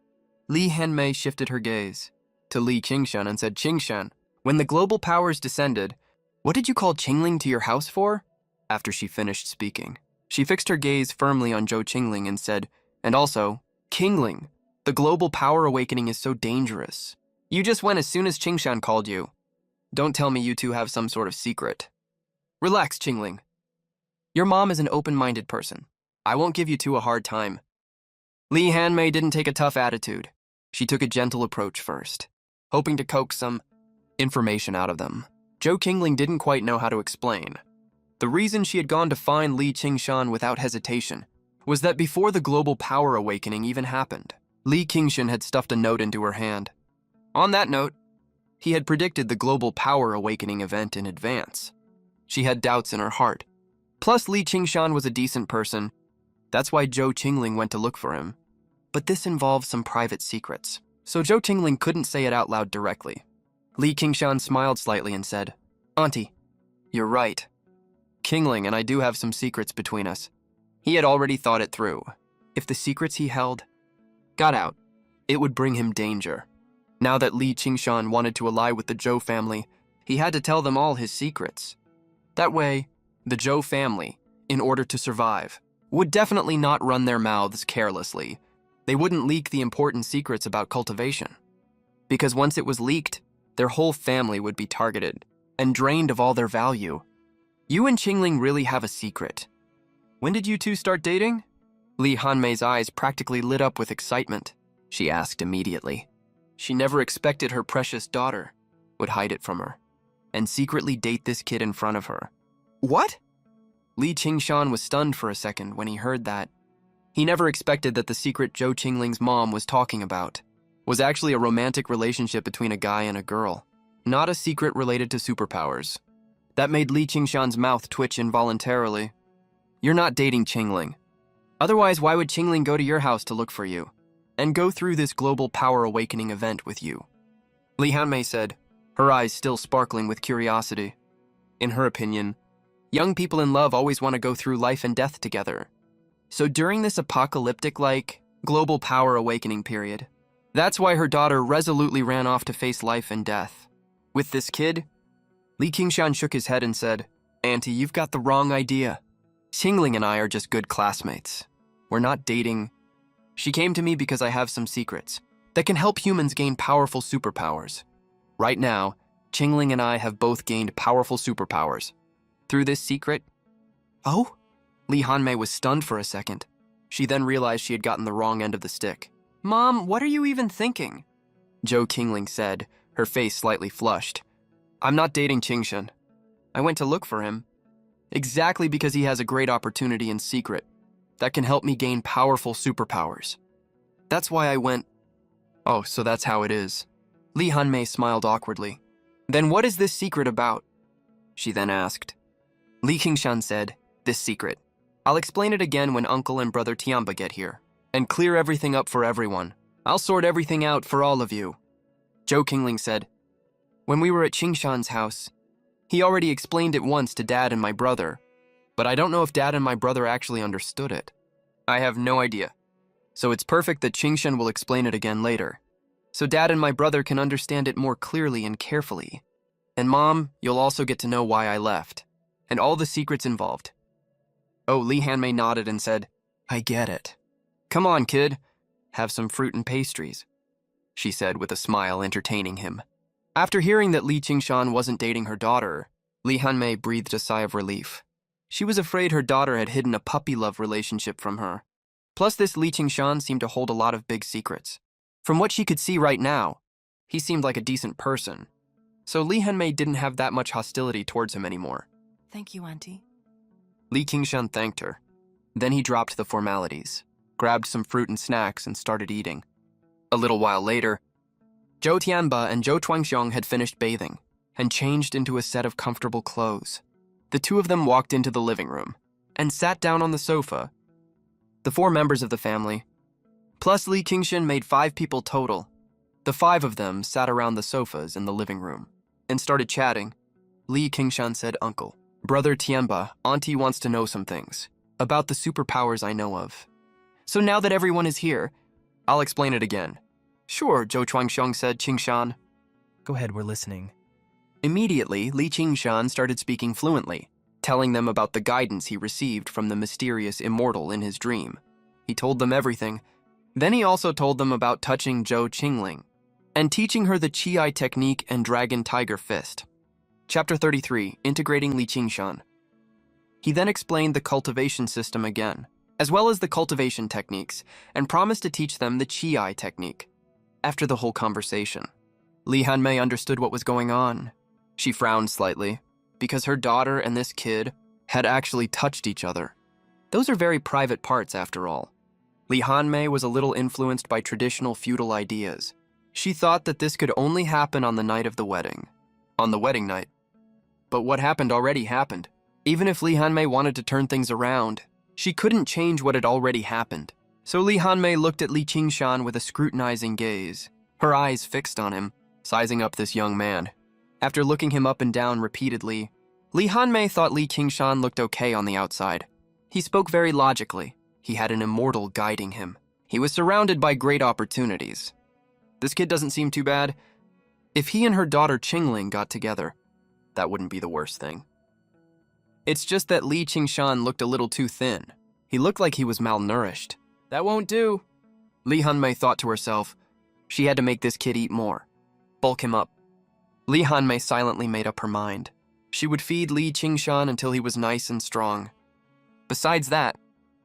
Li Hanmei shifted her gaze to Li Qingshan and said, "Qingshan, when the global powers descended, what did you call Qingling to your house for?" After she finished speaking, she fixed her gaze firmly on Zhou Qingling and said, "And also, Qingling, the global power awakening is so dangerous. You just went as soon as Qingshan called you. Don't tell me you two have some sort of secret." "Relax, Qingling. Your mom is an open-minded person. I won't give you two a hard time." Li Hanmei didn't take a tough attitude. She took a gentle approach first, hoping to coax some information out of them. Zhou Qingling didn't quite know how to explain. The reason she had gone to find Li Qingshan without hesitation was that before the global power awakening even happened, Li Qingshan had stuffed a note into her hand. On that note, he had predicted the global power awakening event in advance. She had doubts in her heart. Plus, Li Qingshan was a decent person. That's why Zhou Qingling went to look for him. But this involved some private secrets, so Zhou Qingling couldn't say it out loud directly. Li Qingshan smiled slightly and said, "Auntie, you're right. Qingling and I do have some secrets between us." He had already thought it through. If the secrets he held got out, it would bring him danger. Now that Li Qingshan wanted to ally with the Zhou family, he had to tell them all his secrets. That way, the Zhou family, in order to survive, would definitely not run their mouths carelessly. They wouldn't leak the important secrets about cultivation. Because once it was leaked, their whole family would be targeted and drained of all their value. "You and Qingling really have a secret. When did you two start dating?" Li Hanmei's eyes practically lit up with excitement. She asked immediately. She never expected her precious daughter would hide it from her. and secretly date this kid in front of her. What? Li Qingshan was stunned for a second when he heard that. He never expected that the secret Zhou Qingling's mom was talking about was actually a romantic relationship between a guy and a girl, not a secret related to superpowers. That made Li Qingshan's mouth twitch involuntarily. You're not dating Qingling. Otherwise, why would Qingling go to your house to look for you and go through this global power awakening event with you? Li Hanmei said, her eyes still sparkling with curiosity. In her opinion, young people in love always want to go through life and death together. So during this apocalyptic-like global power awakening period, that's why her daughter resolutely ran off to face life and death. With this kid, Li Qingshan shook his head and said, Auntie, you've got the wrong idea. Qingling and I are just good classmates. We're not dating. She came to me because I have some secrets that can help humans gain powerful superpowers. Right now, Qingling and I have both gained powerful superpowers. Through this secret... Oh? Li Hanmei was stunned for a second. She then realized she had gotten the wrong end of the stick. Mom, what are you even thinking? Zhou Qingling said, her face slightly flushed. I'm not dating Qingshan. I went to look for him. Exactly because he has a great opportunity in secret that can help me gain powerful superpowers. That's why I went... Oh, so that's how it is. Li Hanmei smiled awkwardly. Then what is this secret about? She then asked. Li Qingshan said, this secret. I'll explain it again when Uncle and Brother Tiamba get here, and clear everything up for everyone. I'll sort everything out for all of you. Zhou Qingling said, when we were at Qingshan's house, he already explained it once to Dad and my brother, but I don't know if Dad and my brother actually understood it. I have no idea. So it's perfect that Qingshan will explain it again later, so Dad and my brother can understand it more clearly and carefully. And Mom, you'll also get to know why I left, and all the secrets involved. Oh, Li Hanmei nodded and said, I get it. Come on, kid. Have some fruit and pastries, she said with a smile entertaining him. After hearing that Li Qingshan wasn't dating her daughter, Li Hanmei breathed a sigh of relief. She was afraid her daughter had hidden a puppy-love relationship from her. Plus, this Li Qingshan seemed to hold a lot of big secrets. From what she could see right now, he seemed like a decent person. So Li Hanmei didn't have that much hostility towards him anymore. Thank you, Auntie. Li Qingshan thanked her. Then he dropped the formalities, grabbed some fruit and snacks, and started eating. A little while later, Zhou Tianba and Zhou Chuangxiong had finished bathing and changed into a set of comfortable clothes. The two of them walked into the living room and sat down on the sofa. The 4 members of the family, plus Li Qingshan, made 5 people total. The 5 of them sat around the sofas in the living room and started chatting. Li Qingshan said, Uncle, Brother Tianba, Auntie wants to know some things about the superpowers I know of. So now that everyone is here, I'll explain it again. Sure, Zhou Chuangxiong said, Qingshan. Go ahead, we're listening. Immediately, Li Qingshan started speaking fluently, telling them about the guidance he received from the mysterious immortal in his dream. He told them everything. Then he also told them about touching Zhou Qingling and teaching her the Qi technique and Dragon Tiger Fist. Chapter 33, Integrating Li Qingshan. He then explained the cultivation system again, as well as the cultivation techniques, and promised to teach them the Qi technique. After the whole conversation, Li Hanmei understood what was going on. She frowned slightly, because her daughter and this kid had actually touched each other. Those are very private parts, after all. Li Hanmei was a little influenced by traditional feudal ideas. She thought that this could only happen on the night of the wedding. On the wedding night. But what happened already happened. Even if Li Hanmei wanted to turn things around, she couldn't change what had already happened. So Li Hanmei looked at Li Qingshan with a scrutinizing gaze, her eyes fixed on him, sizing up this young man. After looking him up and down repeatedly, Li Hanmei thought Li Qingshan looked okay on the outside. He spoke very logically. He had an immortal guiding him. He was surrounded by great opportunities. This kid doesn't seem too bad. If he and her daughter Qingling got together, that wouldn't be the worst thing. It's just that Li Qingshan looked a little too thin. He looked like he was malnourished. That won't do. Li Hanmei thought to herself. She had to make this kid eat more. Bulk him up. Li Hanmei silently made up her mind. She would feed Li Qingshan until he was nice and strong. Besides that,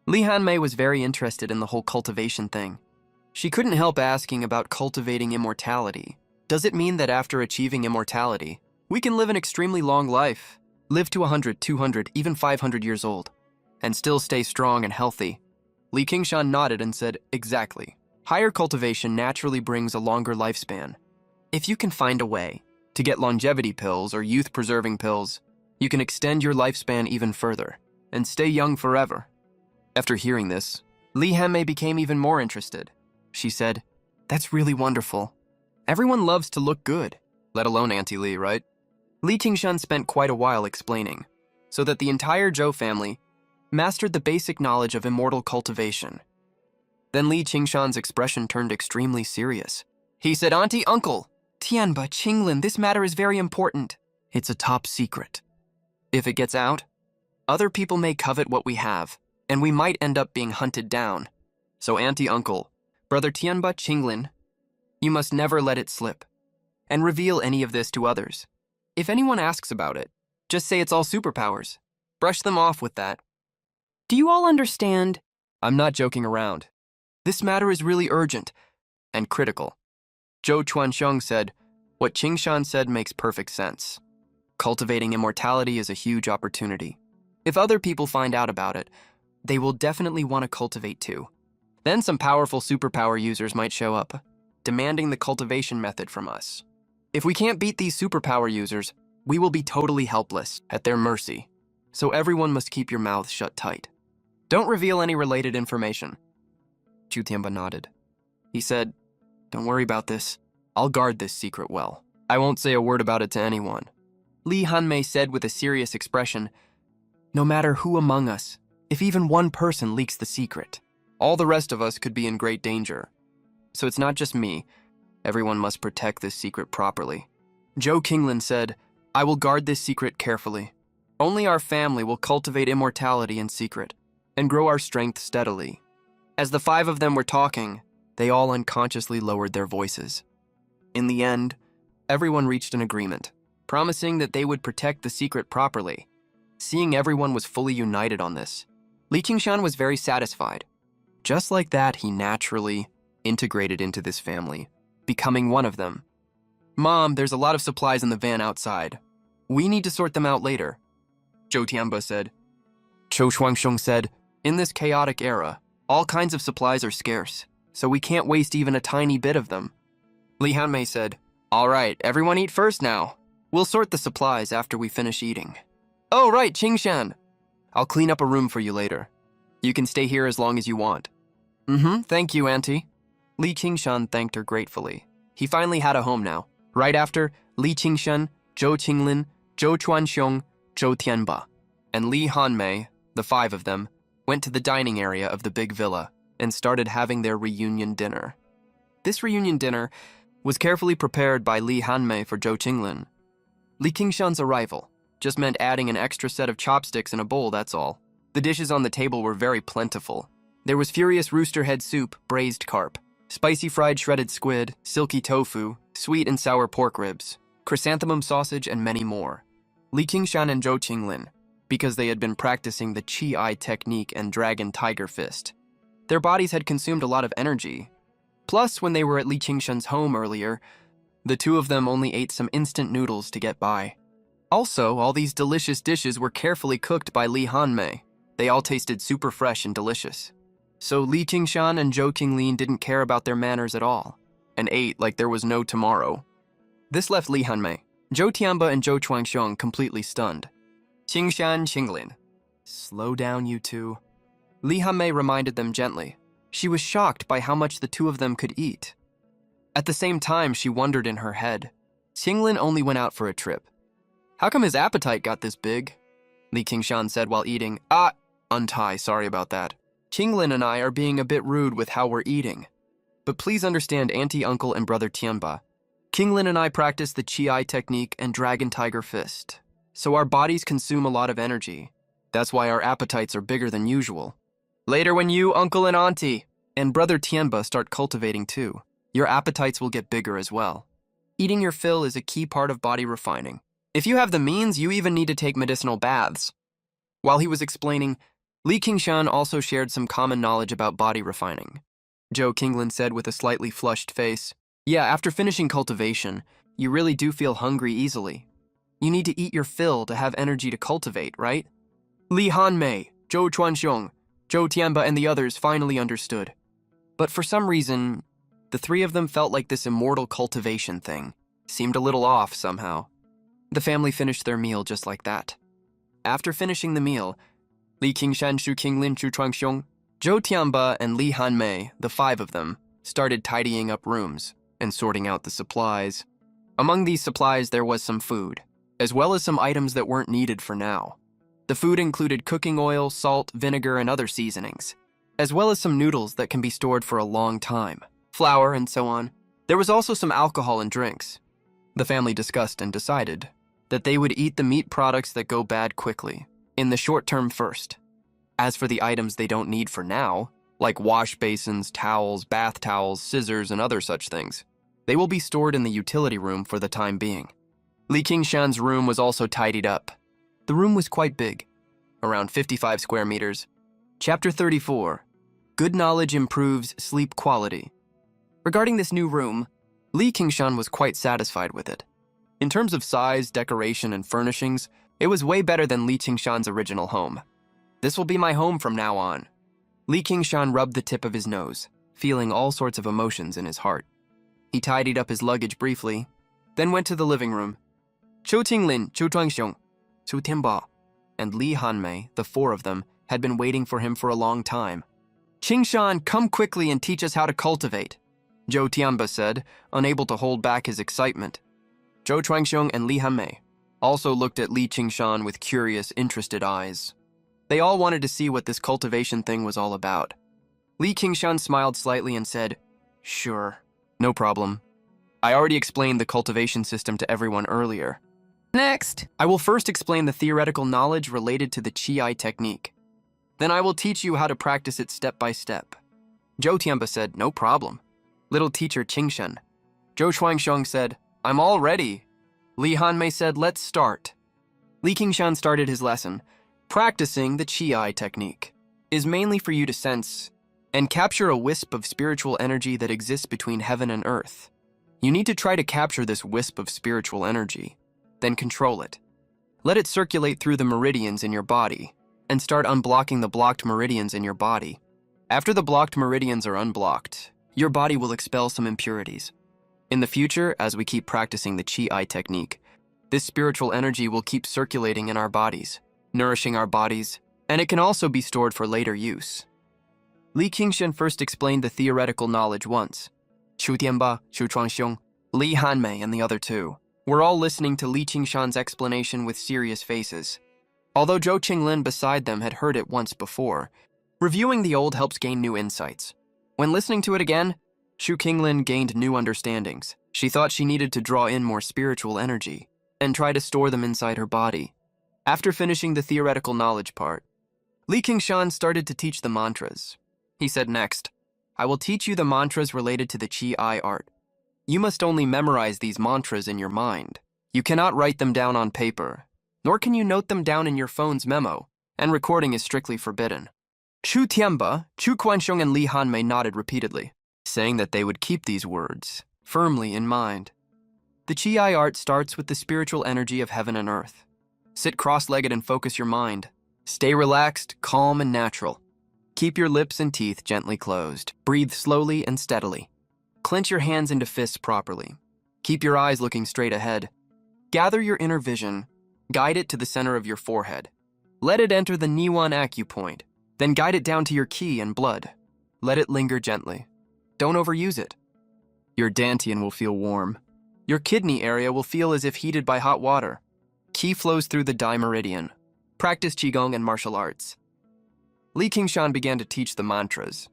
Li Hanmei was very interested in the whole cultivation thing. She couldn't help asking about cultivating immortality. Does it mean that after achieving immortality, We can live an extremely long life, live to 100, 200, even 500 years old, and still stay strong and healthy. Li Qingshan nodded and said, exactly. Higher cultivation naturally brings a longer lifespan. If you can find a way to get longevity pills or youth-preserving pills, you can extend your lifespan even further and stay young forever. After hearing this, Li Hanmei became even more interested. She said, that's really wonderful. Everyone loves to look good, let alone Auntie Li, right? Li Qingshan spent quite a while explaining, so that the entire Zhou family mastered the basic knowledge of immortal cultivation. Then Li Qingshan's expression turned extremely serious. He said, Auntie, Uncle, Tianba, Qinglin, this matter is very important. It's a top secret. If it gets out, other people may covet what we have, and we might end up being hunted down. So Auntie, Uncle, Brother Tianba, Qinglin, you must never let it slip, and reveal any of this to others. If anyone asks about it, just say it's all superpowers. Brush them off with that. Do you all understand? I'm not joking around. This matter is really urgent and critical. Zhou Chuanxiong said, what Qingshan said makes perfect sense. Cultivating immortality is a huge opportunity. If other people find out about it, they will definitely want to cultivate too. Then some powerful superpower users might show up, demanding the cultivation method from us. If we can't beat these superpower users, we will be totally helpless, at their mercy. So everyone must keep your mouths shut tight. Don't reveal any related information. Chu Tianba nodded. He said, don't worry about this. I'll guard this secret well. I won't say a word about it to anyone. Li Hanmei said with a serious expression, no matter who among us, if even one person leaks the secret, all the rest of us could be in great danger. So it's not just me. Everyone must protect this secret properly. Zhou Qinglin said, I will guard this secret carefully. Only our family will cultivate immortality in secret and grow our strength steadily. As the five of them were talking, they all unconsciously lowered their voices. In the end, everyone reached an agreement, promising that they would protect the secret properly. Seeing everyone was fully united on this, Li Qingshan was very satisfied. Just like that, he naturally integrated into this family, becoming one of them. Mom, there's a lot of supplies in the van outside. We need to sort them out later, Zhou Tianba said. Zhou Shuangsheng said, in this chaotic era, all kinds of supplies are scarce, so we can't waste even a tiny bit of them. Li Hanmei said, all right, everyone eat first now. We'll sort the supplies after we finish eating. Oh, right, Qingshan. I'll clean up a room for you later. You can stay here as long as you want. Thank you, Auntie. Li Qingshan thanked her gratefully. He finally had a home now. Right after, Li Qingshan, Zhou Qinglin, Zhou Chuanxiong, Zhou Tianba, and Li Hanmei, the five of them, went to the dining area of the big villa and started having their reunion dinner. This reunion dinner was carefully prepared by Li Hanmei for Zhou Qinglin. Li Qingshan's arrival just meant adding an extra set of chopsticks in a bowl, that's all. The dishes on the table were very plentiful. There was furious rooster head soup, braised carp, spicy fried shredded squid, silky tofu, sweet and sour pork ribs, chrysanthemum sausage, and many more. Li Qingshan and Zhou Qinglin, because they had been practicing the Qi technique and dragon tiger fist. Their bodies had consumed a lot of energy. Plus, when they were at Li Qingshan's home earlier, the two of them only ate some instant noodles to get by. Also, all these delicious dishes were carefully cooked by Li Hanmei. They all tasted super fresh and delicious. So Li Qingshan and Zhou Qinglin didn't care about their manners at all, and ate like there was no tomorrow. This left Li Hanmei, Zhou Tianba, and Zhou Chuanxiong completely stunned. Qingshan, Qinglin, slow down, you two. Li Hanmei reminded them gently. She was shocked by how much the two of them could eat. At the same time, she wondered in her head. Qinglin only went out for a trip. How come his appetite got this big? Li Qingshan said while eating. Untie, sorry about that. Qinglin and I are being a bit rude with how we're eating. But please understand Auntie, Uncle, and Brother Tianba. Qinglin and I practice the Qi technique and dragon tiger fist. So our bodies consume a lot of energy. That's why our appetites are bigger than usual. Later when you, Uncle and Auntie, and Brother Tianba start cultivating too, your appetites will get bigger as well. Eating your fill is a key part of body refining. If you have the means, you even need to take medicinal baths. While he was explaining, Li Qingshan also shared some common knowledge about body refining. Zhou Qinglin said with a slightly flushed face, yeah, after finishing cultivation, you really do feel hungry easily. You need to eat your fill to have energy to cultivate, right? Li Hanmei, Zhou Chuanxiong, Zhou Tianba, and the others finally understood. But for some reason, the three of them felt like this immortal cultivation thing seemed a little off somehow. The family finished their meal just like that. After finishing the meal, Li Qingshan, Shu Qinglin, Zhu Chuangxiong, Zhou Tianba, and Li Hanmei, the five of them, started tidying up rooms and sorting out the supplies. Among these supplies, there was some food, as well as some items that weren't needed for now. The food included cooking oil, salt, vinegar, and other seasonings, as well as some noodles that can be stored for a long time, flour, and so on. There was also some alcohol and drinks. The family discussed and decided that they would eat the meat products that go bad quickly, in the short term first. As for the items they don't need for now, like wash basins, towels, bath towels, scissors, and other such things, they will be stored in the utility room for the time being. Li Qingshan's room was also tidied up. The room was quite big, around 55 square meters. Chapter 34, Good Knowledge Improves Sleep Quality. Regarding this new room, Li Qingshan was quite satisfied with it. In terms of size, decoration, and furnishings, it was way better than Li Qingshan's original home. This will be my home from now on. Li Qingshan rubbed the tip of his nose, feeling all sorts of emotions in his heart. He tidied up his luggage briefly, then went to the living room. Zhou Qinglin, Zhou Chuangxiong, Zhou Tianba, and Li Hanmei, the four of them, had been waiting for him for a long time. Qingshan, come quickly and teach us how to cultivate, Zhou Tianba said, unable to hold back his excitement. Zhou Chuangxiong and Li Hanmei also looked at Li Qingshan with curious, interested eyes. They all wanted to see what this cultivation thing was all about. Li Qingshan smiled slightly and said, "Sure, no problem. I already explained the cultivation system to everyone earlier. Next, I will first explain the theoretical knowledge related to the Qi technique. Then I will teach you how to practice it step by step." Zhou Tianba said, "No problem." Little teacher Qingshan. Zhou Chuangxiong said, "I'm all ready." Li Hanmei said, "Let's start." Li Qingshan started his lesson. Practicing the Qi technique is mainly for you to sense and capture a wisp of spiritual energy that exists between heaven and earth. You need to try to capture this wisp of spiritual energy, then control it. Let it circulate through the meridians in your body and start unblocking the blocked meridians in your body. After the blocked meridians are unblocked, your body will expel some impurities. In the future, as we keep practicing the Qi technique, this spiritual energy will keep circulating in our bodies, nourishing our bodies, and it can also be stored for later use. Li Qingshan first explained the theoretical knowledge once. Zhu Tianba, Zhu Chuangxiong, Li Hanmei, and the other two were all listening to Li Qingshan's explanation with serious faces. Although Zhou Qinglin beside them had heard it once before, reviewing the old helps gain new insights. When listening to it again, Shu Qinglin gained new understandings. She thought she needed to draw in more spiritual energy and try to store them inside her body. After finishing the theoretical knowledge part, Li Qingshan started to teach the mantras. He said, "Next, I will teach you the mantras related to the Qi art. You must only memorize these mantras in your mind. You cannot write them down on paper, nor can you note them down in your phone's memo, and recording is strictly forbidden." Zhu Tianba, Zhu Guanxiong, and Li Hanmei nodded repeatedly, saying that they would keep these words firmly in mind. The Qi art starts with the spiritual energy of heaven and earth. Sit cross-legged and focus your mind. Stay relaxed, calm, and natural. Keep your lips and teeth gently closed. Breathe slowly and steadily. Clench your hands into fists properly. Keep your eyes looking straight ahead. Gather your inner vision. Guide it to the center of your forehead. Let it enter the Niwan acupoint. Then guide it down to your qi and blood. Let it linger gently. Don't overuse it. Your dantian will feel warm. Your kidney area will feel as if heated by hot water. Qi flows through the Dai meridian. Practice Qigong and martial arts. Li Qingshan began to teach the mantras.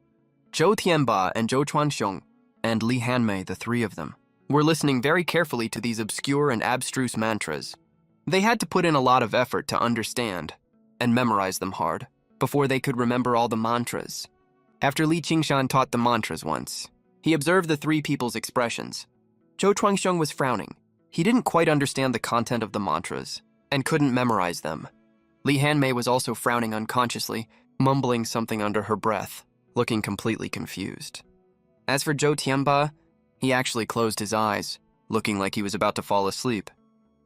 Zhou Tianba and Zhou Chuanxiong and Li Hanmei, the three of them, were listening very carefully to these obscure and abstruse mantras. They had to put in a lot of effort to understand and memorize them hard before they could remember all the mantras. After Li Qingshan taught the mantras once, he observed the three people's expressions. Zhou Chuangxiong was frowning. He didn't quite understand the content of the mantras and couldn't memorize them. Li Hanmei was also frowning unconsciously, mumbling something under her breath, looking completely confused. As for Zhou Tianba, he actually closed his eyes, looking like he was about to fall asleep.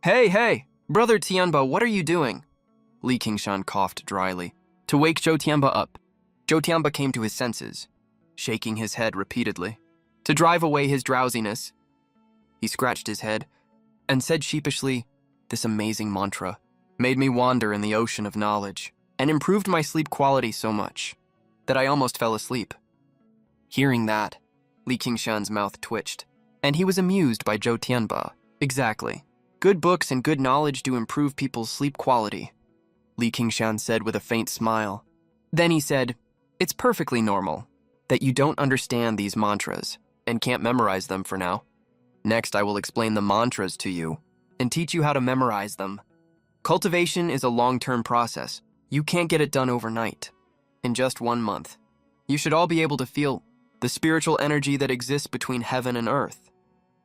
Hey, Brother Tianba, what are you doing? Li Qingshan coughed dryly. To wake Zhou Tianba up. Zhou Tianba came to his senses, shaking his head repeatedly. To drive away his drowsiness, he scratched his head and said sheepishly, "This amazing mantra made me wander in the ocean of knowledge and improved my sleep quality so much that I almost fell asleep." Hearing that, Li Qingshan's mouth twitched, and he was amused by Zhou Tianba. Exactly. Good books and good knowledge do improve people's sleep quality, Li Qingshan said with a faint smile. Then he said, "It's perfectly normal that you don't understand these mantras and can't memorize them for now. Next, I will explain the mantras to you and teach you how to memorize them. Cultivation is a long-term process. You can't get it done overnight. In just 1 month, you should all be able to feel the spiritual energy that exists between heaven and earth."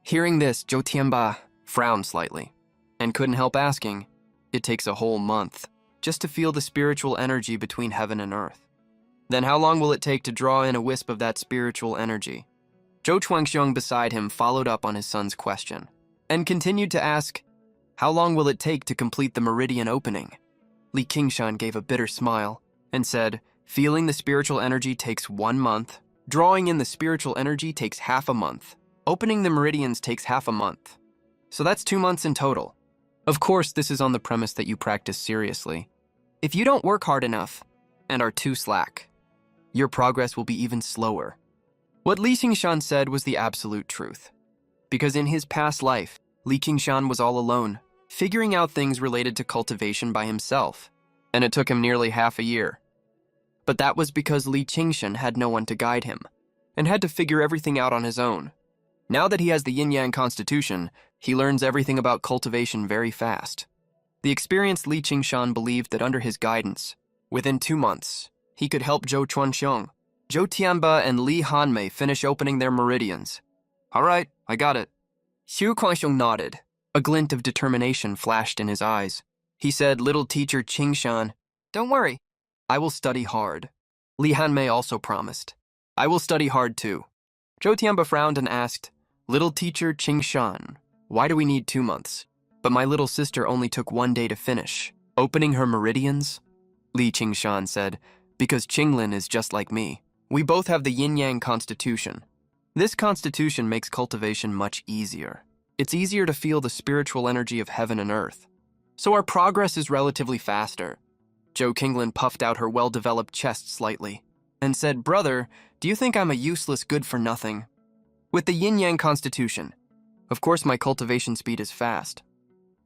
Hearing this, Zhou Tianba frowned slightly and couldn't help asking, "It takes a whole month just to feel the spiritual energy between heaven and earth. Then how long will it take to draw in a wisp of that spiritual energy?" Zhou Chuangxiong beside him followed up on his son's question and continued to ask, "How long will it take to complete the meridian opening?" Li Qingshan gave a bitter smile and said, "Feeling the spiritual energy takes 1 month. Drawing in the spiritual energy takes half a month. Opening the meridians takes half a month. So that's 2 months in total. Of course, this is on the premise that you practice seriously. If you don't work hard enough and are too slack, your progress will be even slower." What Li Qingshan said was the absolute truth. Because in his past life, Li Qingshan was all alone, figuring out things related to cultivation by himself, and it took him nearly half a year. But that was because Li Qingshan had no one to guide him, and had to figure everything out on his own. Now that he has the yin-yang constitution, he learns everything about cultivation very fast. The experienced Li Qingshan believed that under his guidance, within 2 months, he could help Zhou Chuanxiong, Zhou Tianba, and Li Hanmei finish opening their meridians. "All right, I got it." Zhou Chuanxiong nodded. A glint of determination flashed in his eyes. He said, "Little teacher Qingshan, don't worry, I will study hard." Li Hanmei also promised, "I will study hard too." Zhou Tianba frowned and asked, "Little teacher Qingshan, why do we need 2 months? But my little sister only took 1 day to finish opening her meridians?" Li Qingshan said, "Because Qinglin is just like me. We both have the yin-yang constitution. This constitution makes cultivation much easier. It's easier to feel the spiritual energy of heaven and earth. So our progress is relatively faster." Zhou Qinglin puffed out her well-developed chest slightly and said, "Brother, do you think I'm a useless good-for-nothing? With the yin-yang constitution, of course my cultivation speed is fast.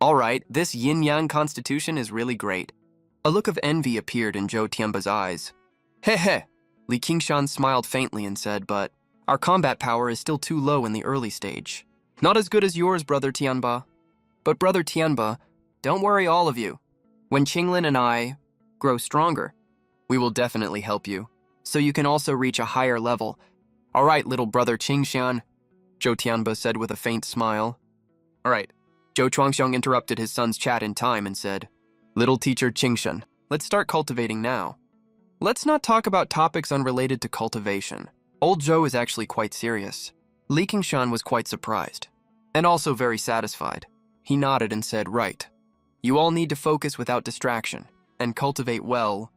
All right, this yin-yang constitution is really great." A look of envy appeared in Zhou Tianba's eyes. "Heh." Li Qingshan smiled faintly and said, "But our combat power is still too low in the early stage. Not as good as yours, Brother Tianba. But Brother Tianba, don't worry, all of you. When Qinglin and I grow stronger, we will definitely help you, so you can also reach a higher level." "All right, little brother Qingshan," Zhou Tianba said with a faint smile. "All right." Zhou Chuangxiong interrupted his son's chat in time and said, "Little teacher Qingshan, let's start cultivating now. Let's not talk about topics unrelated to cultivation." Old Zhou is actually quite serious. Li Qingshan was quite surprised, and also very satisfied. He nodded and said, "Right. You all need to focus without distraction and cultivate well."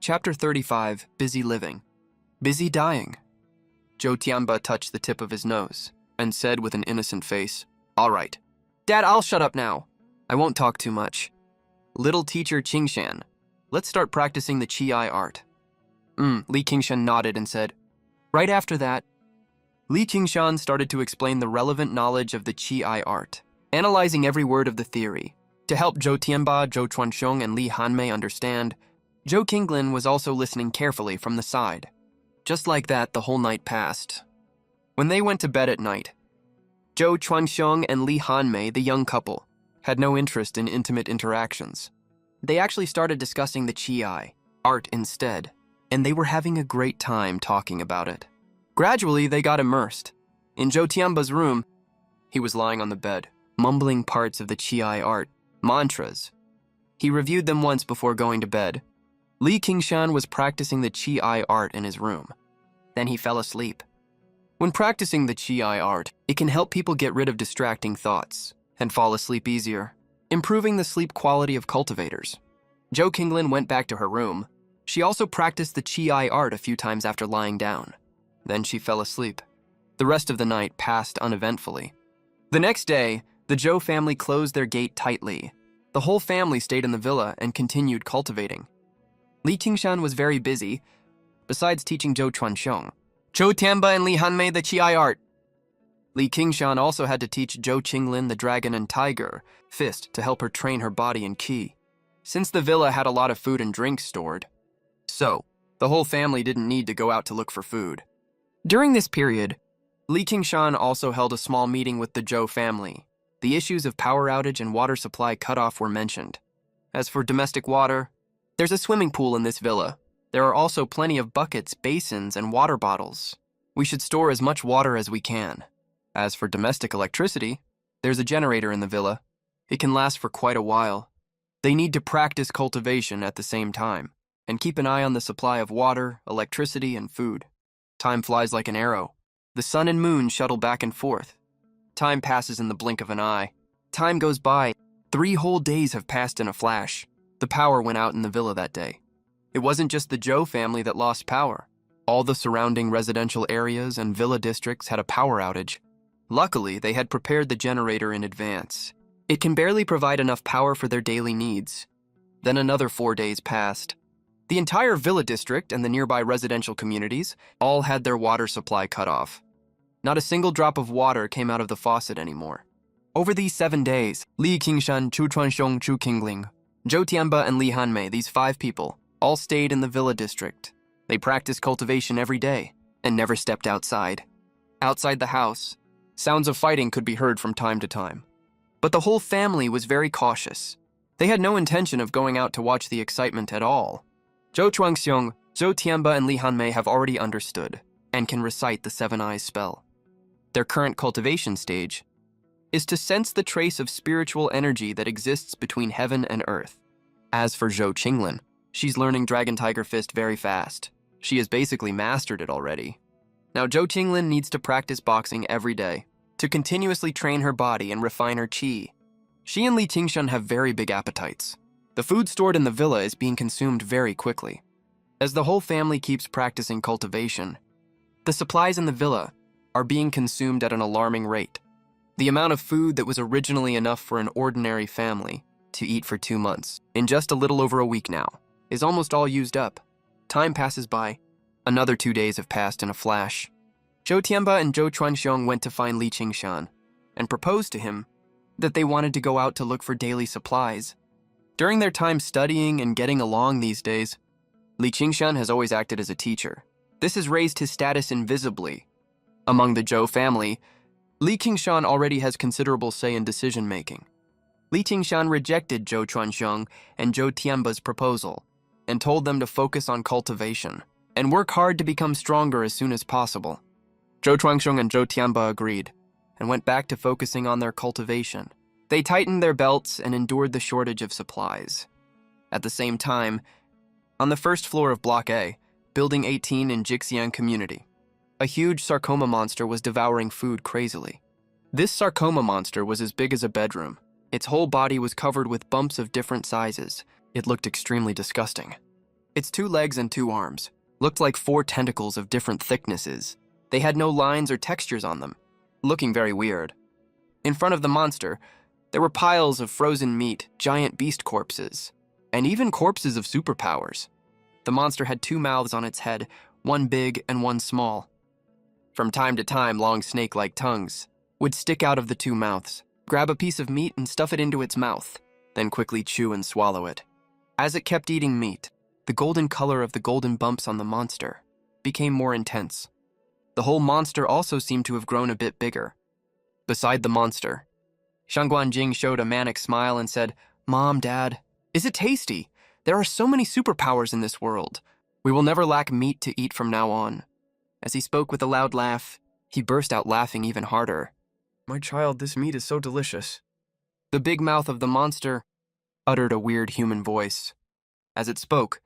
Chapter 35, Busy Living. Busy dying. Zhou Tianba touched the tip of his nose and said with an innocent face, "All right. Dad, I'll shut up now. I won't talk too much. Little teacher Qingshan, let's start practicing the Qi art." Li Qingshan nodded and said, "Right after that." Li Qingshan started to explain the relevant knowledge of the Qi art, analyzing every word of the theory. To help Zhou Tianba, Zhou Chuanxiong, and Li Hanmei understand, Zhou Qinglin was also listening carefully from the side. Just like that, the whole night passed. When they went to bed at night, Zhou Chuanxiong and Li Hanmei, the young couple, had no interest in intimate interactions. They actually started discussing the Qi art instead, and they were having a great time talking about it. Gradually, they got immersed. In Zhou Tianba's room, he was lying on the bed, mumbling parts of the Qi art, mantras. He reviewed them once before going to bed. Li Qingshan was practicing the Qi art in his room. Then he fell asleep. When practicing the Qi art, it can help people get rid of distracting thoughts and fall asleep easier. improving the sleep quality of cultivators. Jo Kinglin went back to her room. She also practiced the Chi art a few times after lying down. Then she fell asleep. The rest of the night passed uneventfully. The next day, the Jo family closed their gate tightly. The whole family stayed in the villa and continued cultivating. Li Qingshan was very busy. Besides teaching Zhou Chuanxiong, Zhou Tianba and Li Hanmei the Qi art. Li Qingshan also had to teach Zhou Qinglin the dragon and tiger fist to help her train her body in Qi. Since the villa had a lot of food and drinks stored, so the whole family didn't need to go out to look for food. During this period, Li Qingshan also held a small meeting with the Zhou family. The issues of power outage and water supply cutoff were mentioned. As for domestic water, there's a swimming pool in this villa. There are also plenty of buckets, basins, and water bottles. We should store as much water as we can. As for domestic electricity, there's a generator in the villa. It can last for quite a while. They need to practice cultivation at the same time and keep an eye on the supply of water, electricity, and food. Time flies like an arrow. The sun and moon shuttle back and forth. Time passes in the blink of an eye. Time goes by. 3 whole days have passed in a flash. The power went out in the villa that day. It wasn't just the Zhou family that lost power. All the surrounding residential areas and villa districts had a power outage. Luckily, they had prepared the generator in advance. It can barely provide enough power for their daily needs. Then another 4 days passed. The entire villa district and the nearby residential communities all had their water supply cut off. Not a single drop of water came out of the faucet anymore. Over these 7 days, Li Qingshan, Chu Chuanxiong, Chu Qingling, Zhou Tianba, and Li Hanmei, these 5 people, all stayed in the villa district. They practiced cultivation every day and never stepped outside. Outside the house, sounds of fighting could be heard from time to time. But the whole family was very cautious. They had no intention of going out to watch the excitement at all. Zhou Chuanxiong, Zhou Tianba, and Li Hanmei have already understood and can recite the 7 Eyes spell. Their current cultivation stage is to sense the trace of spiritual energy that exists between heaven and earth. As for Zhou Qinglin, she's learning Dragon Tiger Fist very fast. She has basically mastered it already. Now Zhou Qinglin needs to practice boxing every day to continuously train her body and refine her qi. She and Li Qingshan have very big appetites. The food stored in the villa is being consumed very quickly. As the whole family keeps practicing cultivation, the supplies in the villa are being consumed at an alarming rate. The amount of food that was originally enough for an ordinary family to eat for 2 months, in just a little over a week now, is almost all used up. Time passes by. Another 2 days have passed in a flash. Zhou Tianba and Zhou Chuanxiong went to find Li Qingshan and proposed to him that they wanted to go out to look for daily supplies. During their time studying and getting along these days, Li Qingshan has always acted as a teacher. This has raised his status invisibly. Among the Zhou family, Li Qingshan already has considerable say in decision-making. Li Qingshan rejected Zhou Chuanxiong and Zhou Tianba's proposal and told them to focus on cultivation and work hard to become stronger as soon as possible. Zhou Chuanxiong and Zhou Tianba agreed and went back to focusing on their cultivation. They tightened their belts and endured the shortage of supplies. At the same time, on the first floor of Block A, Building 18 in Jixiang Community, a huge sarcoma monster was devouring food crazily. This sarcoma monster was as big as a bedroom. Its whole body was covered with bumps of different sizes. It looked extremely disgusting. Its 2 legs and 2 arms looked like 4 tentacles of different thicknesses. They had no lines or textures on them, looking very weird. In front of the monster, there were piles of frozen meat, giant beast corpses, and even corpses of superpowers. The monster had 2 mouths on its head, one big and one small. From time to time, long snake-like tongues would stick out of the 2 mouths, grab a piece of meat and stuff it into its mouth, then quickly chew and swallow it. As it kept eating meat, the golden color of the golden bumps on the monster became more intense. The whole monster also seemed to have grown a bit bigger. Beside the monster, Shang Guanjing showed a manic smile and said, "Mom, Dad, is it tasty? There are so many superpowers in this world. We will never lack meat to eat from now on." As he spoke with a loud laugh, he burst out laughing even harder. "My child, this meat is so delicious." The big mouth of the monster uttered a weird human voice. As it spoke,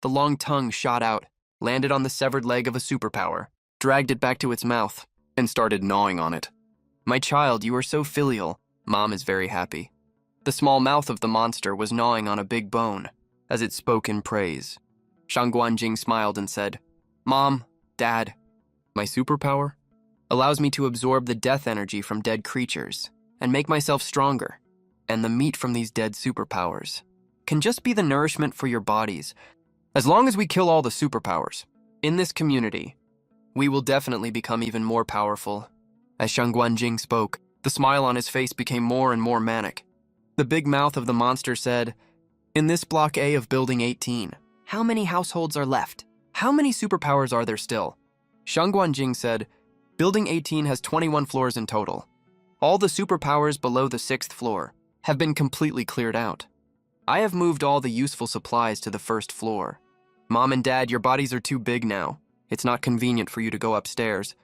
the long tongue shot out, landed on the severed leg of a superpower, dragged it back to its mouth, and started gnawing on it. "My child, you are so filial. Mom is very happy." The small mouth of the monster was gnawing on a big bone as it spoke in praise. Shang Guanjing smiled and said, "Mom, Dad, my superpower allows me to absorb the death energy from dead creatures and make myself stronger, and the meat from these dead superpowers can just be the nourishment for your bodies. As long as we kill all the superpowers in this community, we will definitely become even more powerful." As Shang Guanjing spoke, the smile on his face became more and more manic. The big mouth of the monster said, "In this Block A of Building 18, how many households are left? How many superpowers are there still?" Shang Guanjing said, "Building 18 has 21 floors in total. All the superpowers below the 6th floor have been completely cleared out. I have moved all the useful supplies to the 1st floor. Mom and Dad, your bodies are too big now. It's not convenient for you to go upstairs.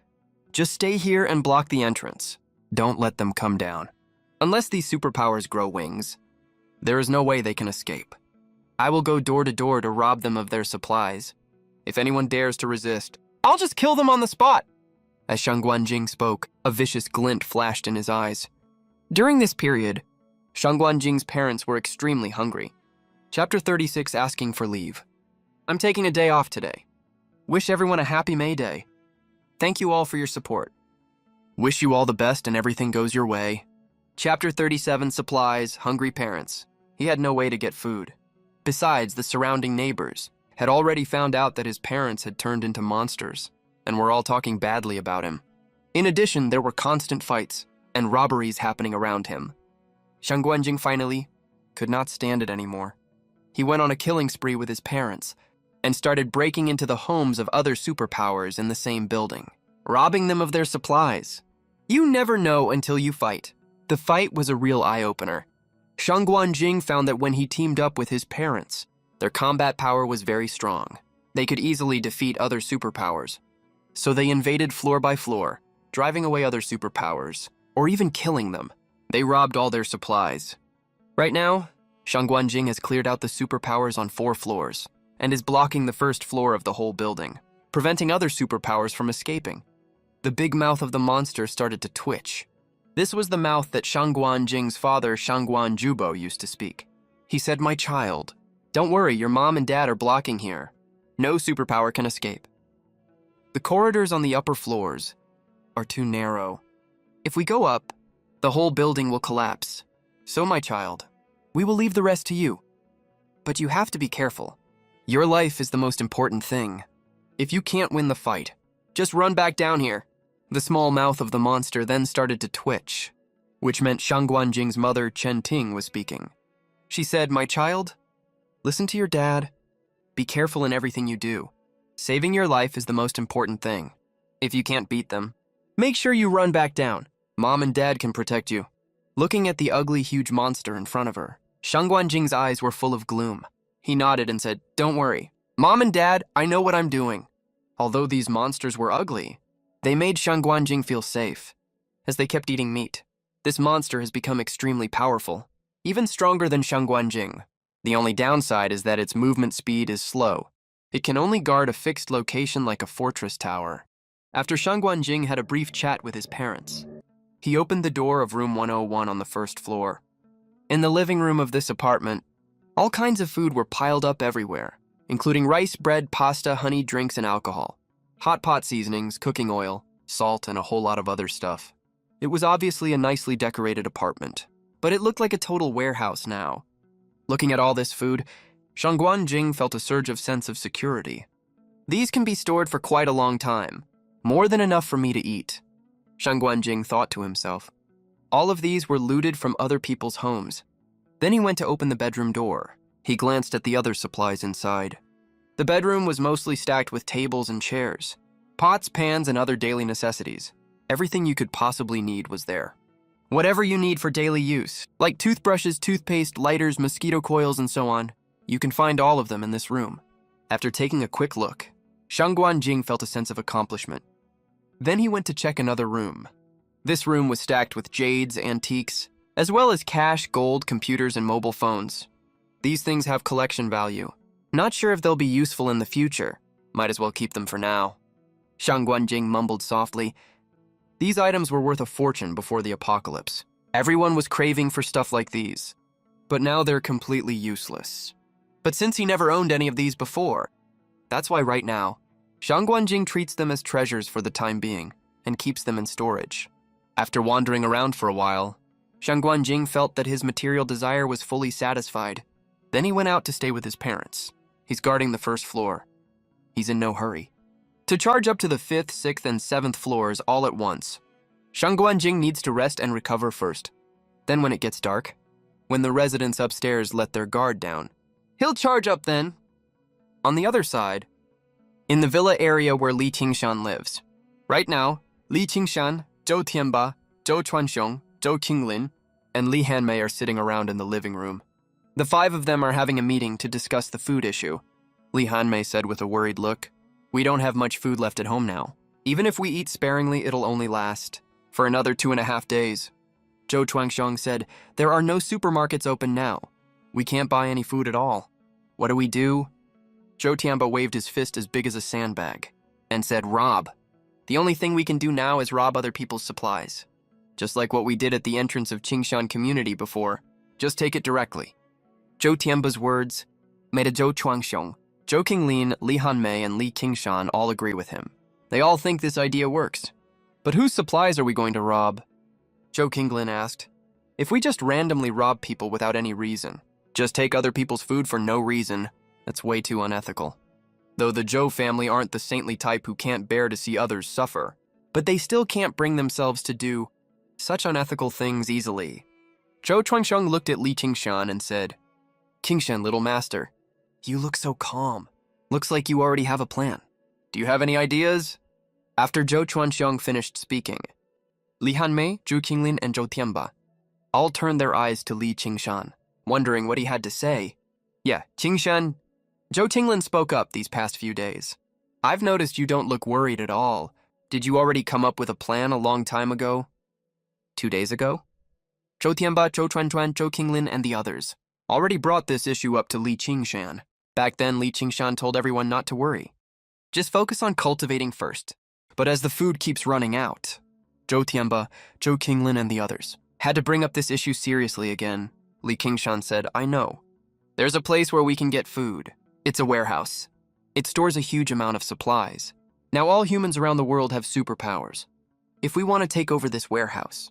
Just stay here and block the entrance. Don't let them come down. Unless these superpowers grow wings, there is no way they can escape. I will go door to door to rob them of their supplies. If anyone dares to resist, I'll just kill them on the spot." As Shang Guanjing spoke, a vicious glint flashed in his eyes. During this period, Shang Guanjing's parents were extremely hungry. Chapter 36, Asking for Leave. I'm taking a day off today. Wish everyone a happy May Day. Thank you all for your support. Wish you all the best and everything goes your way. Chapter 37, Supplies, Hungry Parents. He had no way to get food. Besides, the surrounding neighbors had already found out that his parents had turned into monsters and were all talking badly about him. In addition, there were constant fights and robberies happening around him. Shang Guanjing finally could not stand it anymore. He went on a killing spree with his parents and started breaking into the homes of other superpowers in the same building, robbing them of their supplies. You never know until you fight. The fight was a real eye-opener. Shang Guanjing found that when he teamed up with his parents, their combat power was very strong. They could easily defeat other superpowers. So they invaded floor by floor, driving away other superpowers, or even killing them. They robbed all their supplies. Right now, Shang Guanjing has cleared out the superpowers on 4 floors and is blocking the 1st floor of the whole building, preventing other superpowers from escaping. The big mouth of the monster started to twitch. This was the mouth that Shang Guanjing's father, Shang Guanjubo, used to speak. He said, "My child, don't worry, your mom and dad are blocking here. No superpower can escape. The corridors on the upper floors are too narrow. If we go up, the whole building will collapse. So, my child, we will leave the rest to you. But you have to be careful. Your life is the most important thing. If you can't win the fight, just run back down here." The small mouth of the monster then started to twitch, which meant Shang Guanjing's mother, Chen Ting, was speaking. She said, "My child, listen to your dad. Be careful in everything you do. Saving your life is the most important thing. If you can't beat them, make sure you run back down. Mom and Dad can protect you." Looking at the ugly, huge monster in front of her, Shang Guanjing's eyes were full of gloom. He nodded and said, "Don't worry. Mom and Dad, I know what I'm doing." Although these monsters were ugly, they made Shang Guanjing feel safe. As they kept eating meat, this monster has become extremely powerful, even stronger than Shang Guanjing. The only downside is that its movement speed is slow. It can only guard a fixed location like a fortress tower. After Shang Guanjing had a brief chat with his parents, he opened the door of room 101 on the 1st floor. In the living room of this apartment, all kinds of food were piled up everywhere, including rice, bread, pasta, honey, drinks, and alcohol. Hot pot seasonings, cooking oil, salt, and a whole lot of other stuff. It was obviously a nicely decorated apartment, but it looked like a total warehouse now. Looking at all this food, Shang Guanjing felt a surge of sense of security. These can be stored for quite a long time, more than enough for me to eat, Shang Guanjing thought to himself. All of these were looted from other people's homes. Then he went to open the bedroom door. He glanced at the other supplies inside. The bedroom was mostly stacked with tables and chairs, pots, pans, and other daily necessities. Everything you could possibly need was there. Whatever you need for daily use, like toothbrushes, toothpaste, lighters, mosquito coils, and so on, you can find all of them in this room. After taking a quick look, Shang Guanjing felt a sense of accomplishment. Then he went to check another room. This room was stacked with jades, antiques, as well as cash, gold, computers, and mobile phones. These things have collection value. Not sure if they'll be useful in the future. Might as well keep them for now. Shang Guanjing mumbled softly. These items were worth a fortune before the apocalypse. Everyone was craving for stuff like these. but now they're completely useless. But since he never owned any of these before, that's why right now, Shang Guanjing treats them as treasures for the time being and keeps them in storage. After wandering around for a while, Shang Guanjing felt that his material desire was fully satisfied. Then he went out to stay with his parents. He's guarding the first floor. He's in no hurry to charge up to the 5th, 6th, and 7th floors all at once. Shang Guanjing needs to rest and recover first. Then when it gets dark, when the residents upstairs let their guard down, he'll charge up then. On the other side, in the villa area where Li Qingshan lives. Right now, Li Qingshan, Zhou Tianba, Zhou Chuanxiong, Zhou Qinglin, and Li Hanmei are sitting around in the living room. The 5 of them are having a meeting to discuss the food issue. Li Hanmei said with a worried look, "We don't have much food left at home now. Even if we eat sparingly, it'll only last for another 2.5 days. Zhou Chuanxiong said, "There are no supermarkets open now. We can't buy any food at all. What do we do?" Zhou Tianba waved his fist as big as a sandbag and said, "Rob. The only thing we can do now is rob other people's supplies. Just like what we did at the entrance of Qingshan community before. Just take it directly." Zhou Tianba's words made a Zhou Chuanxiong, Zhou Qinglin, Li Hanmei, and Li Qingshan all agree with him. They all think this idea works. But whose supplies are we going to rob? Zhou Qinglin asked. If we just randomly rob people without any reason, just take other people's food for no reason, that's way too unethical. Though the Zhou family aren't the saintly type who can't bear to see others suffer, but they still can't bring themselves to do such unethical things easily. Zhou Chuanxiong looked at Li Qingshan and said, "Qingshan, little master, you look so calm. Looks like you already have a plan. Do you have any ideas?" After Zhou Chuanxiong finished speaking, Li Hanmei, Zhou Qinglin, and Zhou Tianba all turned their eyes to Li Qingshan, wondering what he had to say. "Yeah, Qingshan," Zhou Qinglin spoke up these past few days. "I've noticed you don't look worried at all. Did you already come up with a plan a long time ago?" 2 days ago? Zhou Tianba, Zhou Chuanchuan, Zhou Qinglin, and the others already brought this issue up to Li Qingshan. Back then, Li Qingshan told everyone not to worry. Just focus on cultivating first. But as the food keeps running out, Zhou Tianba, Zhou Qinglin, and the others had to bring up this issue seriously again. Li Qingshan said, "I know. There's a place where we can get food. It's a warehouse. It stores a huge amount of supplies. Now all humans around the world have superpowers. If we want to take over this warehouse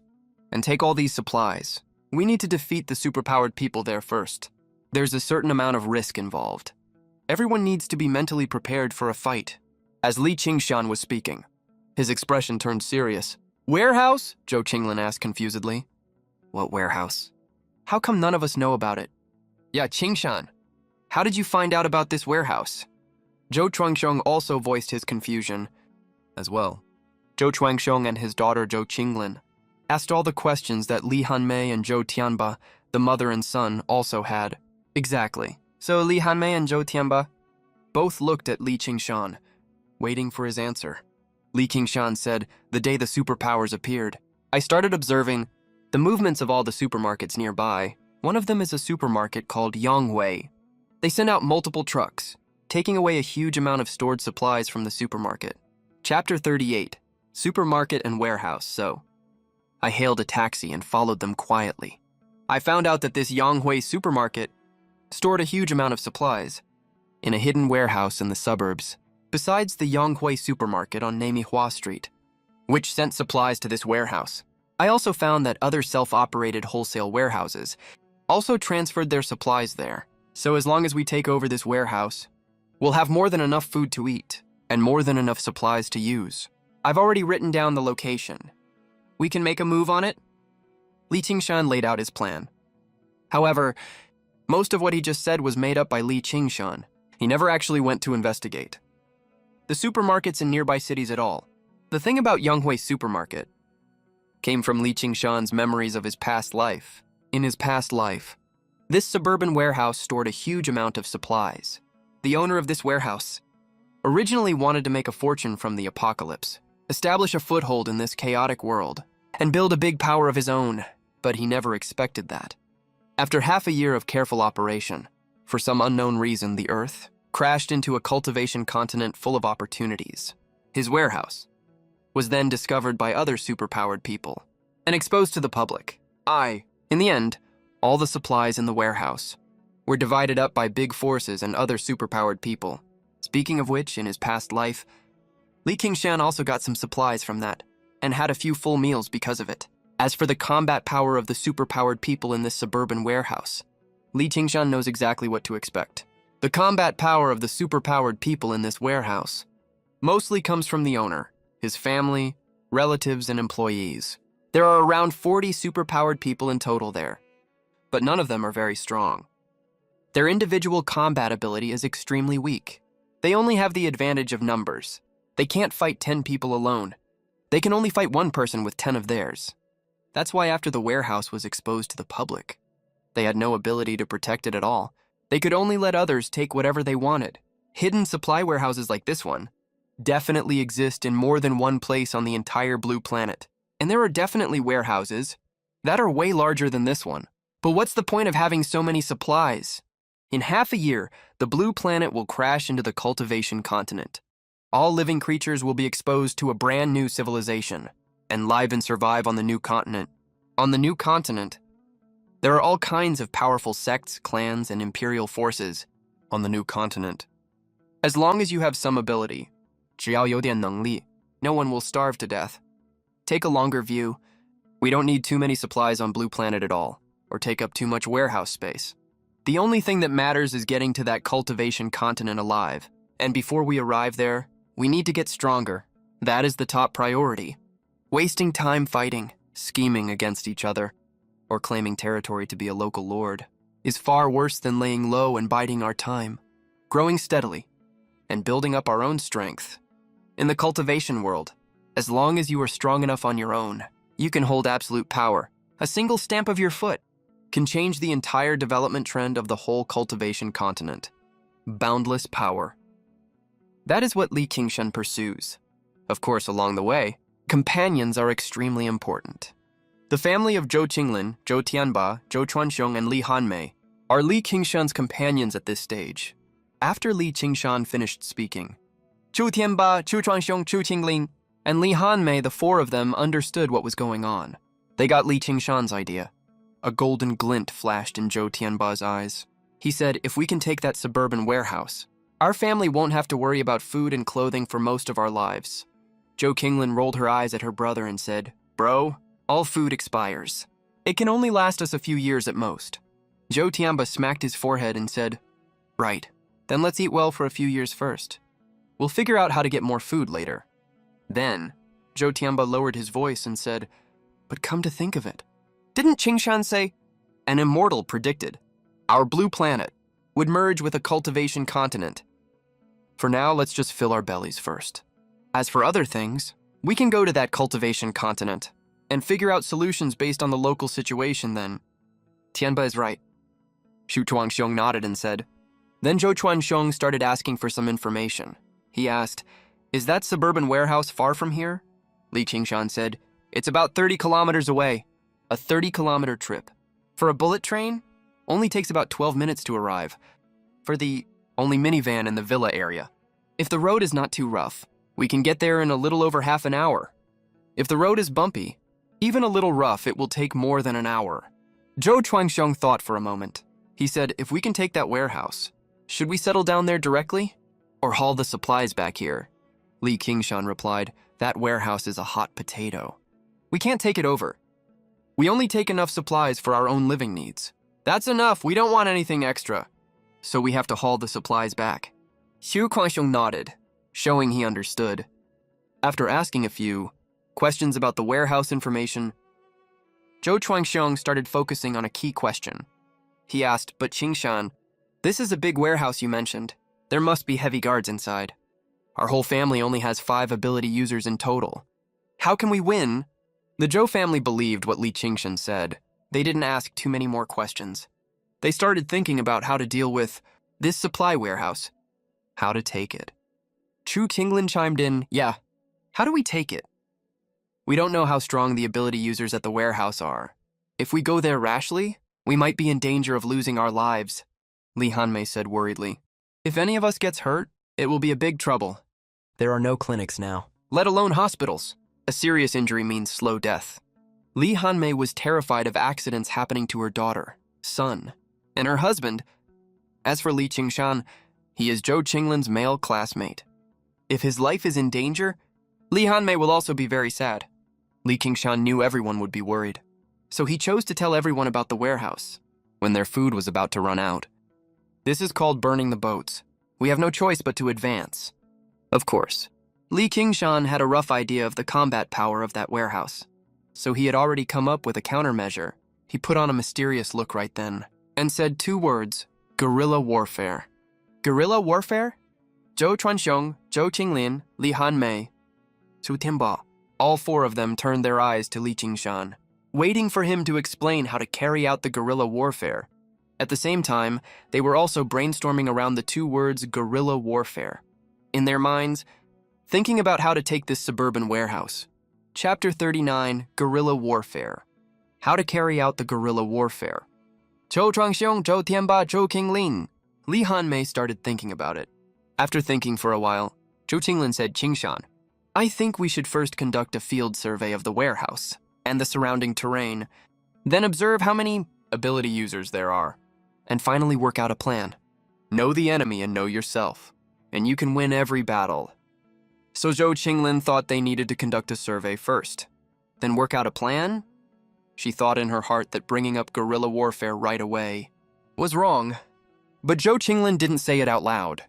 and take all these supplies, we need to defeat the superpowered people there first. There's a certain amount of risk involved. Everyone needs to be mentally prepared for a fight." As Li Qingshan was speaking, his expression turned serious. "Warehouse?" Zhou Qinglin asked confusedly. "What warehouse? How come none of us know about it?" "Yeah, Qingshan, how did you find out about this warehouse?" Zhou Chuanxiong also voiced his confusion as well. Zhou Chuanxiong and his daughter Zhou Qinglin asked all the questions that Li Hanmei and Zhou Tianba, the mother and son, also had. Exactly. So Li Hanmei and Zhou Tianba both looked at Li Qingshan, waiting for his answer. Li Qingshan said, "The day the superpowers appeared, I started observing the movements of all the supermarkets nearby. One of them is a supermarket called Yonghui. They send out multiple trucks, taking away a huge amount of stored supplies from the supermarket." Chapter 38, Supermarket and Warehouse. So, I hailed a taxi and followed them quietly. I found out that this Yonghui supermarket stored a huge amount of supplies in a hidden warehouse in the suburbs, besides the Yonghui supermarket on Namihua Street, which sent supplies to this warehouse. I also found that other self-operated wholesale warehouses also transferred their supplies there. So as long as we take over this warehouse, we'll have more than enough food to eat and more than enough supplies to use. I've already written down the location. We can make a move on it? Li Qingshan laid out his plan. However, most of what he just said was made up by Li Qingshan. He never actually went to investigate the supermarkets in nearby cities at all. The thing about Yonghui supermarket came from Li Qingshan's memories of his past life. In his past life, this suburban warehouse stored a huge amount of supplies. The owner of this warehouse originally wanted to make a fortune from the apocalypse, establish a foothold in this chaotic world, and build a big power of his own, but he never expected that. After half a year of careful operation, for some unknown reason, the Earth crashed into a cultivation continent full of opportunities. His warehouse was then discovered by other superpowered people and exposed to the public. In the end, All the supplies in the warehouse were divided up by big forces and other superpowered people. Speaking of which, in his past life, Li Qingshan also got some supplies from that, and had a few full meals because of it. As for the combat power of the superpowered people in this suburban warehouse, Li Qingshan knows exactly what to expect. The combat power of the superpowered people in this warehouse mostly comes from the owner, his family, relatives, and employees. There are around 40 superpowered people in total there, but none of them are very strong. Their individual combat ability is extremely weak. They only have the advantage of numbers. They can't fight 10 people alone. They can only fight one person with 10 of theirs. That's why after the warehouse was exposed to the public, they had no ability to protect it at all. They could only let others take whatever they wanted. Hidden supply warehouses like this one definitely exist in more than one place on the entire blue planet. And there are definitely warehouses that are way larger than this one. But what's the point of having so many supplies? In half a year, the blue planet will crash into the cultivation continent. All living creatures will be exposed to a brand new civilization and live and survive on the new continent. On the new continent, there are all kinds of powerful sects, clans, and imperial forces on the new continent. As long as you have some ability, 只要有点能力, no one will starve to death. Take a longer view. We don't need too many supplies on Blue Planet at all, or take up too much warehouse space. The only thing that matters is getting to that cultivation continent alive. And before we arrive there, we need to get stronger. That is the top priority. Wasting time fighting, scheming against each other, or claiming territory to be a local lord is far worse than laying low and biding our time, growing steadily, and building up our own strength. In the cultivation world, as long as you are strong enough on your own, you can hold absolute power. A single stamp of your foot can change the entire development trend of the whole cultivation continent. Boundless power. That is what Li Qingshan pursues. Of course, along the way, companions are extremely important. The family of Zhou Qinglin, Zhou Tianba, Zhou Chuanxiong, and Li Hanmei are Li Qingshan's companions at this stage. After Li Qingshan finished speaking, Zhou Tianba, Zhou Chuanxiong, Zhou Qinglin, and Li Hanmei, the four of them, understood what was going on. They got Li Qingshan's idea. A golden glint flashed in Zhou Tianba's eyes. He said, if we can take that suburban warehouse, our family won't have to worry about food and clothing for most of our lives. Zhou Qinglin rolled her eyes at her brother and said, Bro, all food expires. It can only last us a few years at most. Zhou Tianba smacked his forehead and said, Right, then let's eat well for a few years first. We'll figure out how to get more food later. Then, Zhou Tianba lowered his voice and said, But come to think of it, didn't Qingshan say, an immortal predicted, our blue planet would merge with a cultivation continent? For now, let's just fill our bellies first. As for other things, we can go to that cultivation continent and figure out solutions based on the local situation then. Tianba is right. Xu Chuangxiong nodded and said. Then Zhou Chuanxiong started asking for some information. He asked, Is that suburban warehouse far from here? Li Qingshan said, It's about 30 kilometers away. A 30-kilometer trip. For a bullet train, only takes about 12 minutes to arrive. For the only minivan in the villa area. If the road is not too rough, we can get there in a little over half an hour. If the road is bumpy, even a little rough, it will take more than an hour. Zhou Chuangxiong thought for a moment. He said, if we can take that warehouse, should we settle down there directly? Or haul the supplies back here? Li Qingshan replied, that warehouse is a hot potato. We can't take it over. We only take enough supplies for our own living needs. That's enough, we don't want anything extra. So we have to haul the supplies back. Xu Guangxiong nodded, showing he understood. After asking a few questions about the warehouse information, Zhou Chuangxiong started focusing on a key question. He asked, but Qingshan, this is a big warehouse you mentioned. There must be heavy guards inside. Our whole family only has 5 ability users in total. How can we win? The Zhou family believed what Li Qingshan said. They didn't ask too many more questions. They started thinking about how to deal with this supply warehouse. How to take it. Zhou Qinglin chimed in, yeah, how do we take it? We don't know how strong the ability users at the warehouse are. If we go there rashly, we might be in danger of losing our lives, Li Hanmei said worriedly. If any of us gets hurt, it will be a big trouble. There are no clinics now. Let alone hospitals. A serious injury means slow death. Li Hanmei was terrified of accidents happening to her daughter. son, and her husband. As for Li Qingshan, he is Zhou Qinglin's male classmate. If his life is in danger, Li Hanmei will also be very sad. Li Qingshan knew everyone would be worried, so he chose to tell everyone about the warehouse when their food was about to run out. This is called burning the boats. We have no choice but to advance. Of course, Li Qingshan had a rough idea of the combat power of that warehouse, so he had already come up with a countermeasure. He put on a mysterious look right then and said 2 words, guerrilla warfare. Guerrilla warfare? Zhou Chuanxiong, Zhou Qinglin, Li Hanmei, Su Tianba. All 4 of them turned their eyes to Li Qingshan, waiting for him to explain how to carry out the guerrilla warfare. At the same time, they were also brainstorming around the 2 words guerrilla warfare. In their minds, thinking about how to take this suburban warehouse. Chapter 39, Guerrilla Warfare. How to carry out the guerrilla warfare. Zhou Chuanxiong, Zhou Tianba, Zhou Qinglin. Li Hanmei started thinking about it. After thinking for a while, Zhou Qinglin said, Qingshan, I think we should first conduct a field survey of the warehouse and the surrounding terrain, then observe how many ability users there are, and finally work out a plan. Know the enemy and know yourself, and you can win every battle. So Zhou Qinglin thought they needed to conduct a survey first, then work out a plan? She thought in her heart that bringing up guerrilla warfare right away was wrong, but Zhou Qinglin didn't say it out loud.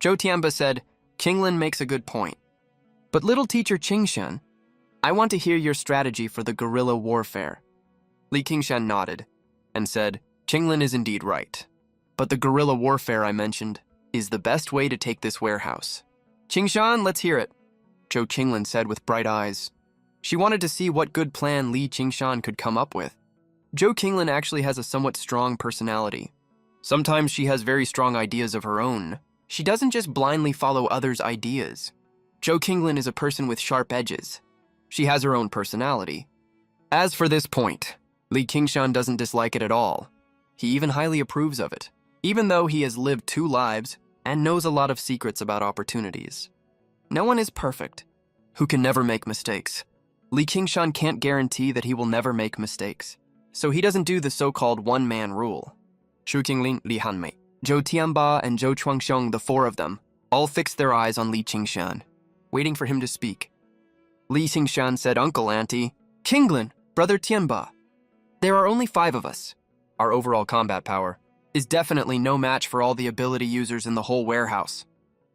Zhou Tianba said, Qinglin makes a good point. But little teacher Qingshan, I want to hear your strategy for the guerrilla warfare. Li Qingshan nodded and said, Qinglin is indeed right. But the guerrilla warfare I mentioned is the best way to take this warehouse. Qingshan, let's hear it, Zhou Qinglin said with bright eyes. She wanted to see what good plan Li Qingshan could come up with. Zhou Qinglin actually has a somewhat strong personality. Sometimes she has very strong ideas of her own. She doesn't just blindly follow others' ideas. Zhou Qinglin is a person with sharp edges. She has her own personality. As for this point, Li Qingshan doesn't dislike it at all. He even highly approves of it, even though he has lived 2 lives and knows a lot of secrets about opportunities. No one is perfect, who can never make mistakes. Li Qingshan can't guarantee that he will never make mistakes, so he doesn't do the so-called one-man rule. Zhou Qinglin, Li Hanmei, Zhou Tianba, and Zhou Chuanxiong, the 4 of them, all fixed their eyes on Li Qingshan, waiting for him to speak. Li Qingshan said, Uncle, Auntie, Qinglin, Brother Tianba. There are only 5 of us. Our overall combat power is definitely no match for all the ability users in the whole warehouse.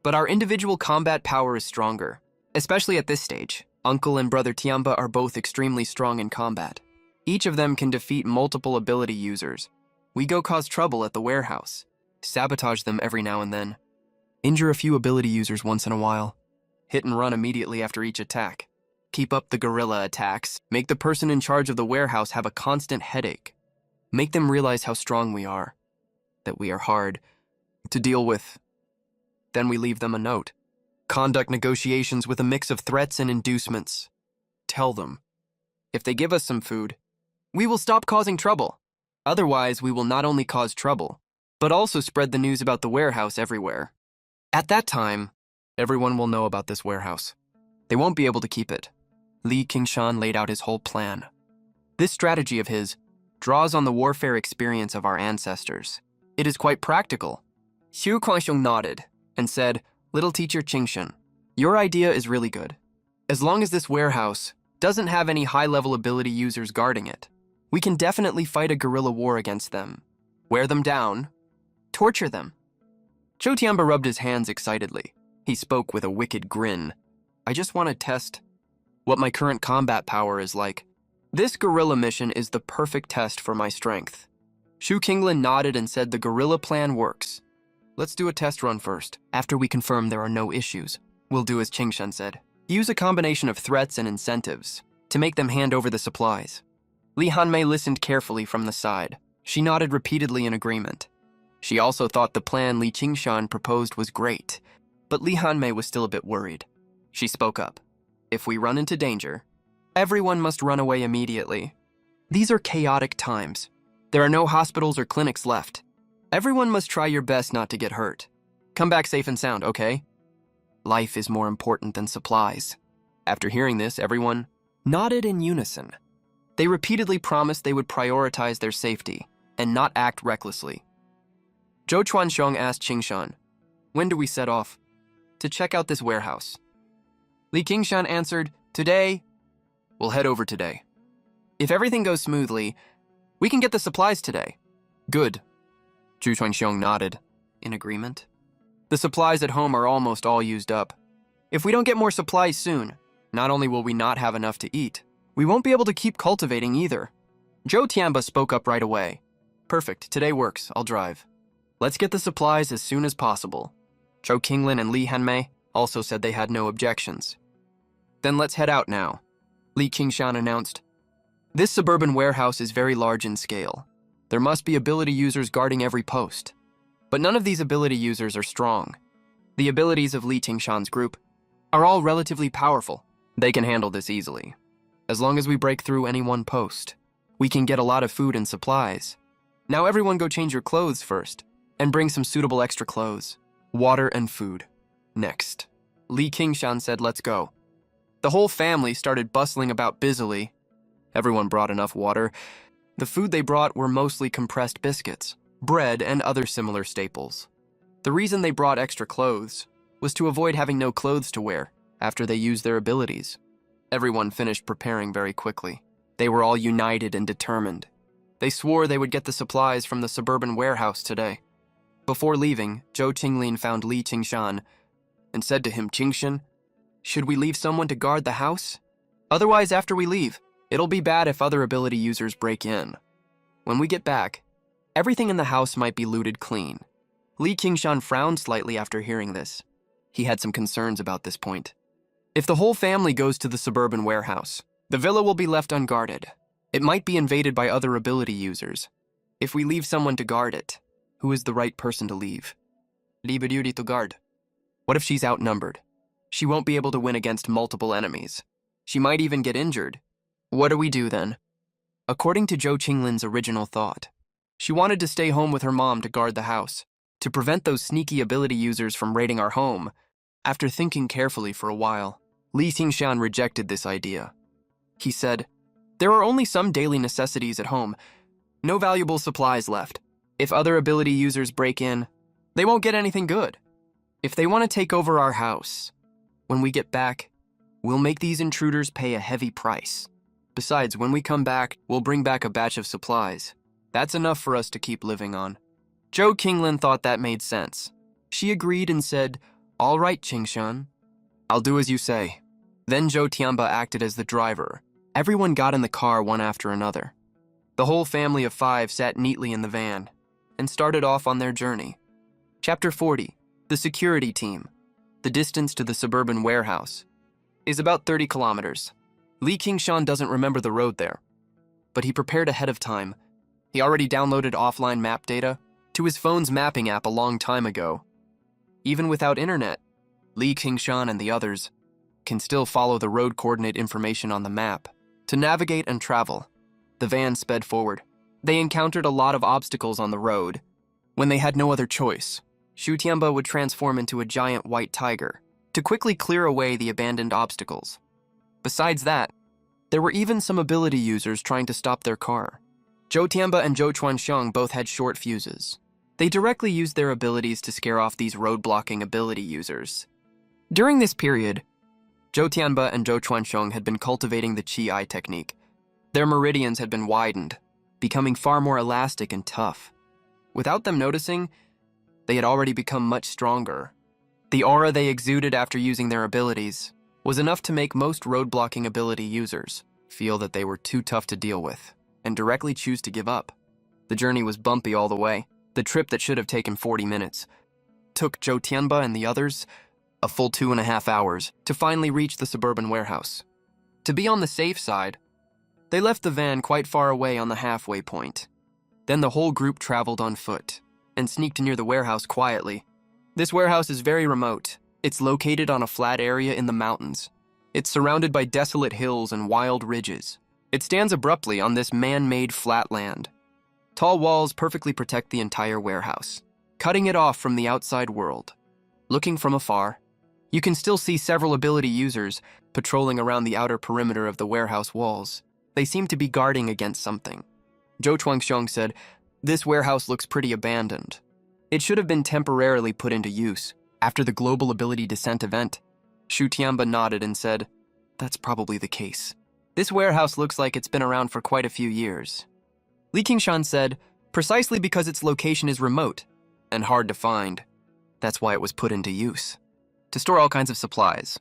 But our individual combat power is stronger, especially at this stage. Uncle and Brother Tianba are both extremely strong in combat. Each of them can defeat multiple ability users. We go cause trouble at the warehouse, sabotage them every now and then, injure a few ability users once in a while, hit and run immediately after each attack, keep up the guerrilla attacks, make the person in charge of the warehouse have a constant headache, make them realize how strong we are, that we are hard to deal with. Then we leave them a note. Conduct negotiations with a mix of threats and inducements. Tell them, if they give us some food, we will stop causing trouble. Otherwise, we will not only cause trouble, but also spread the news about the warehouse everywhere. At that time, everyone will know about this warehouse. They won't be able to keep it. Li Qingshan laid out his whole plan. This strategy of his draws on the warfare experience of our ancestors. It is quite practical. Xu Kuangxiong nodded and said, Little teacher Qingshan, your idea is really good. As long as this warehouse doesn't have any high-level ability users guarding it, we can definitely fight a guerrilla war against them. Wear them down, torture them. Zhou Tianba rubbed his hands excitedly. He spoke with a wicked grin. I just want to test what my current combat power is like. This guerrilla mission is the perfect test for my strength. Zhou Qinglin nodded and said the guerrilla plan works. Let's do a test run first. After we confirm there are no issues, we'll do as Qingshan said. Use a combination of threats and incentives to make them hand over the supplies. Li Hanmei listened carefully from the side. She nodded repeatedly in agreement. She also thought the plan Li Qingshan proposed was great, but Li Hanmei was still a bit worried. She spoke up. If we run into danger, everyone must run away immediately. These are chaotic times. There are no hospitals or clinics left. Everyone must try your best not to get hurt. Come back safe and sound, okay? Life is more important than supplies. After hearing this, everyone nodded in unison. They repeatedly promised they would prioritize their safety and not act recklessly. Zhou Chuanxiong asked Qingshan, "When do we set off?" "To check out this warehouse." Li Qingshan answered, "Today." "We'll head over today. If everything goes smoothly, we can get the supplies today." "Good." Zhou Chuanxiong nodded, in agreement. The supplies at home are almost all used up. If we don't get more supplies soon, not only will we not have enough to eat, we won't be able to keep cultivating either. Zhou Tianba spoke up right away. "Perfect, today works, I'll drive. Let's get the supplies as soon as possible." Zhou Qinglin and Li Hanmei also said they had no objections. "Then let's head out now," Li Qingshan announced. "This suburban warehouse is very large in scale. There must be ability users guarding every post. But none of these ability users are strong. The abilities of Li Qingshan's group are all relatively powerful. They can handle this easily. As long as we break through any one post, we can get a lot of food and supplies. Now everyone go change your clothes first, and bring some suitable extra clothes, water and food. Next." Li Qingshan said, "Let's go." The whole family started bustling about busily. Everyone brought enough water. The food they brought were mostly compressed biscuits, bread, and other similar staples. The reason they brought extra clothes was to avoid having no clothes to wear after they used their abilities. Everyone finished preparing very quickly. They were all united and determined. They swore they would get the supplies from the suburban warehouse today. Before leaving, Zhou Qinglin found Li Qingshan and said to him, "Qingshan, should we leave someone to guard the house? Otherwise, after we leave, it'll be bad if other ability users break in. When we get back, everything in the house might be looted clean." Li Qingshan frowned slightly after hearing this. He had some concerns about this point. If the whole family goes to the suburban warehouse, the villa will be left unguarded. It might be invaded by other ability users. If we leave someone to guard it, who is the right person to leave? Leave a duty to guard. What if she's outnumbered? She won't be able to win against multiple enemies. She might even get injured. What do we do then? According to Zhou Qinglin's original thought, she wanted to stay home with her mom to guard the house, to prevent those sneaky ability users from raiding our home. After thinking carefully for a while, Li Qingshan rejected this idea. He said, "There are only some daily necessities at home, no valuable supplies left. If other ability users break in, they won't get anything good. If they want to take over our house, when we get back, we'll make these intruders pay a heavy price. Besides, when we come back, we'll bring back a batch of supplies. That's enough for us to keep living on." Zhou Qinglin thought that made sense. She agreed and said, "All right, Qingshan. I'll do as you say." Then Zhou Tianba acted as the driver. Everyone got in the car one after another. The whole family of 5 sat neatly in the van and started off on their journey. Chapter 40, The Security Team. The distance to the suburban warehouse is about 30 kilometers. Li Qingshan doesn't remember the road there, but he prepared ahead of time. He already downloaded offline map data to his phone's mapping app a long time ago. Even without internet, Li Qingshan and the others can still follow the road coordinate information on the map to navigate and travel. The van sped forward. They encountered a lot of obstacles on the road. When they had no other choice, Shu Tianba would transform into a giant white tiger to quickly clear away the abandoned obstacles. Besides that, there were even some ability users trying to stop their car. Zhou Tianba and Zhou Chuanxiong both had short fuses. They directly used their abilities to scare off these road-blocking ability users. During this period, Zhou Tianba and Zhou Chuanxiong had been cultivating the Qi technique. Their meridians had been widened, becoming far more elastic and tough. Without them noticing, they had already become much stronger. The aura they exuded after using their abilities was enough to make most road-blocking ability users feel that they were too tough to deal with and directly choose to give up. The journey was bumpy all the way. The trip that should have taken 40 minutes took Zhou Tianba and the others a full 2.5 hours to finally reach the suburban warehouse. To be on the safe side, they left the van quite far away on the halfway point. Then the whole group traveled on foot and sneaked near the warehouse quietly. This warehouse is very remote. It's located on a flat area in the mountains. It's surrounded by desolate hills and wild ridges. It stands abruptly on this man-made flat land. Tall walls perfectly protect the entire warehouse, cutting it off from the outside world. Looking from afar, you can still see several ability users patrolling around the outer perimeter of the warehouse walls. They seem to be guarding against something. Zhou Chuanxiong said, This warehouse looks pretty abandoned. It should have been temporarily put into use after the Global Ability Descent event. Shu Tianba nodded and said, "That's probably the case. This warehouse looks like it's been around for quite a few years." Li Qingshan said, "Precisely because its location is remote and hard to find. That's why it was put into use. To store all kinds of supplies."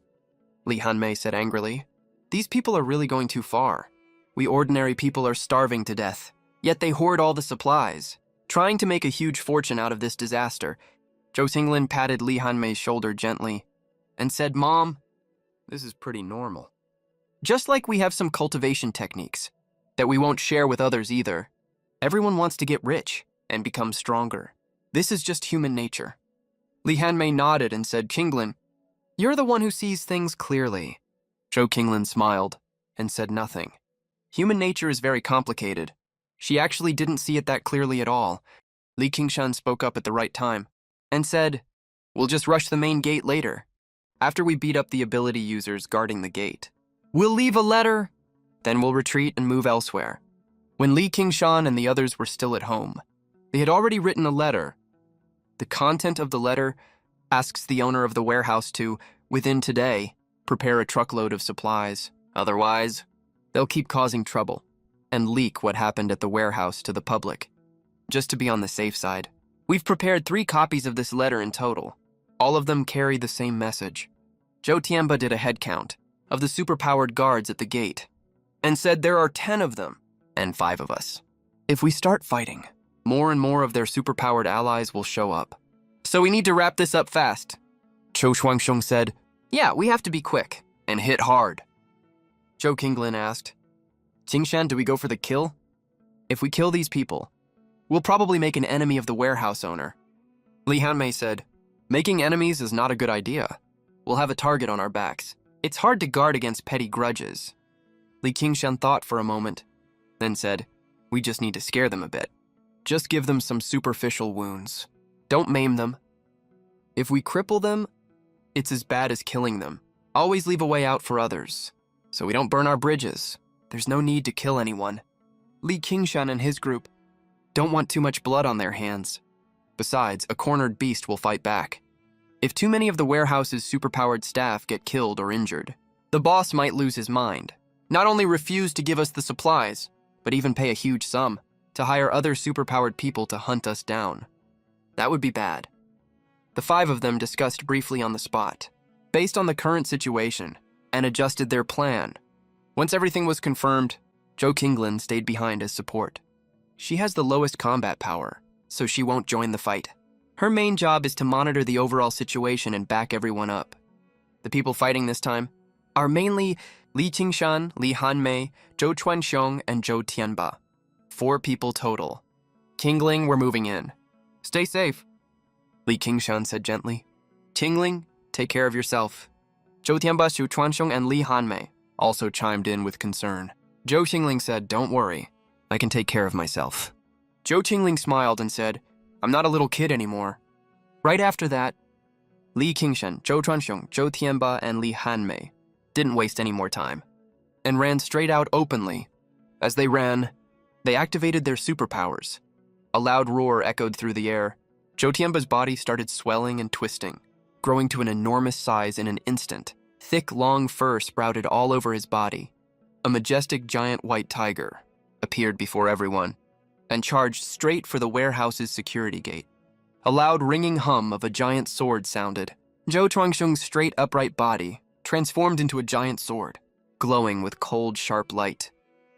Li Hanmei said angrily, "These people are really going too far. We ordinary people are starving to death, yet they hoard all the supplies, trying to make a huge fortune out of this disaster." Zhou Xinglin patted Li Hanmei's shoulder gently and said, "Mom, this is pretty normal. Just like we have some cultivation techniques that we won't share with others either. Everyone wants to get rich and become stronger. This is just human nature." Li Hanmei nodded and said, "Qinglin, you're the one who sees things clearly." Zhou Qinglin smiled and said nothing. Human nature is very complicated. She actually didn't see it that clearly at all. Li Qingshan spoke up at the right time and said, "We'll just rush the main gate later, after we beat up the ability users guarding the gate. We'll leave a letter, then we'll retreat and move elsewhere." When Li Qingshan and the others were still at home, they had already written a letter. The content of the letter asks the owner of the warehouse to, within today, prepare a truckload of supplies. Otherwise, they'll keep causing trouble and leak what happened at the warehouse to the public. Just to be on the safe side, we've prepared 3 copies of this letter in total. All of them carry the same message. Zhou Tianba did a head count of the superpowered guards at the gate and said there are 10 of them and 5 of us. If we start fighting, more and more of their superpowered allies will show up. So we need to wrap this up fast. Zhou Shuangsheng said, "Yeah, we have to be quick and hit hard." Zhou Qinglin asked, "Qingshan, do we go for the kill? If we kill these people, we'll probably make an enemy of the warehouse owner." Li Hanmei said, "Making enemies is not a good idea. We'll have a target on our backs. It's hard to guard against petty grudges." Li Qingshan thought for a moment, then said, "We just need to scare them a bit. Just give them some superficial wounds. Don't maim them. If we cripple them, it's as bad as killing them. Always leave a way out for others, so we don't burn our bridges. There's no need to kill anyone. Li Qingshan and his group don't want too much blood on their hands. Besides, a cornered beast will fight back. If too many of the warehouse's superpowered staff get killed or injured, the boss might lose his mind. Not only refuse to give us the supplies, but even pay a huge sum to hire other superpowered people to hunt us down. That would be bad." The 5 of them discussed briefly on the spot, based on the current situation, and adjusted their plan. Once everything was confirmed, Zhou Qinglin stayed behind as support. She has the lowest combat power, so she won't join the fight. Her main job is to monitor the overall situation and back everyone up. The people fighting this time are mainly Li Qingshan, Li Hanmei, Zhou Chuanxiong, and Zhou Tianba. 4 people total. "Qingling, we're moving in. Stay safe," Li Qingshan said gently. "Qingling, take care of yourself." Zhou Tianba, Zhou Chuanxiong, and Li Hanmei also chimed in with concern. Zhou Qingling said, "Don't worry, I can take care of myself." Zhou Qingling smiled and said, "I'm not a little kid anymore." Right after that, Li Qingshan, Zhou Chuanxiong, Zhou Tianba, and Li Hanmei didn't waste any more time and ran straight out openly. As they ran, they activated their superpowers. A loud roar echoed through the air. Zhou Tianba's body started swelling and twisting, growing to an enormous size in an instant. Thick, long fur sprouted all over his body. A majestic giant white tiger appeared before everyone and charged straight for the warehouse's security gate. A loud ringing hum of a giant sword sounded. Zhou Chuangxiong's straight, upright body transformed into a giant sword, glowing with cold, sharp light.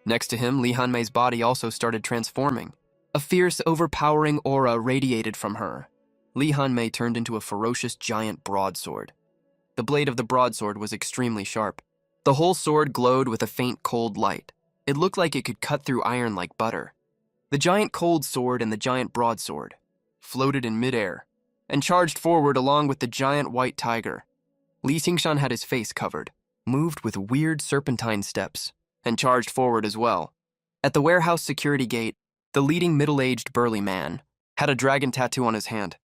Next to him, Li Hanmei's body also started transforming. A fierce, overpowering aura radiated from her. Li Hanmei turned into a ferocious giant broadsword. The blade of the broadsword was extremely sharp. The whole sword glowed with a faint, cold light. It looked like it could cut through iron like butter. The giant cold sword and the giant broadsword floated in midair and charged forward along with the giant white tiger. Li Qingshan had his face covered, moved with weird serpentine steps, and charged forward as well. At the warehouse security gate, the leading middle-aged burly man had a dragon tattoo on his hand.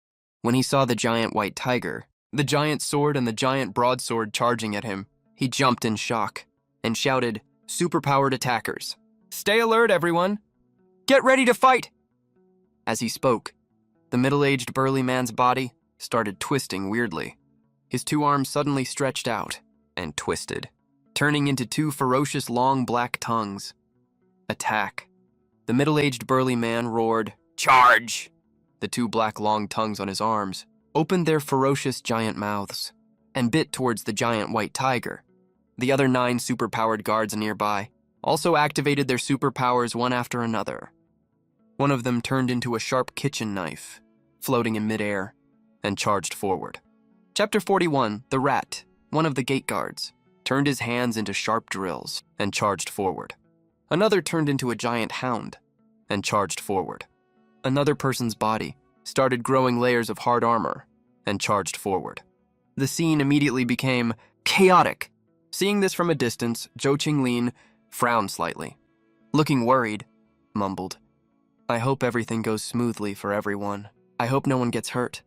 When he saw the giant white tiger, the giant sword and the giant broadsword charging at him, he jumped in shock and shouted, "Superpowered attackers! Stay alert, everyone! Get ready to fight!" As he spoke, the middle-aged burly man's body started twisting weirdly. His two arms suddenly stretched out and twisted, turning into two ferocious long black tongues. Attack. The middle-aged burly man roared, "Charge!" The two black long tongues on his arms opened their ferocious giant mouths and bit towards the giant white tiger. The other 9 superpowered guards nearby also activated their superpowers one after another. One of them turned into a sharp kitchen knife, floating in midair, and charged forward. Chapter 41, The Rat, one of the gate guards, turned his hands into sharp drills and charged forward. Another turned into a giant hound and charged forward. Another person's body started growing layers of hard armor and charged forward. The scene immediately became chaotic. Seeing this from a distance, Zhou Qinglin frowned slightly. Looking worried, mumbled, "I hope everything goes smoothly for everyone. I hope no one gets hurt."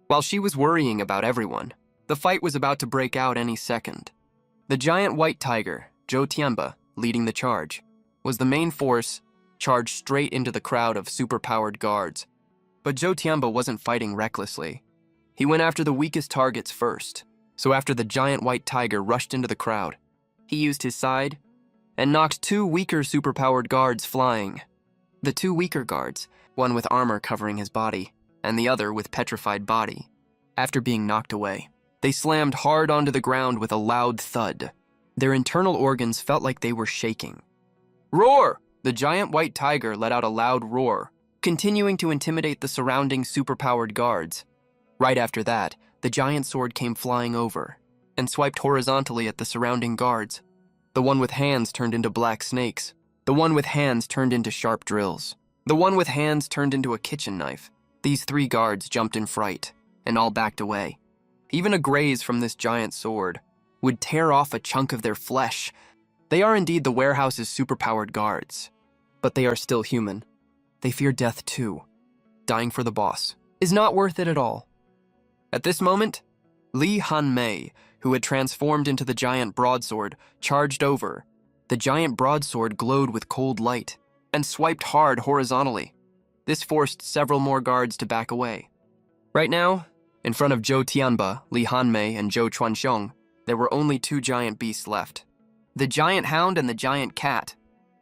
While she was worrying about everyone, the fight was about to break out any second. The giant white tiger, Zhou Tianba, leading the charge, was the main force, charged straight into the crowd of superpowered guards. But Zhou Tianba wasn't fighting recklessly. He went after the weakest targets first, so after the giant white tiger rushed into the crowd, he used his side and knocked 2 weaker superpowered guards flying. The 2 weaker guards, one with armor covering his body, and the other with petrified body. After being knocked away, they slammed hard onto the ground with a loud thud. Their internal organs felt like they were shaking. "Roar!" The giant white tiger let out a loud roar, continuing to intimidate the surrounding superpowered guards. Right after that, the giant sword came flying over and swiped horizontally at the surrounding guards. The one with hands turned into black snakes. The one with hands turned into sharp drills. The one with hands turned into a kitchen knife. These 3 guards jumped in fright and all backed away. Even a graze from this giant sword would tear off a chunk of their flesh. They are indeed the warehouse's superpowered guards, but they are still human. They fear death too. Dying for the boss is not worth it at all. At this moment, Li Hanmei, who had transformed into the giant broadsword, charged over. The giant broadsword glowed with cold light and swiped hard horizontally. This forced several more guards to back away. Right now, in front of Zhou Tianba, Li Hanmei, and Zhou Chuanxiong, there were only 2 giant beasts left: the giant hound and the giant cat.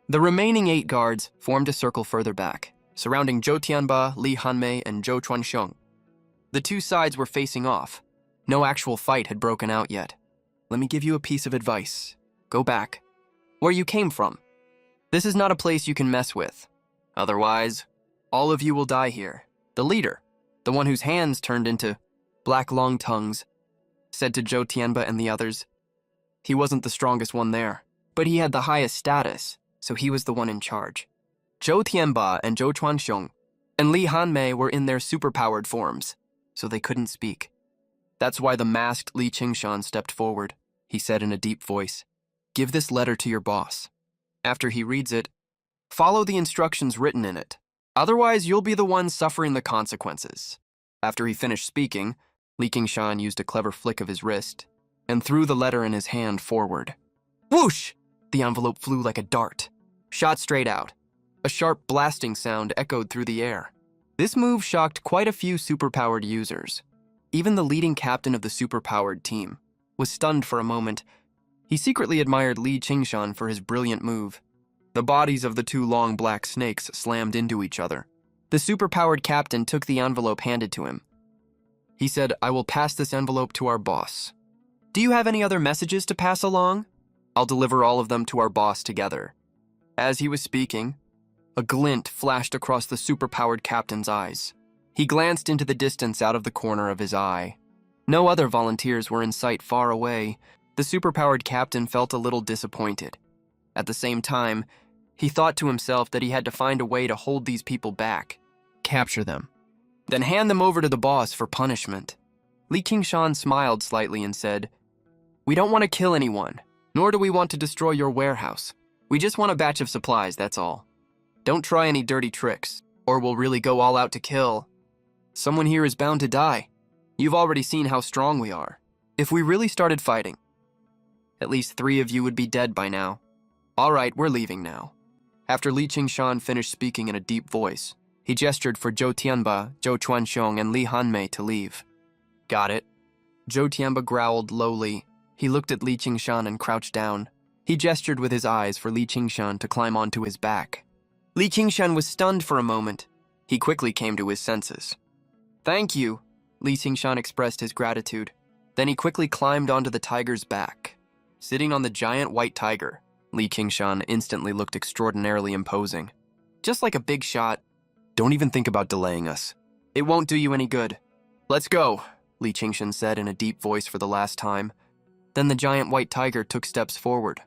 The remaining 8 guards formed a circle further back, surrounding Zhou Tianba, Li Hanmei, and Zhou Chuanxiong. The 2 sides were facing off. No actual fight had broken out yet. Let me give you a piece of advice. Go back. Where you came from. This is not a place you can mess with. Otherwise, all of you will die here. The leader, the one whose hands turned into black long tongues, said to Zhou Tianba and the others. He wasn't the strongest one there, but he had the highest status, so he was the one in charge. Zhou Tianba and Zhou Chuanxiong and Li Hanmei were in their superpowered forms, so they couldn't speak. That's why the masked Li Qingshan stepped forward. He said in a deep voice, "Give this letter to your boss. After he reads it, follow the instructions written in it. Otherwise, you'll be the one suffering the consequences." After he finished speaking, Li Qingshan used a clever flick of his wrist and threw the letter in his hand forward. Whoosh! The envelope flew like a dart, shot straight out. A sharp blasting sound echoed through the air. This move shocked quite a few superpowered users. Even the leading captain of the superpowered team was stunned for a moment. He secretly admired Li Qingshan for his brilliant move. The bodies of the 2 long black snakes slammed into each other. The superpowered captain took the envelope handed to him. He said, "I will pass this envelope to our boss. Do you have any other messages to pass along? I'll deliver all of them to our boss together." As he was speaking, a glint flashed across the superpowered captain's eyes. He glanced into the distance out of the corner of his eye. No other volunteers were in sight far away. The superpowered captain felt a little disappointed. At the same time, he thought to himself that he had to find a way to hold these people back, capture them, then hand them over to the boss for punishment. Li Qingshan smiled slightly and said, "We don't want to kill anyone, nor do we want to destroy your warehouse. We just want a batch of supplies, that's all. Don't try any dirty tricks, or we'll really go all out to kill. Someone here is bound to die. You've already seen how strong we are. If we really started fighting, at least 3 of you would be dead by now. All right, we're leaving now." After Li Qingshan finished speaking in a deep voice, He gestured for Zhou Tianba, Zhou Chuanxiong, and Li Hanmei to leave. Got it. Zhou Tianba growled lowly. He looked at Li Qingshan and crouched down. He gestured with his eyes for Li Qingshan to climb onto his back. Li Qingshan was stunned for a moment. He quickly came to his senses. Thank you, Li Qingshan expressed his gratitude. Then he quickly climbed onto the tiger's back. Sitting on the giant white tiger, Li Qingshan instantly looked extraordinarily imposing. Just like a big shot. Don't even think about delaying us. It won't do you any good. Let's go, Li Qingshan said in a deep voice for the last time. Then the giant white tiger took steps forward.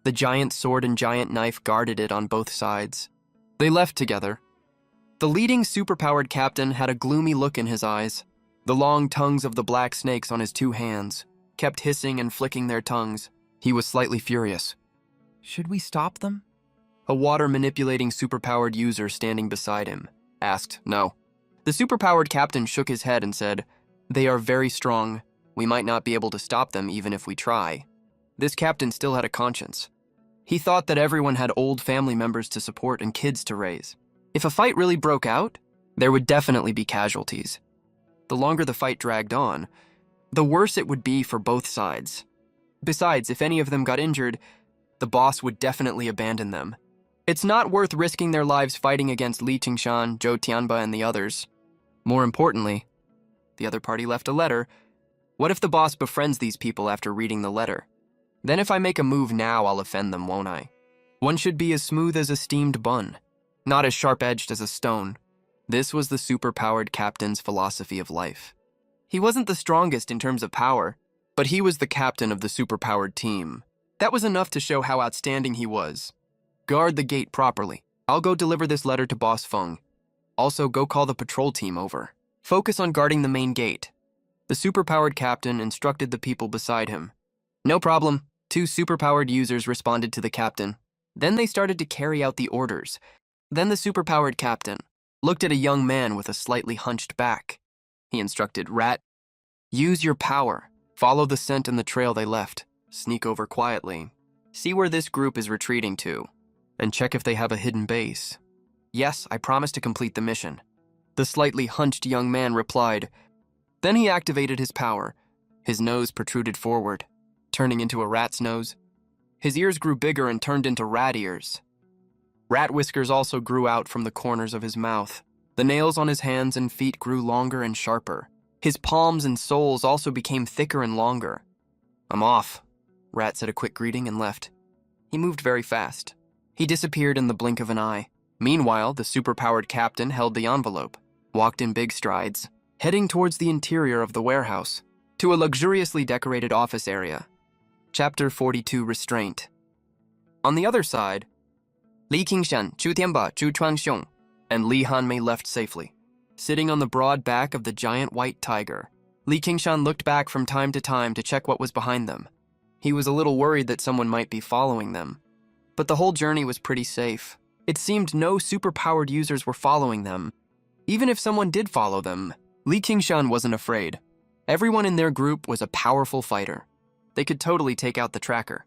The giant sword and giant knife guarded it on both sides. They left together. The leading superpowered captain had a gloomy look in his eyes. The long tongues of the black snakes on his 2 hands kept hissing and flicking their tongues. He was slightly furious. Should we stop them? A water-manipulating superpowered user standing beside him asked no. The superpowered captain shook his head and said, "They are very strong. We might not be able to stop them even if we try." This captain still had a conscience. He thought that everyone had old family members to support and kids to raise. If a fight really broke out, there would definitely be casualties. The longer the fight dragged on, the worse it would be for both sides. Besides, if any of them got injured, the boss would definitely abandon them. It's not worth risking their lives fighting against Li Qingshan, Zhou Tianba, and the others. More importantly, the other party left a letter. What if the boss befriends these people after reading the letter? Then if I make a move now, I'll offend them, won't I? One should be as smooth as a steamed bun, not as sharp-edged as a stone. This was the superpowered captain's philosophy of life. He wasn't the strongest in terms of power, but he was the captain of the superpowered team. That was enough to show how outstanding he was. Guard the gate properly. I'll go deliver this letter to Boss Feng. Also, go call the patrol team over. Focus on guarding the main gate. The superpowered captain instructed the people beside him. No problem. 2 superpowered users responded to the captain. Then they started to carry out the orders. Then the superpowered captain looked at a young man with a slightly hunched back. He instructed, "Rat, use your power. Follow the scent and the trail they left. Sneak over quietly. See where this group is retreating to, and check if they have a hidden base." "Yes, I promise to complete the mission," the slightly hunched young man replied. Then he activated his power. His nose protruded forward, turning into a rat's nose. His ears grew bigger and turned into rat ears. Rat whiskers also grew out from the corners of his mouth. The nails on his hands and feet grew longer and sharper. His palms and soles also became thicker and longer. "I'm off," Rat said a quick greeting and left. He moved very fast. He disappeared in the blink of an eye. Meanwhile, the superpowered captain held the envelope, walked in big strides, heading towards the interior of the warehouse, to a luxuriously decorated office area. Chapter 42, Restraint. On the other side, Li Qingshan, Zhou Tianba, Zhou Chuanxiong, and Li Hanmei left safely. Sitting on the broad back of the giant white tiger, Li Qingshan looked back from time to time to check what was behind them. He was a little worried that someone might be following them. But the whole journey was pretty safe. It seemed no superpowered users were following them. Even if someone did follow them, Li Qingshan wasn't afraid. Everyone in their group was a powerful fighter. They could totally take out the tracker.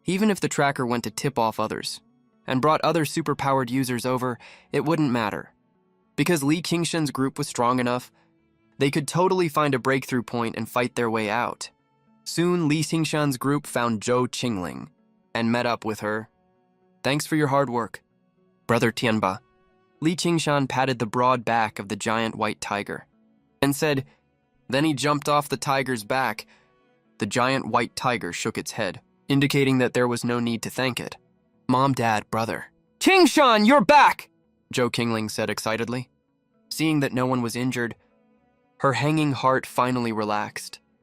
Even if the tracker went to tip off others and brought other superpowered users over, it wouldn't matter. Because Li Qingshan's group was strong enough, they could totally find a breakthrough point and fight their way out. Soon, Li Qingshan's group found Zhou Qingling and met up with her. "Thanks for your hard work, Brother Tianba." Li Qingshan patted the broad back of the giant white tiger and said, then he jumped off the tiger's back. The giant white tiger shook its head, indicating that there was no need to thank it. "Mom, Dad, Brother." "Qingshan, you're back!" Zhou Qingling said excitedly. Seeing that no one was injured, her hanging heart finally relaxed.